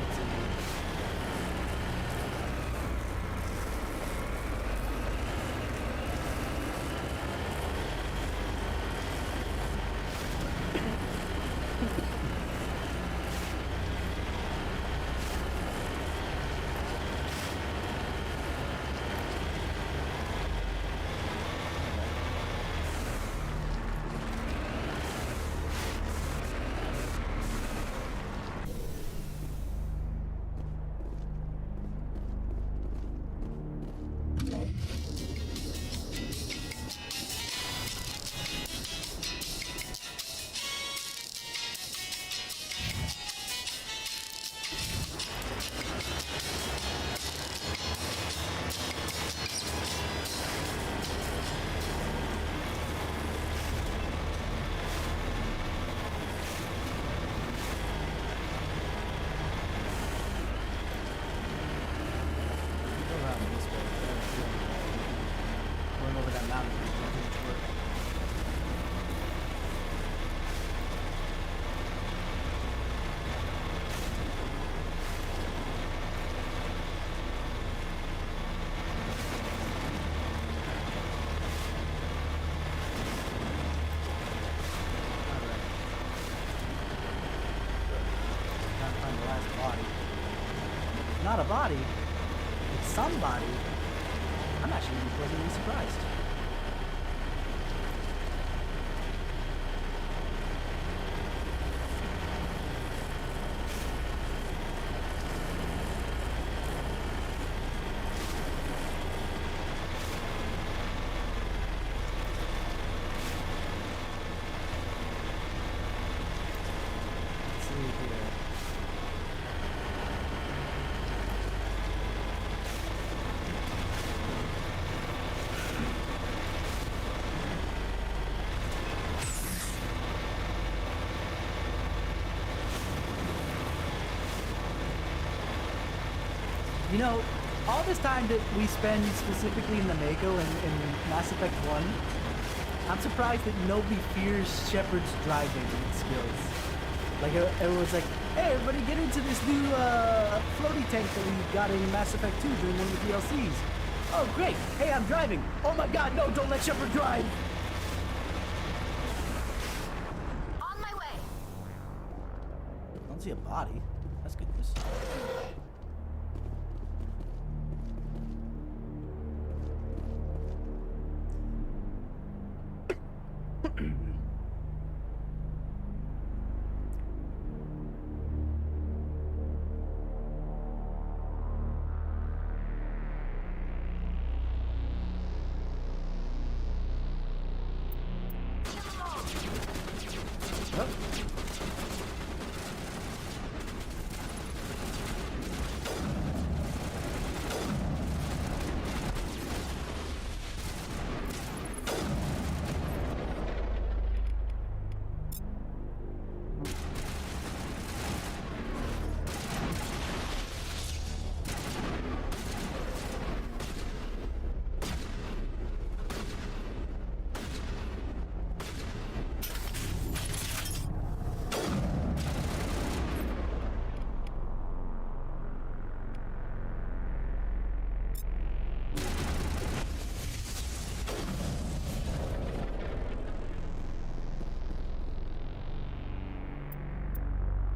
[SPEAKER 1] Let's see. Not a body, it's somebody. I'm actually really pleasantly surprised. Let's see here. You know, all this time that we spend specifically in the Mako in Mass Effect 1, I'm surprised that nobody fears Shepard's driving skills. Like, everyone's like, hey, everybody get into this new floaty tank that we got in Mass Effect 2 during one of the DLCs. Oh, great. Hey, I'm driving. Oh my god, no, don't let Shepard drive.
[SPEAKER 11] On my way.
[SPEAKER 1] I don't see a body. That's good news.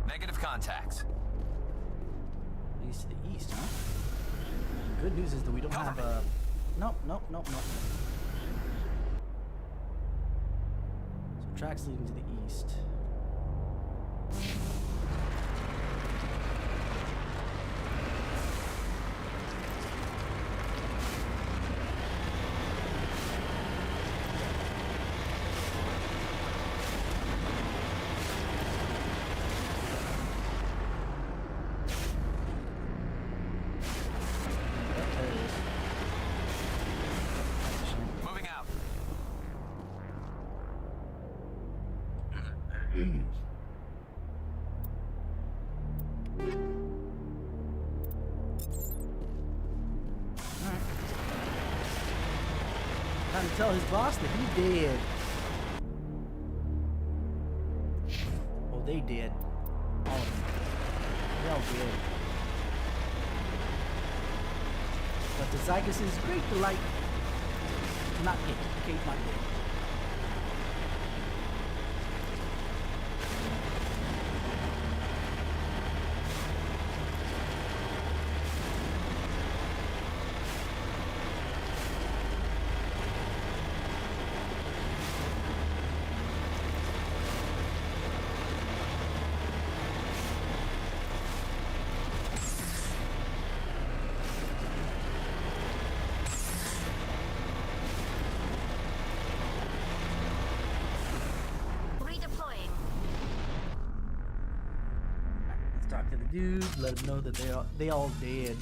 [SPEAKER 3] Negative contacts.
[SPEAKER 1] East to the east, huh? Good news is that we don't have a... Nope. So tracks leading to the east.
[SPEAKER 3] Moving out.
[SPEAKER 1] Time to tell his boss that he did. Oh, they did. All of them. They all did. But the Zygus' great delight, not Kate. Kate not dead. Talk to the dudes, let them know that they all dead.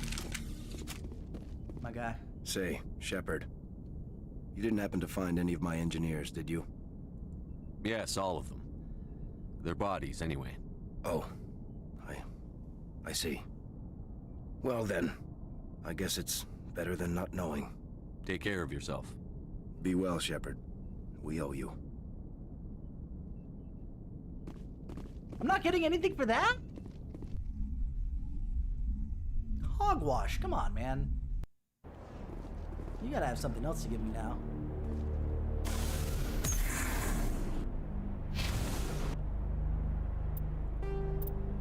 [SPEAKER 1] My guy.
[SPEAKER 13] Say, Shepard, you didn't happen to find any of my engineers, did you?
[SPEAKER 3] Yes, all of them. Their bodies, anyway.
[SPEAKER 13] Oh, I see. Well then, I guess it's better than not knowing.
[SPEAKER 3] Take care of yourself.
[SPEAKER 13] Be well, Shepard. We owe you.
[SPEAKER 1] I'm not getting anything for that? Hogwash, come on, man. You gotta have something else to give me now.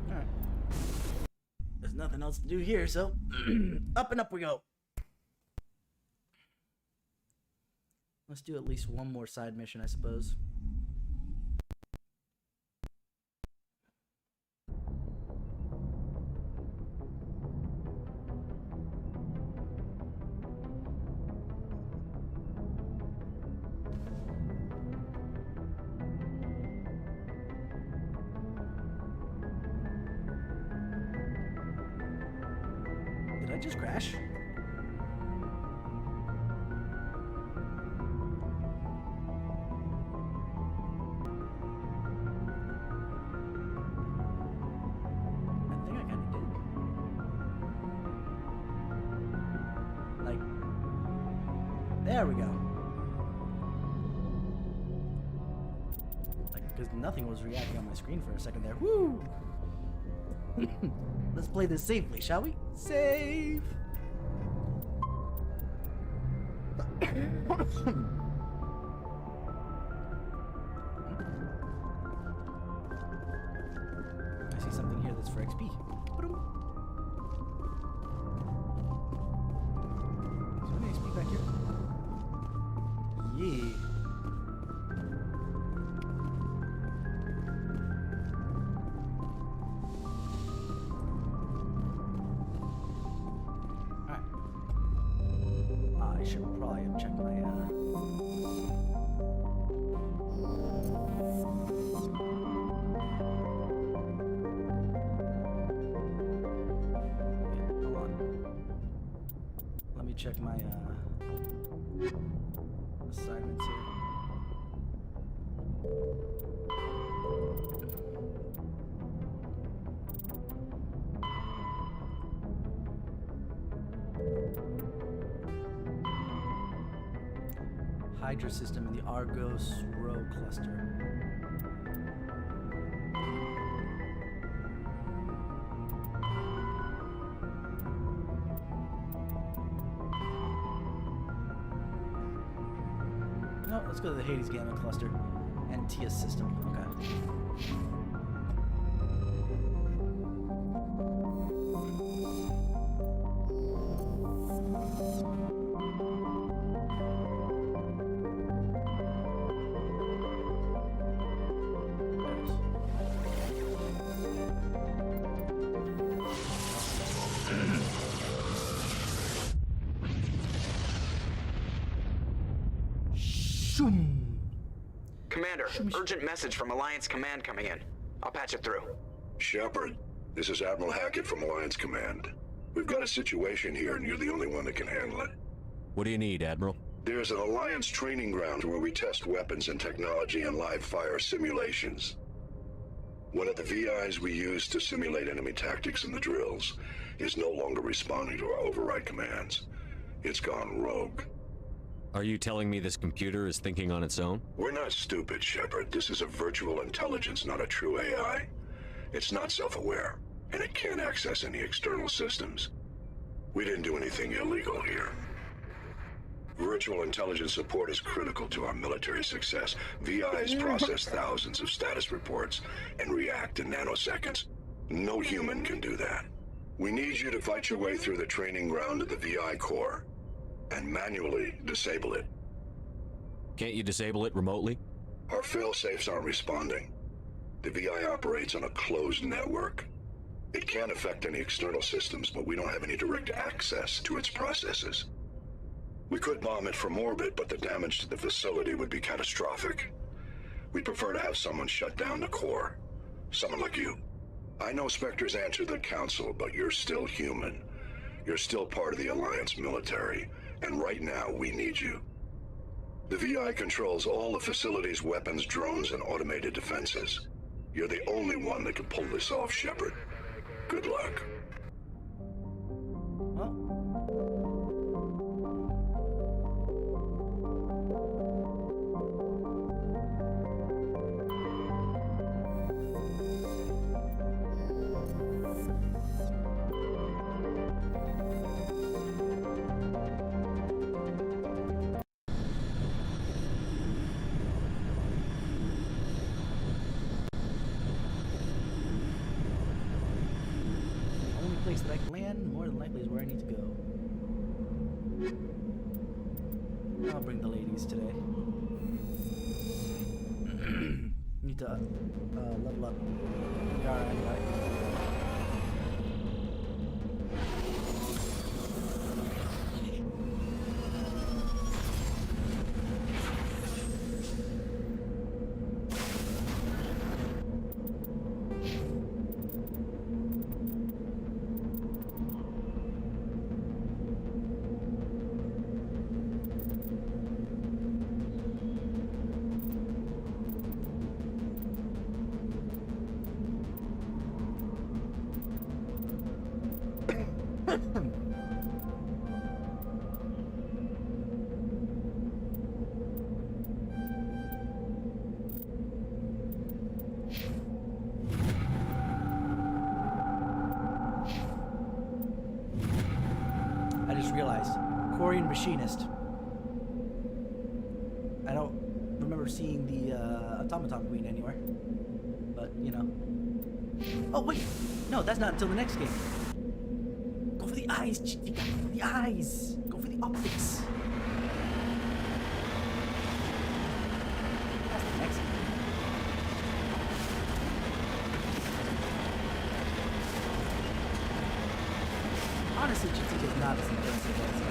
[SPEAKER 1] Alright. There's nothing else to do here, so up and up we go. Let's do at least one more side mission, I suppose. Did I just crash? I think I kind of did. Like, there we go. Because nothing was reacting on my screen for a second there. Woo! Let's play this safely, shall we? Save! I see something here that's for XP. Is there any XP back here? Yeah. I should probably have checked my, hold on. Let me check my, assignments here. Hydra system in the Argos Row cluster. No, let's go to the Hades Gamma cluster and Tia's system. Okay.
[SPEAKER 10] Commander, urgent message from Alliance Command coming in. I'll patch it through.
[SPEAKER 5] Shepard, this is Admiral Hackett from Alliance Command. We've got a situation here, and you're the only one that can handle it.
[SPEAKER 3] What do you need, Admiral?
[SPEAKER 5] There's an Alliance training ground where we test weapons and technology in live fire simulations. One of the VIs we use to simulate enemy tactics in the drills is no longer responding to our override commands. It's gone rogue.
[SPEAKER 3] Are you telling me this computer is thinking on its own?
[SPEAKER 5] We're not stupid, Shepard. This is a virtual intelligence, not a true AI. It's not self-aware, and it can't access any external systems. We didn't do anything illegal here. Virtual intelligence support is critical to our military success. VIs process thousands of status reports and react in nanoseconds. No human can do that. We need you to fight your way through the training ground of the VI core and manually disable it.
[SPEAKER 3] Can't you disable it remotely?
[SPEAKER 5] Our fail-safes aren't responding. The VI operates on a closed network. It can affect any external systems, but we don't have any direct access to its processes. We could bomb it from orbit, but the damage to the facility would be catastrophic. We'd prefer to have someone shut down the core. Someone like you. I know Spectres answer the Council, but you're still human. You're still part of the Alliance military, and right now we need you. The VI controls all the facility's weapons, drones, and automated defenses. You're the only one that can pull this off, Shepard. Good luck.
[SPEAKER 1] Place that I can land, more than likely is where I need to go. I'll bring the ladies today. Need to level up Yara anyway. just realized. Quarian machinist. I don't remember seeing the automaton queen anywhere. But, you know. Oh, wait! No, that's not until the next game. Go for the eyes, Chica. The eyes. Go for the optics. That's the next game. Honestly, Chica is not as impressive as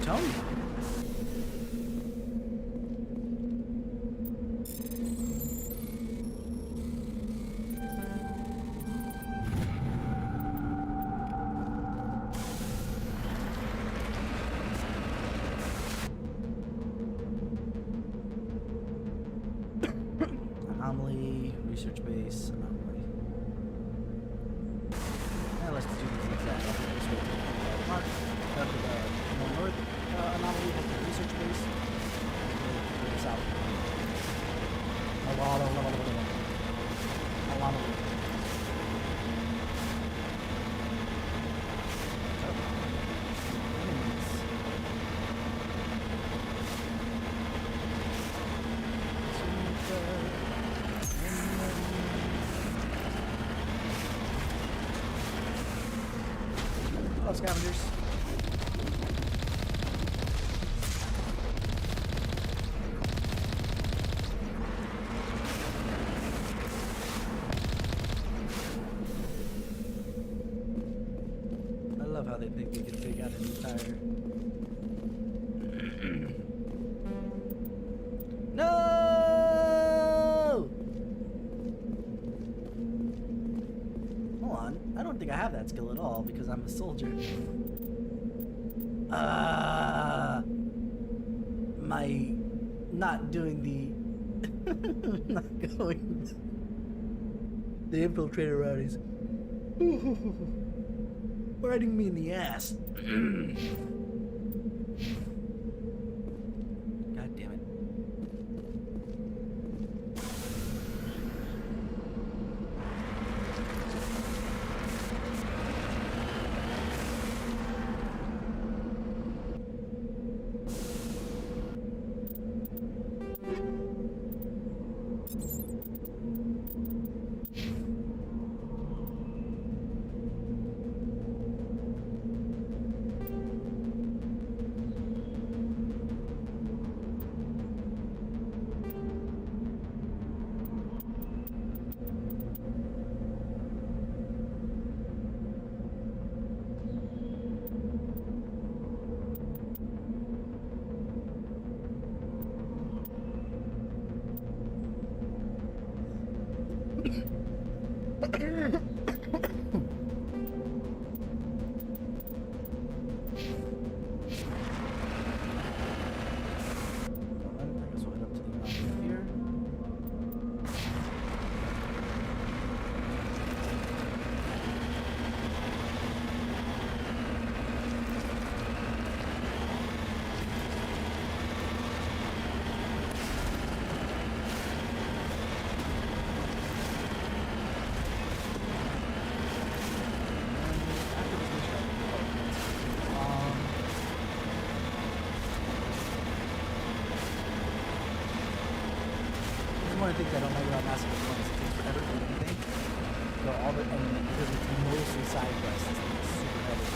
[SPEAKER 1] Tony. Anomaly, research base, anomaly. Now let's do these exact mark. Up to the more north anomaly has the research base. To the south. Anomaly. Hello, scavengers. I love how they think they can take out an entire... No! Hold on. I don't think I have that skill at all because I'm a soldier. My not doing the not going the infiltrator rowdies biting me in the ass. God damn it. One of the things I don't like about Mass Effect 1 is it takes forever to do anything. So all the, and because it's mostly side quests, it's super heavy.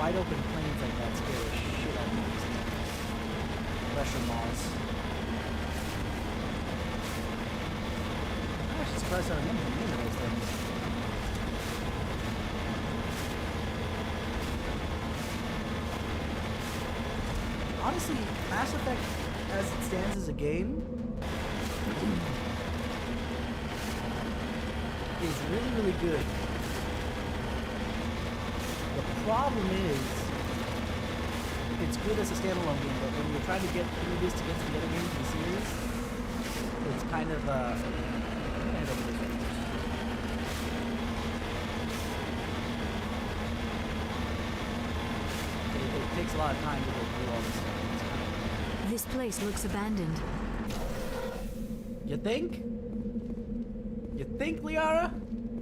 [SPEAKER 1] wide open plains like that scare the shit out of me. Pressure malls. I'm actually surprised I remember the name of those things. Honestly, Mass Effect, as it stands as a game, is really, really good. The problem is, it's good as a standalone game, but when you're trying to get through this to get to the other games in the series, it's kind of, it takes a lot of time to go through all this stuff.
[SPEAKER 2] This place looks abandoned.
[SPEAKER 1] You think? You think, Liara?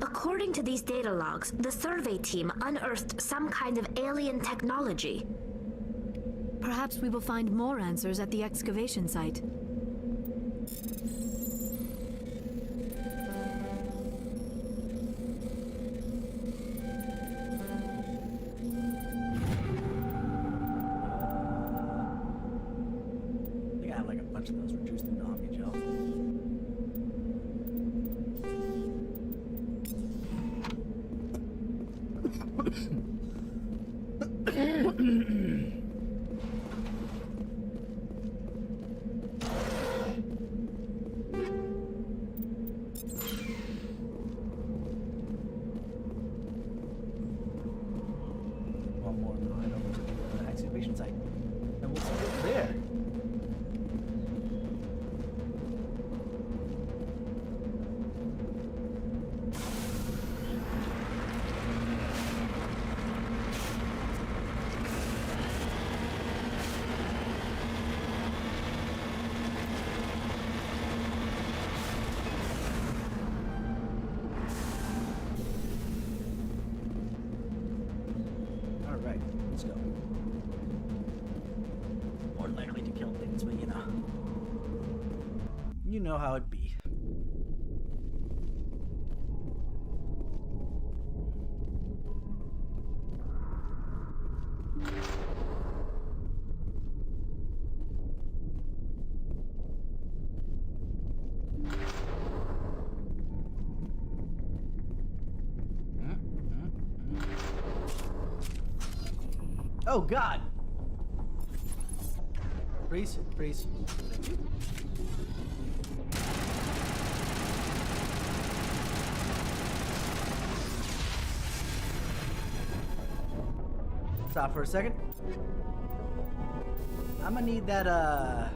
[SPEAKER 8] According to these data logs, the survey team unearthed some kind of alien technology.
[SPEAKER 2] Perhaps we will find more answers at the excavation site.
[SPEAKER 1] I think I have like a bunch of those reduced into Omni Gel. One more and we'll head over to the excavation site. And we'll see what's there. Alright, let's go. More likely to kill things, but you know. You know how it be. Oh God! Freeze, freeze. Stop for a second. I'm gonna need that, yeah.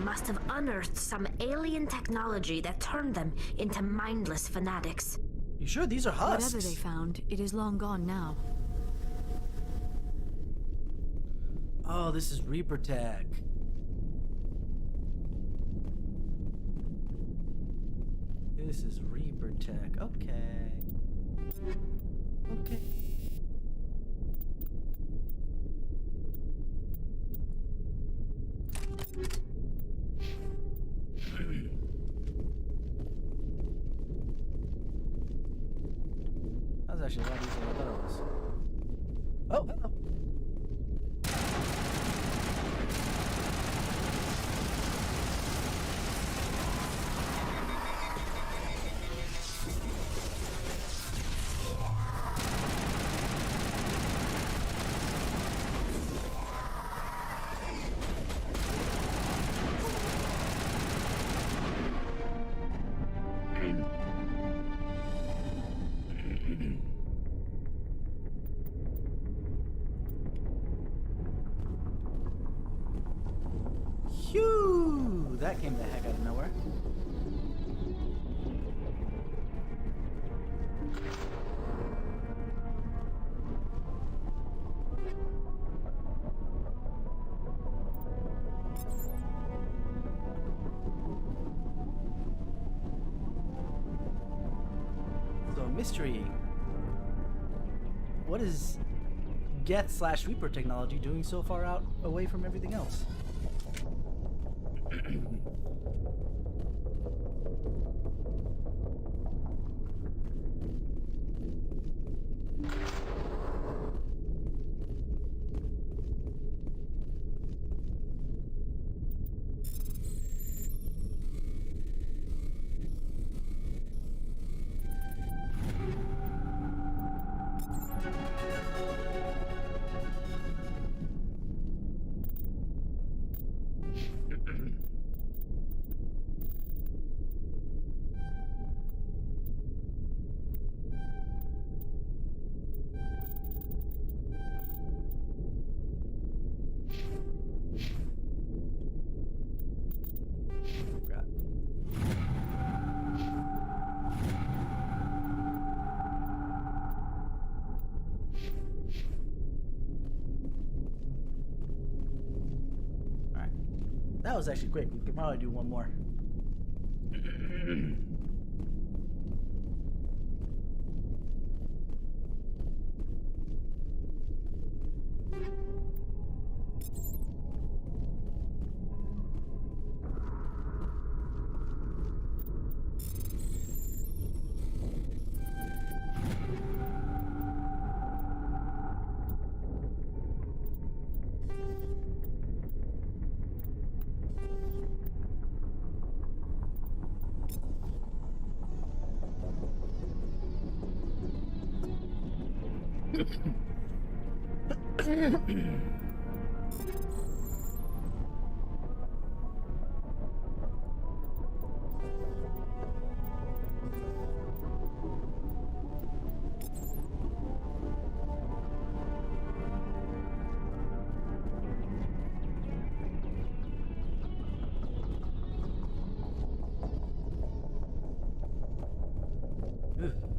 [SPEAKER 8] Must have unearthed some alien technology that turned them into mindless fanatics.
[SPEAKER 1] You sure these are husks?
[SPEAKER 2] Whatever they found, it is long gone now.
[SPEAKER 1] Oh, this is Reaper Tech. This is Reaper Tech. Okay. Okay. That was actually a lot easier than I thought it was. Oh, hello. Mystery. What is Geth/Reaper technology doing so far out away from everything else? That was actually quick. We could probably do one more.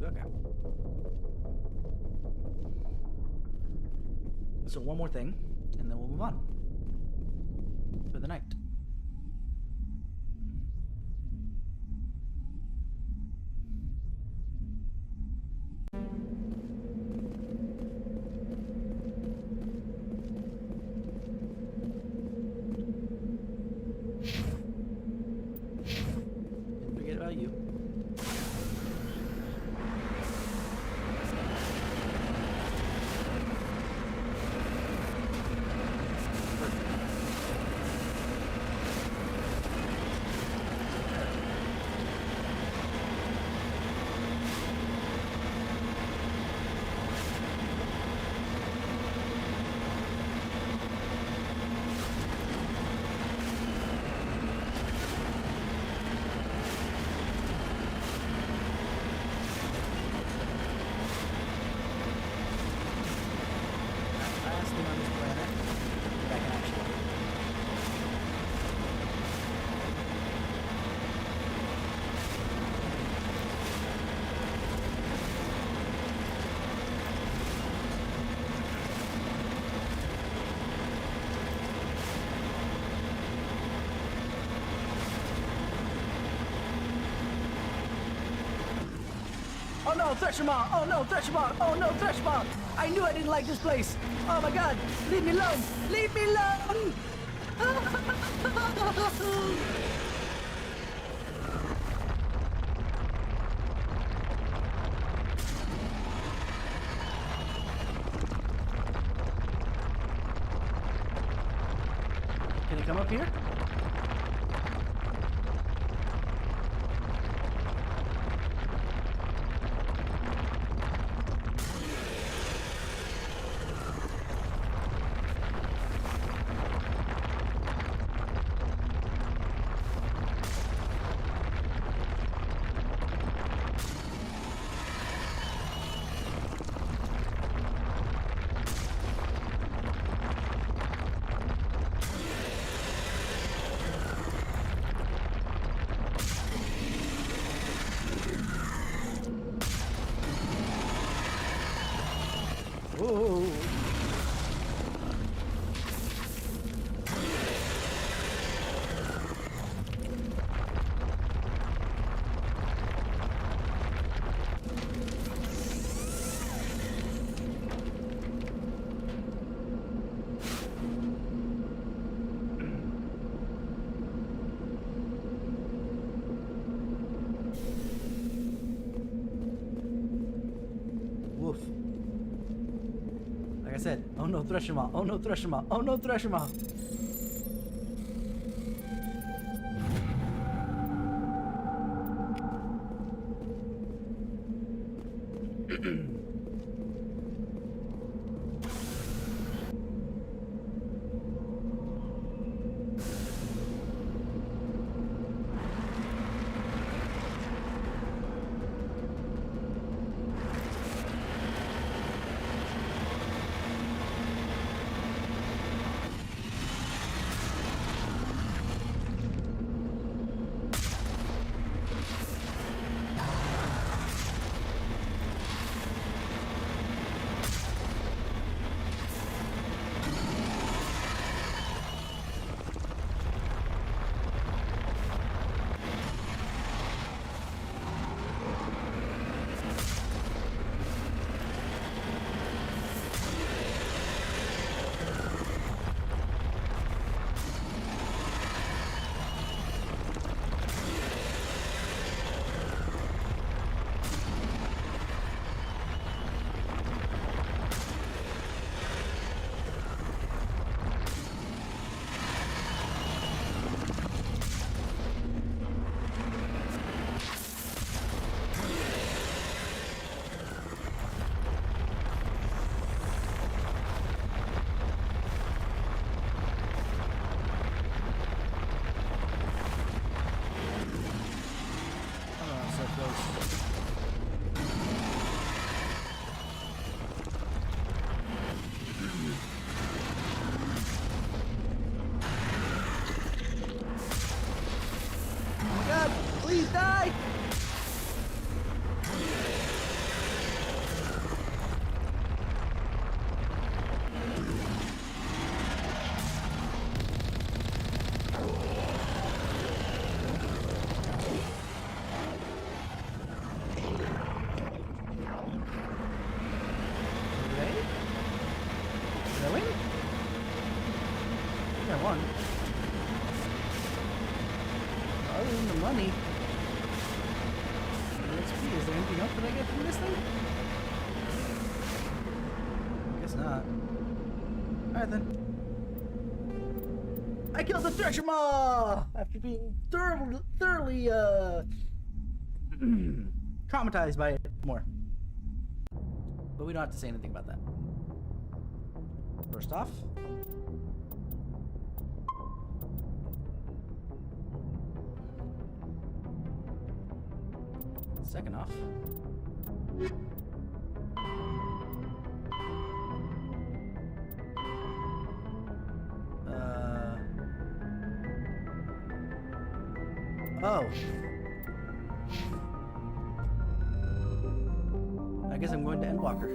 [SPEAKER 1] Okay. So one more thing, and then we'll move on for the night. Didn't forget about you. Oh no, Threshermaw! Oh no, Threshermaw! Oh no, Threshermaw! I knew I didn't like this place! Oh my god! Leave me alone! Leave me alone! Can he come up here? Whoa. said, oh no, Thresher Maw. Oh no, Thresher Maw. Oh no, Thresher Maw. Please die! I killed the Thresher Maw after being thoroughly traumatized by it more. But we don't have to say anything about that. First off, second off, oh. I guess I'm going to Endwalker.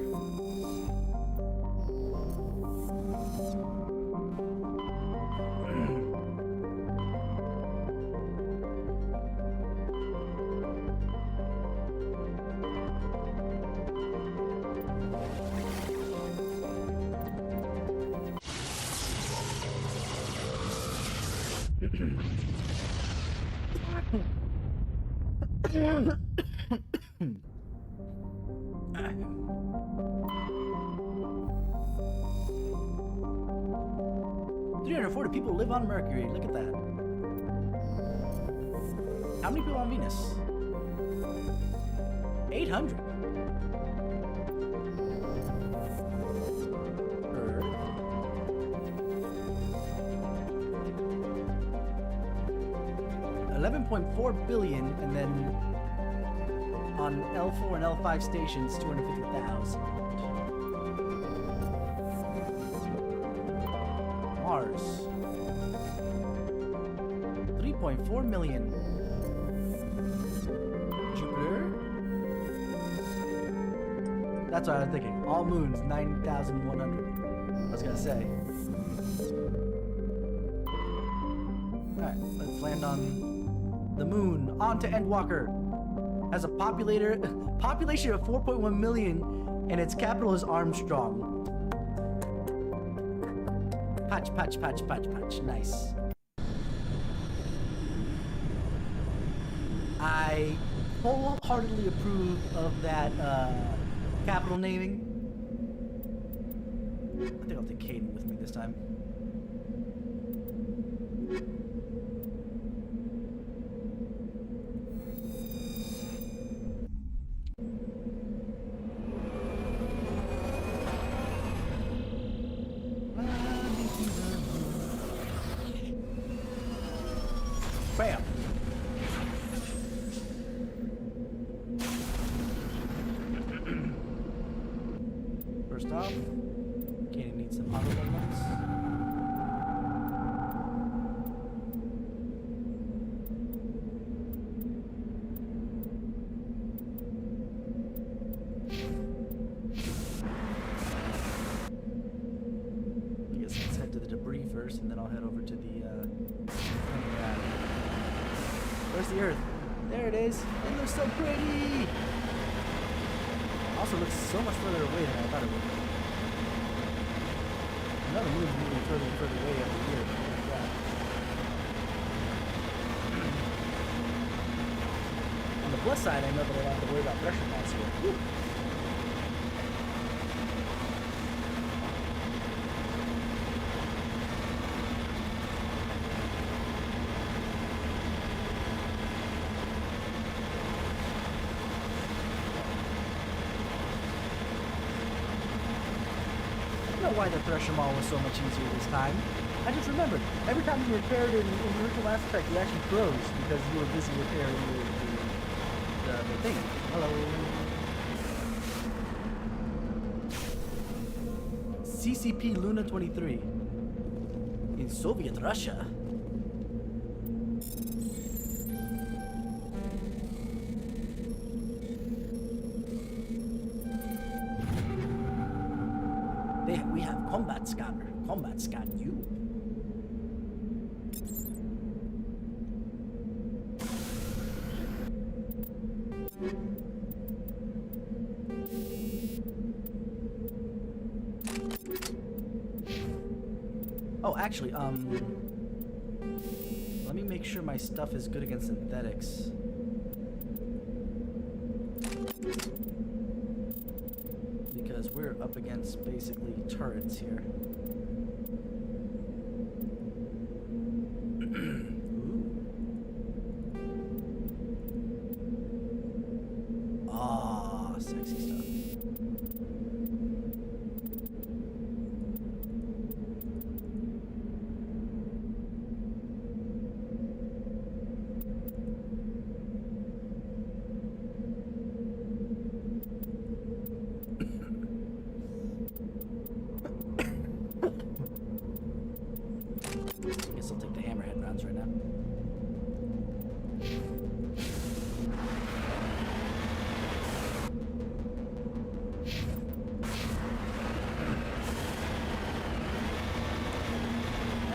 [SPEAKER 1] People live on Mercury. Look at that. How many people on Venus? 800. Earth. 11.4 billion, and then on L4 and L5 stations, 250,000. Mars. 3.4 million. Jupiter. That's what I was thinking. All moons, 9,100. I was gonna say. Alright, let's land on the moon. On to Endwalker. Has a population of 4.1 million, and its capital is Armstrong. Patch, patch, patch, patch, patch. Nice. I wholeheartedly approve of that capital naming. I think I'll take Caden with me this time. Bam! First off, Katie needs some auto movements. I guess let's head to the debris first, and then I'll head over to the where's the Earth? There it is. It looks so pretty. Also looks so much further away than I thought it would. Another moon's moving further and further away every year. On the plus side, I know that I don't have to worry about pressure loss here. Whew. Why the pressure maul was so much easier this time. I just remembered, every time you repaired in the original Mass Effect, you actually froze because you were busy repairing the thing. Hello. CCP Luna 23 in Soviet Russia. We have combat scanner. Combat scan you. Oh, actually, let me make sure my stuff is good against synthetics. Because we're up against basically turrets here. Ah, sexy stuff. I guess I'll take the hammerhead rounds right now.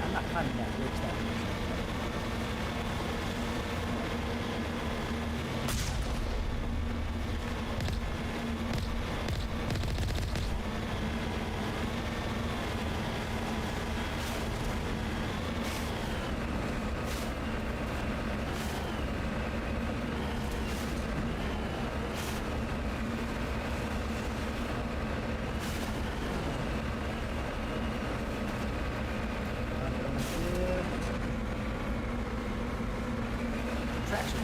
[SPEAKER 1] I'm not climbing that bridge that much. Traction.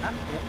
[SPEAKER 1] Ah, yep.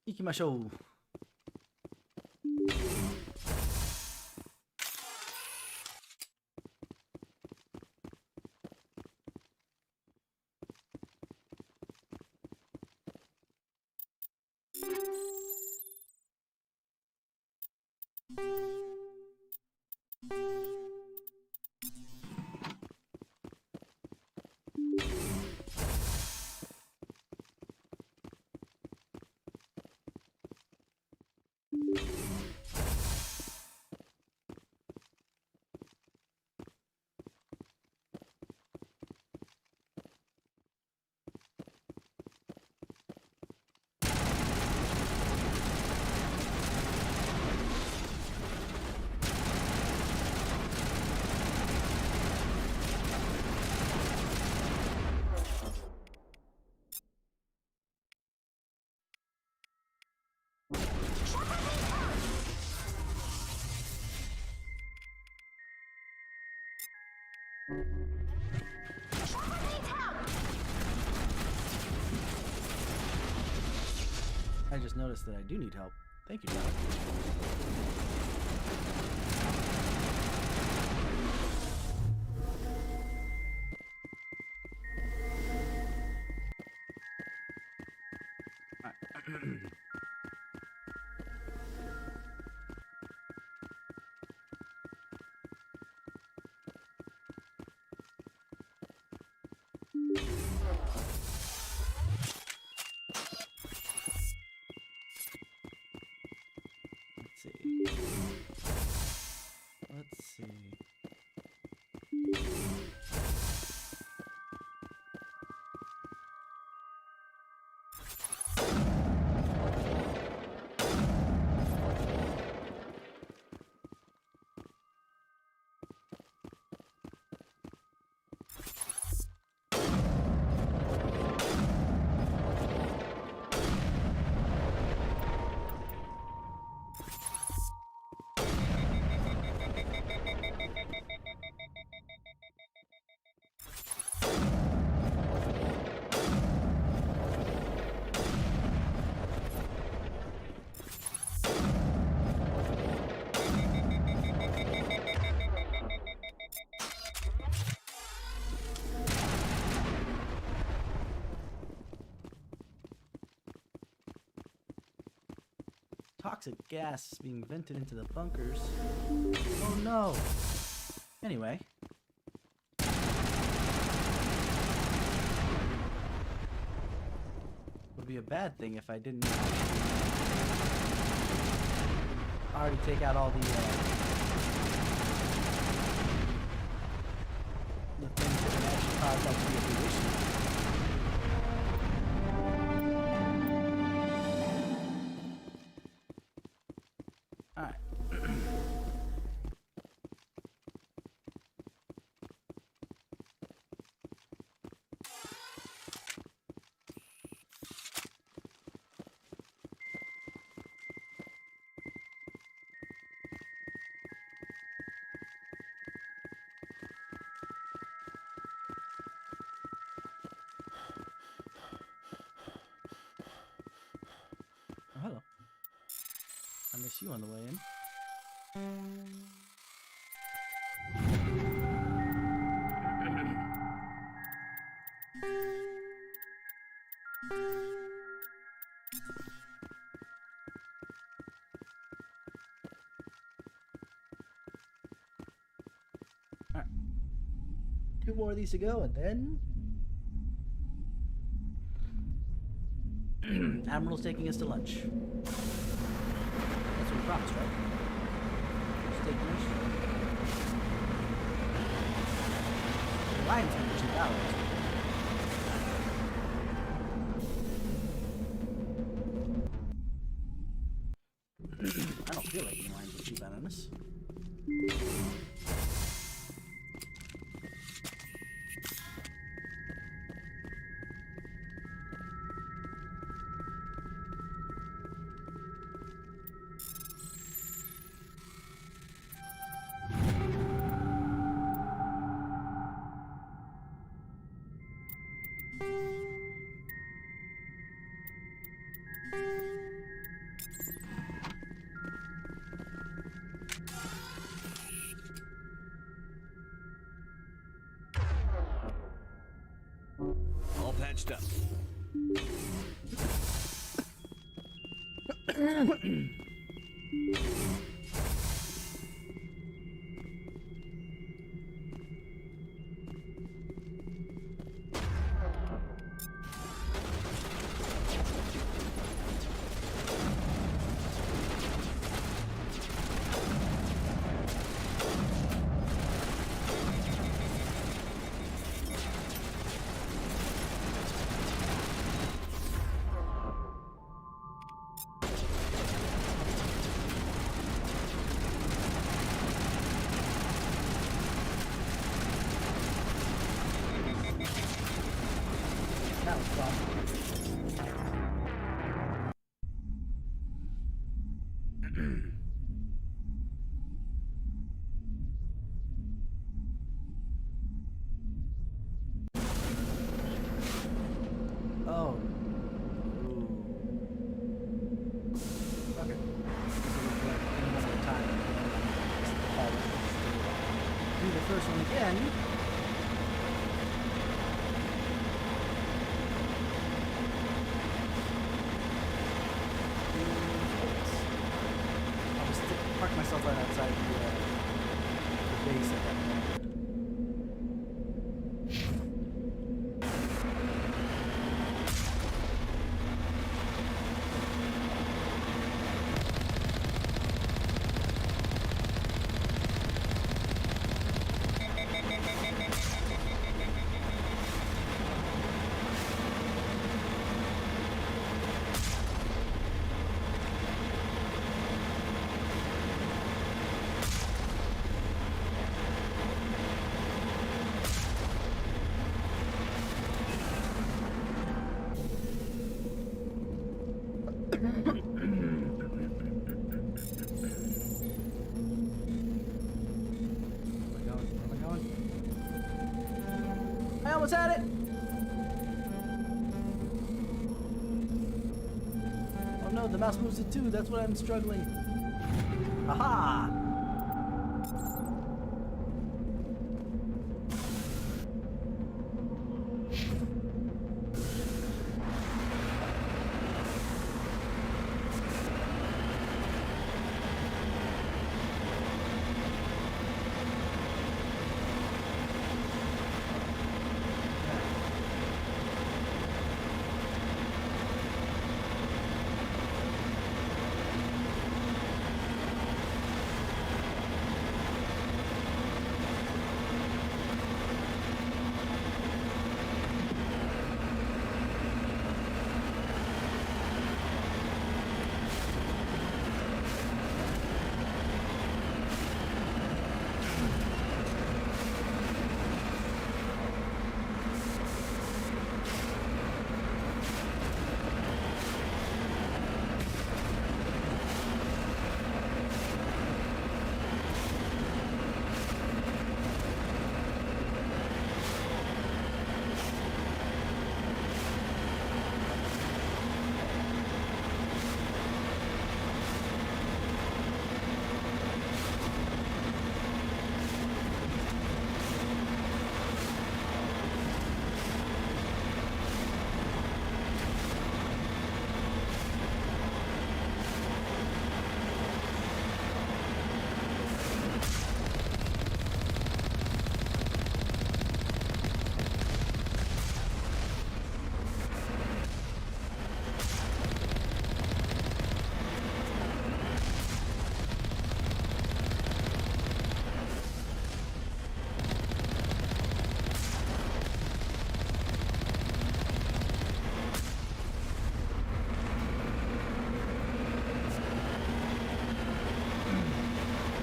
[SPEAKER 1] Ikimashou. I just noticed that I do need help. Thank you, John. Let's see. Toxic gas is being vented into the bunkers. Oh no! Anyway. Would be a bad thing if I didn't already take out all the things that would actually cause that to be a big issue. Alright. Oh, hello. I miss you on the way in. Alright. 2 more of these to go, and then Admiral's taking us to lunch. That's what we promised, right? Steak lunch. The line's been $2. I don't feel like the lines were cheap on this.
[SPEAKER 3] All patched up.
[SPEAKER 1] first one again. I'll just park myself right outside the base at that point. I almost had it! Oh no, the mouse moves it too. That's what I'm struggling. Aha!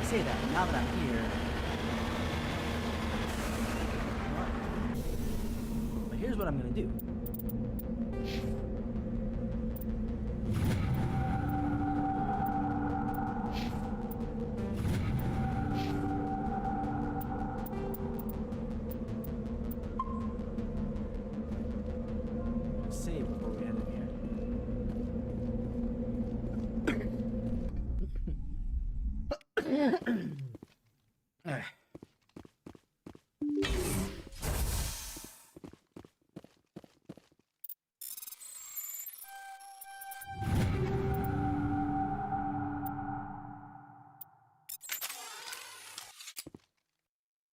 [SPEAKER 1] Say that now that I'm here. But here's what I'm gonna do. Save before we head in here. Alright.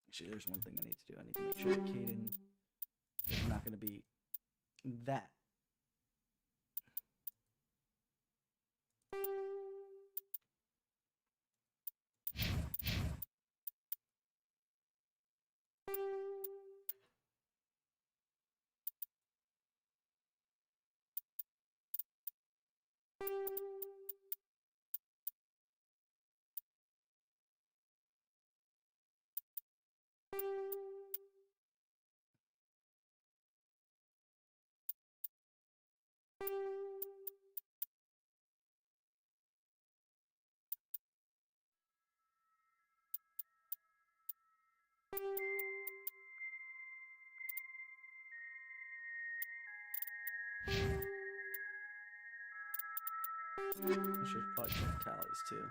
[SPEAKER 1] Actually, there's one thing I need to do. I need to make sure that Caden is not going to be that. I should probably check tallies too.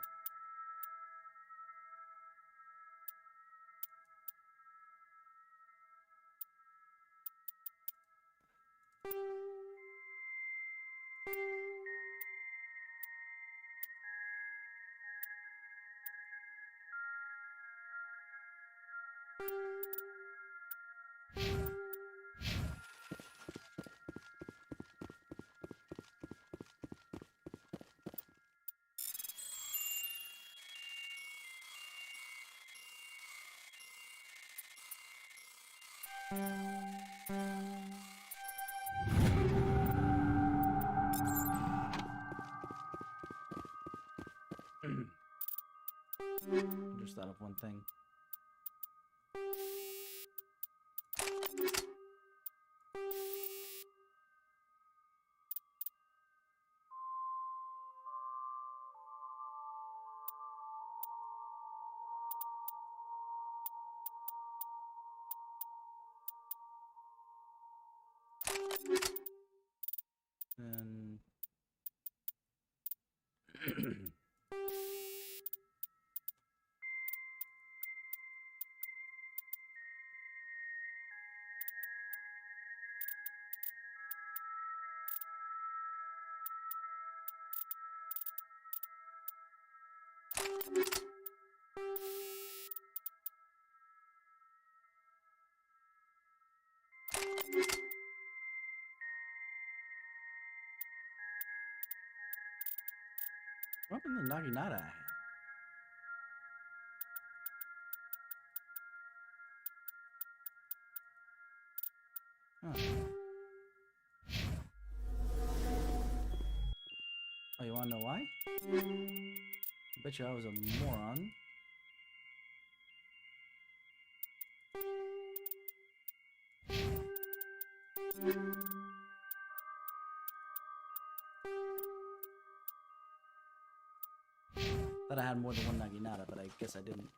[SPEAKER 1] Just thought of one thing. And what in the Naginata I had? Huh. Oh, you wanna know why? I bet you I was a moron. Thought I had more than one Naginata, but I guess I didn't.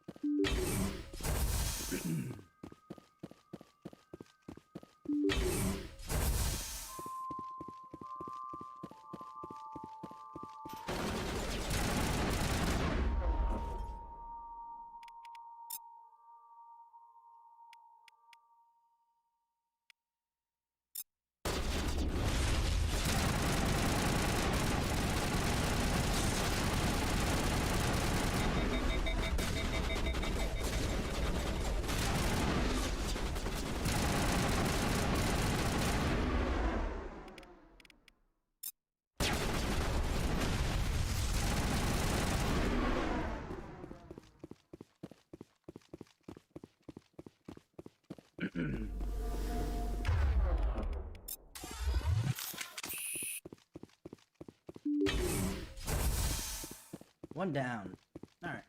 [SPEAKER 1] One down. Alright.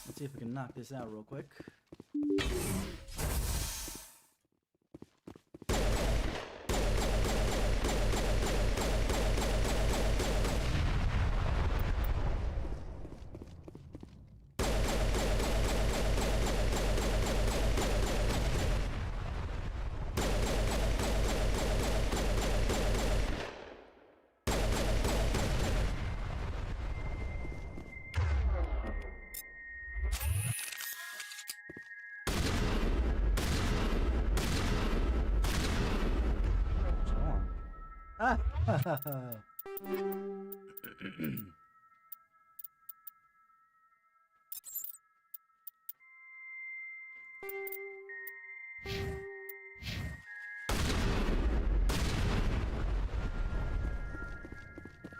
[SPEAKER 1] Let's see if we can knock this out real quick. Ah!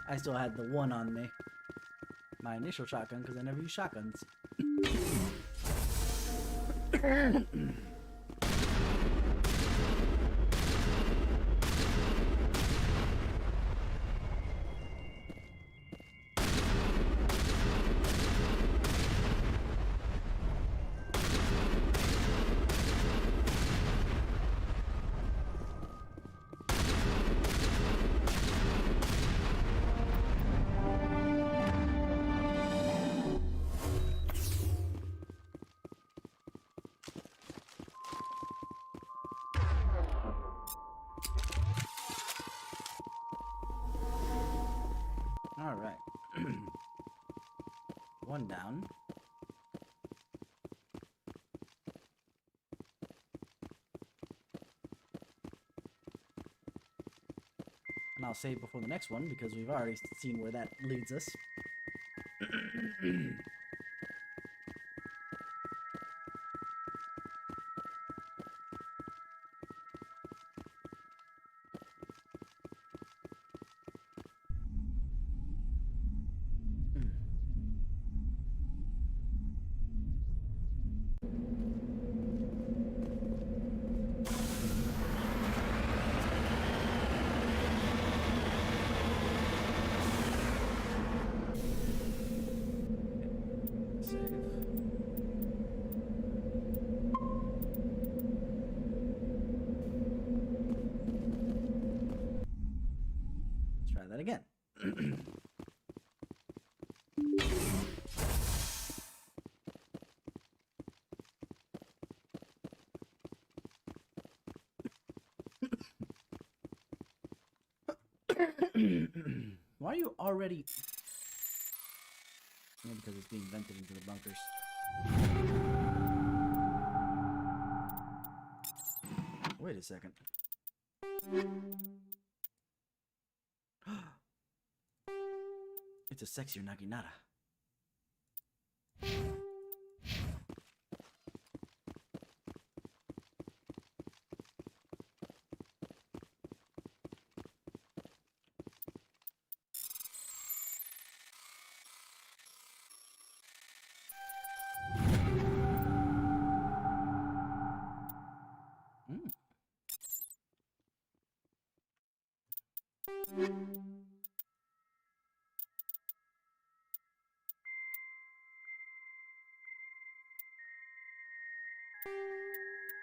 [SPEAKER 1] I still had the one on me. My initial shotgun, because I never use shotguns. Alright. One down. And I'll save before the next one because we've already seen where that leads us. that again. Why are you already... Yeah, because it's being vented into the bunkers. Wait a second. It's a sexier Naginata.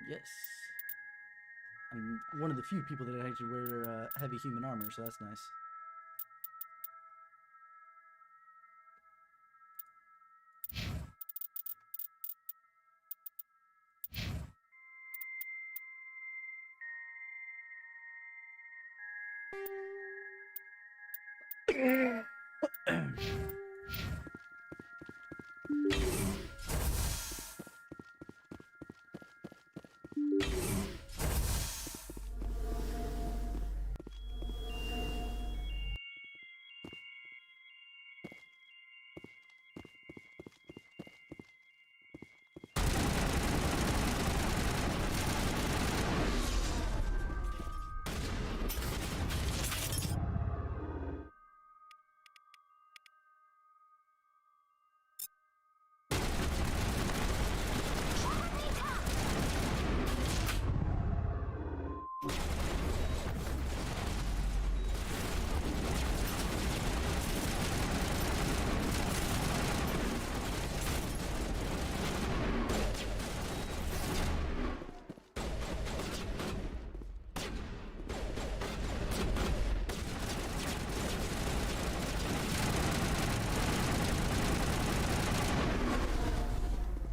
[SPEAKER 1] Yes. I'm one of the few people that actually wear heavy human armor, so that's nice.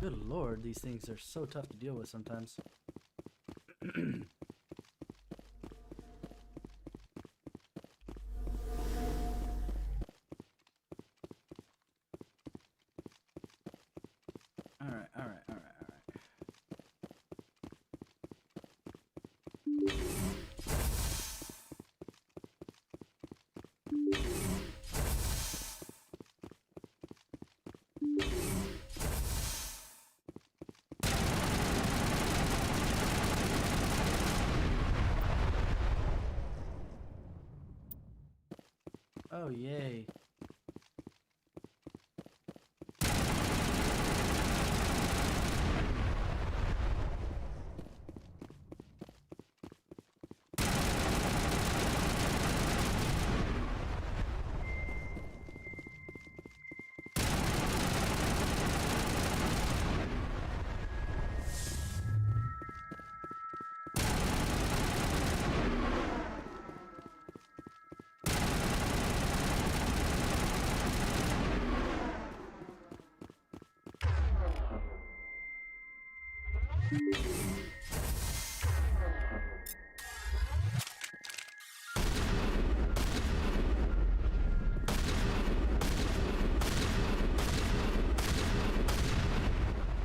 [SPEAKER 1] Good lord, these things are so tough to deal with sometimes. Alright. Oh, yay.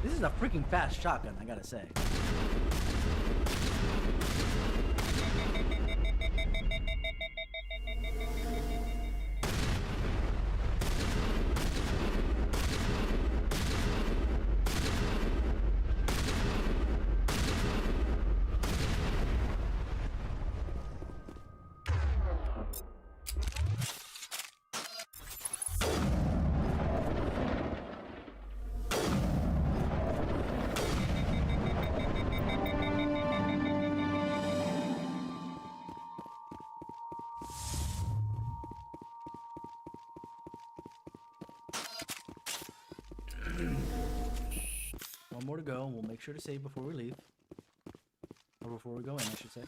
[SPEAKER 1] This is a freaking fast shotgun, I gotta say. One more to go, and we'll make sure to save before we leave. Or before we go in, I should say.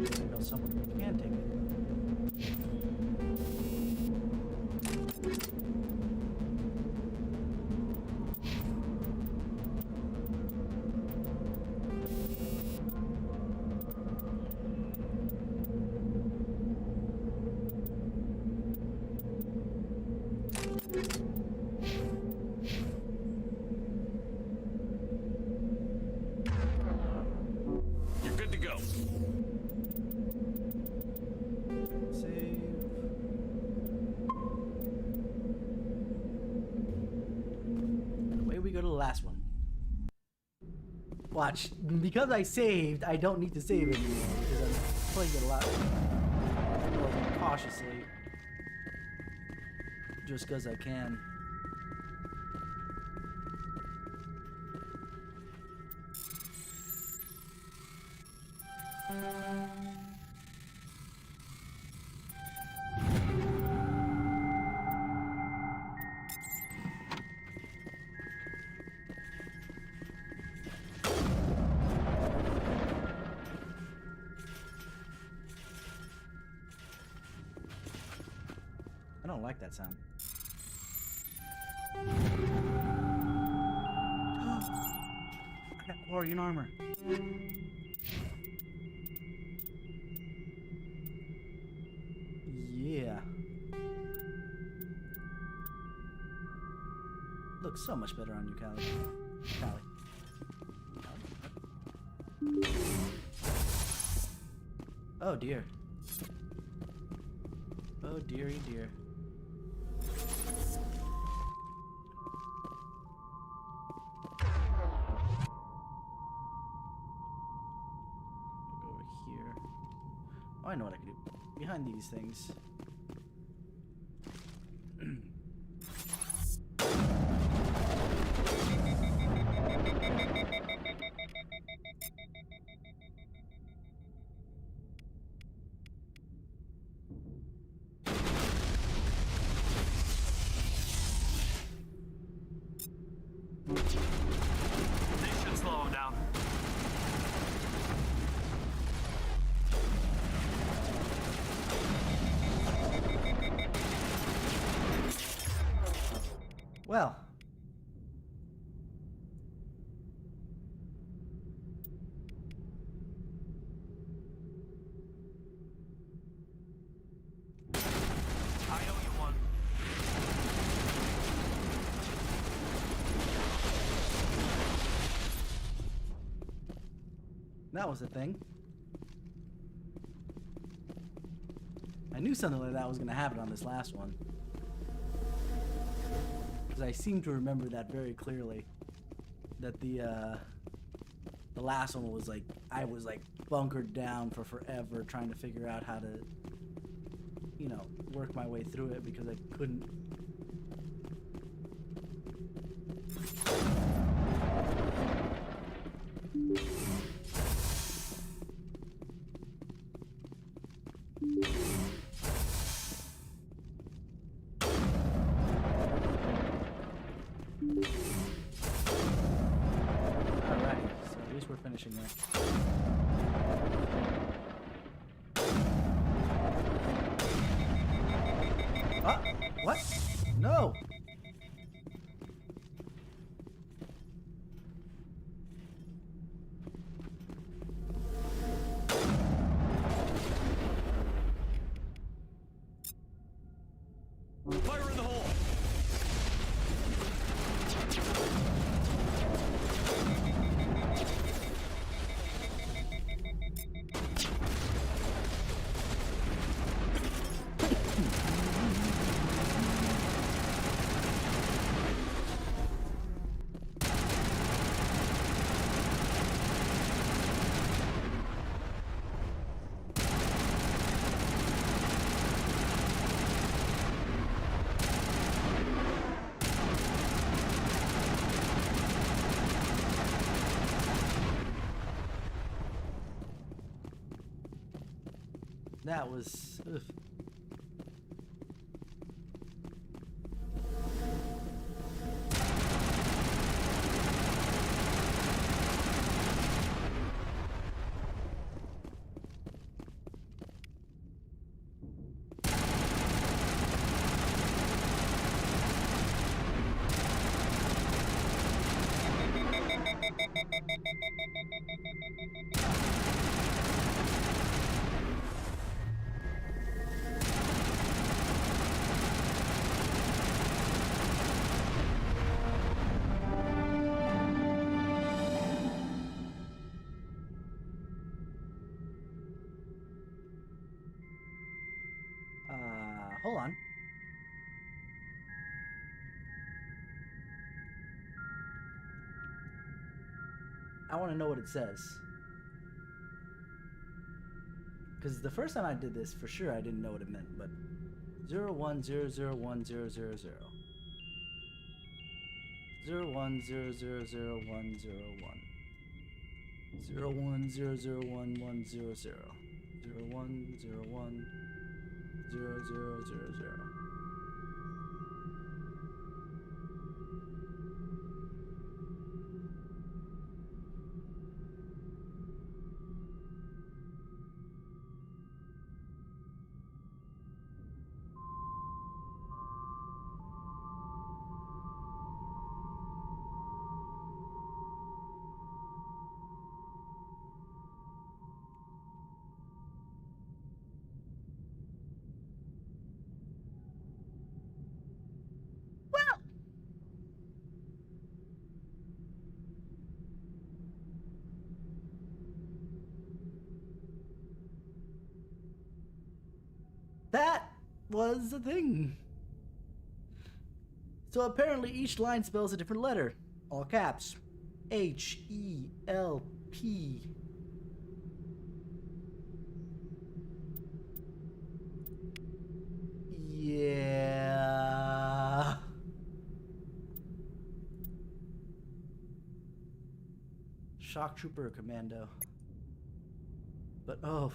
[SPEAKER 1] I know someone who can take it.
[SPEAKER 3] You're good to go.
[SPEAKER 1] Save. Away we go to the last one. Watch, because I saved, I don't need to save anymore because I'm playing it a lot more cautiously. Just because I can. I don't like that sound. I got Quarian armor. Yeah. Looks so much better on you, Callie. Callie. Oh dear. Oh dearie dear. Go over here. Oh, I know what I can do. Behind these things.
[SPEAKER 4] They should slow him down.
[SPEAKER 1] Well.
[SPEAKER 4] I owe you one.
[SPEAKER 1] That was a thing. I knew something like that was going to happen on this last one. Because I seem to remember that very clearly. That the last one was like, I was like bunkered down for forever trying to figure out how to, you know, work my way through it because I couldn't. Alright, so at least we're finishing there. What? No!
[SPEAKER 3] Fire in the hole!
[SPEAKER 1] That was... Ugh. hold on. I want to know what it says. Because the first time I did this, for sure I didn't know what it meant, but 01001000. 01000101. 01001100. 01010000. That was the thing. So apparently each line spells a different letter. All caps. H-E-L-P. Yeah. Shock Trooper or Commando. But oh.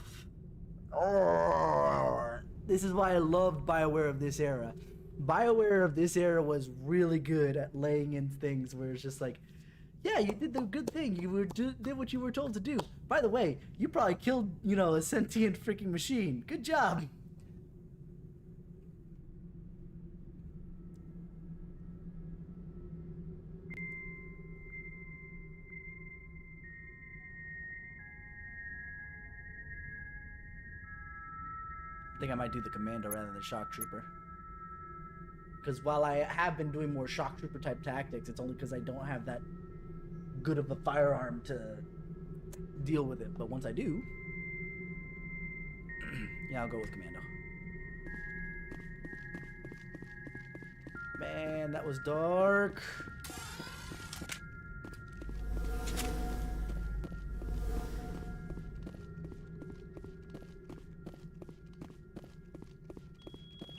[SPEAKER 1] This is why I loved BioWare of this era. BioWare of this era was really good at laying in things where it's just like, yeah, you did the good thing. You did what you were told to do. By the way, you probably killed, you know, a sentient freaking machine. Good job. I think I might do the Commando rather than the Shock Trooper. Because while I have been doing more Shock Trooper type tactics, it's only because I don't have that good of a firearm to deal with it. But once I do, yeah, I'll go with Commando. Man, that was dark.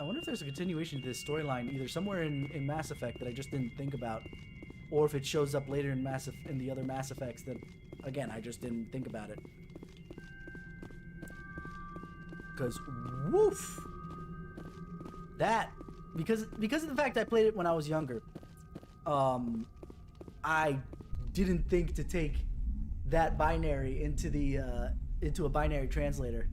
[SPEAKER 1] I wonder if there's a continuation to this storyline either somewhere in Mass Effect that I just didn't think about, or if it shows up later in the other Mass Effects that, again, I just didn't think about it. Because, woof! That, because of the fact I played it when I was younger, I didn't think to take that binary into a binary translator.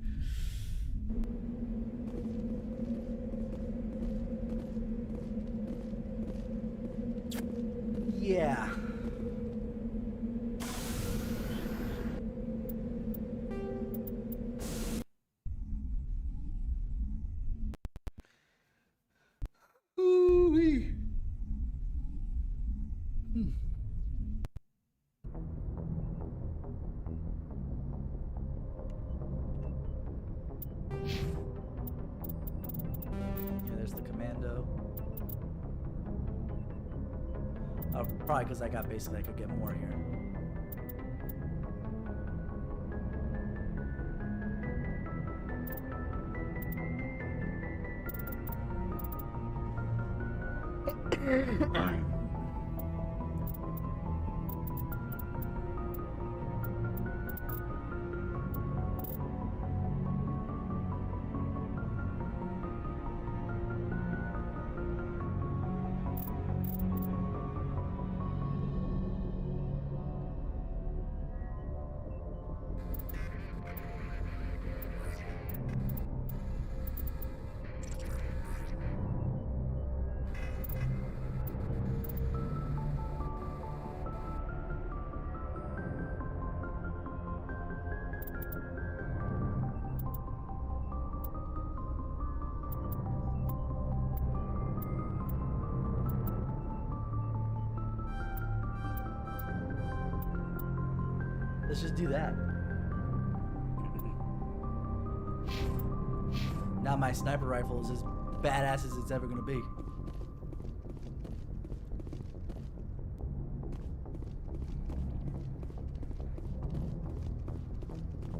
[SPEAKER 1] Yeah. Ooh-wee. Yeah, there's the Commando. Probably because I got basically I could get more here. Let's just do that. Now my sniper rifle is as badass as it's ever gonna be.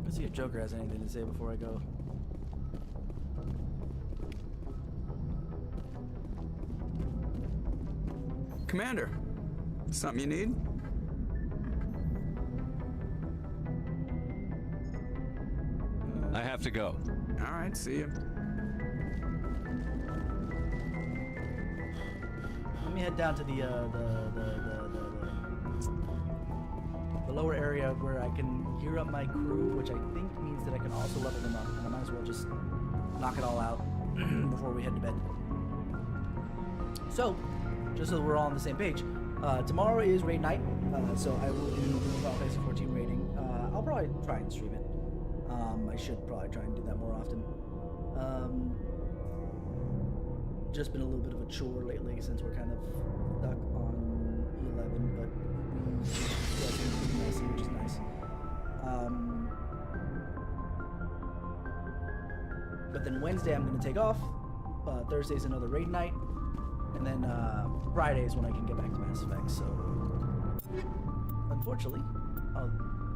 [SPEAKER 1] Let's see if Joker has anything to say before I go.
[SPEAKER 10] Commander, something you need?
[SPEAKER 3] I have to go.
[SPEAKER 10] All right, see you.
[SPEAKER 1] Let me head down to the lower area where I can gear up my crew, which I think means that I can also level them up, and I might as well just knock it all out before we head to bed. So, just so we're all on the same page, tomorrow is raid night, so I will do Final Fantasy 14 raiding. I'll probably try and stream it. I should probably try and do that more often. Just been a little bit of a chore lately since we're kind of stuck on 11, but we seem pretty messy, which is nice. But then Wednesday I'm going to take off. Thursday's another raid night. And then Friday is when I can get back to Mass Effect. So, unfortunately,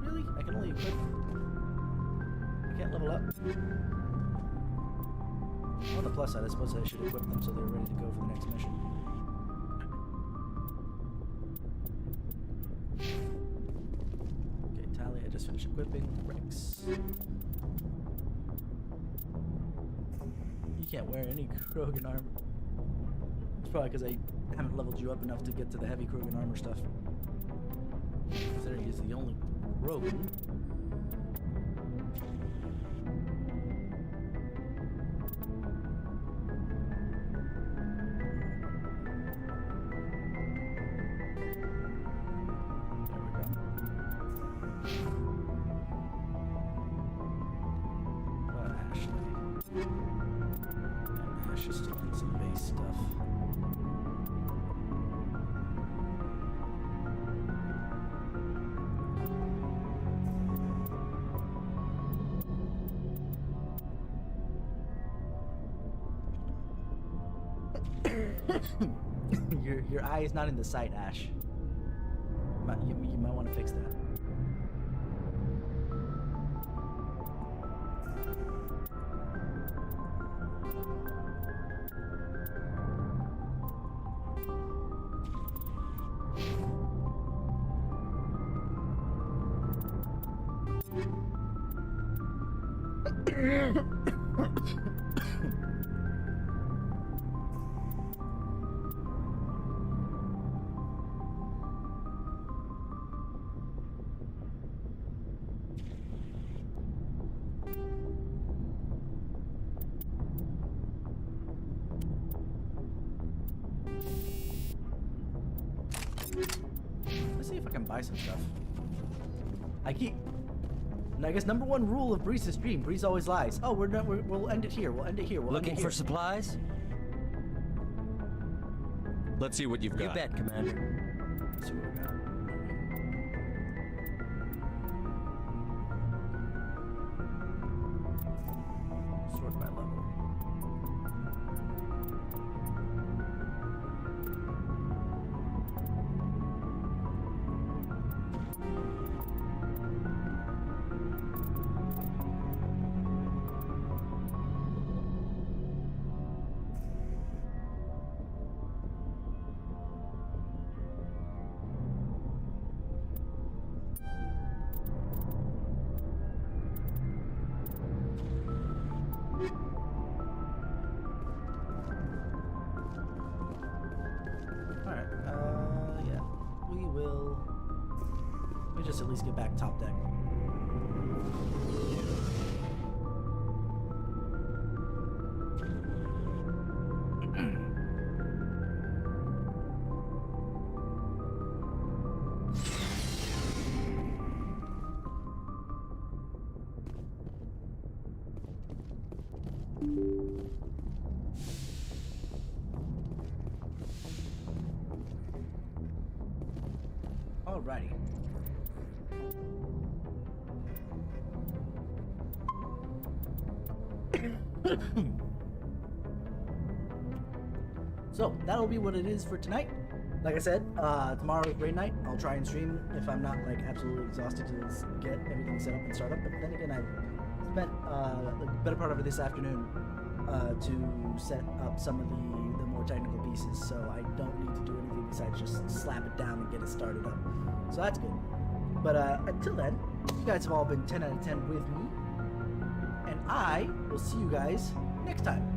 [SPEAKER 1] really? I can only equip. I can't level up. On the plus side, I suppose I should equip them so they're ready to go for the next mission. Okay, Tally, I just finished equipping. Rex. You can't wear any Krogan armor. It's probably because I haven't leveled you up enough to get to the heavy Krogan armor stuff. Considering he's the only Krogan. Just to get some base stuff. Your eye is not in the sight, Ash. You might want to fix that. Let's see if I can buy some stuff. And I guess number one rule of Breeze's stream: Breeze always lies. Oh, we'll end it here. We'll end it here.
[SPEAKER 16] Looking for supplies?
[SPEAKER 3] Let's see what you've got.
[SPEAKER 16] You bet, Commander.
[SPEAKER 1] Let's see what we got. Sort by level. Just at least get back top deck. Alrighty. So that'll be what it is for tonight. Like I said, tomorrow is raid night. I'll try and stream if I'm not like absolutely exhausted to get everything set up and start up. But then again, I spent the better part of this afternoon to set up some of the more technical pieces, so I don't need to do anything besides just slap it down and get it started up. So that's good. But until then, you guys have all been 10 out of 10 with me, and I will see you guys next time.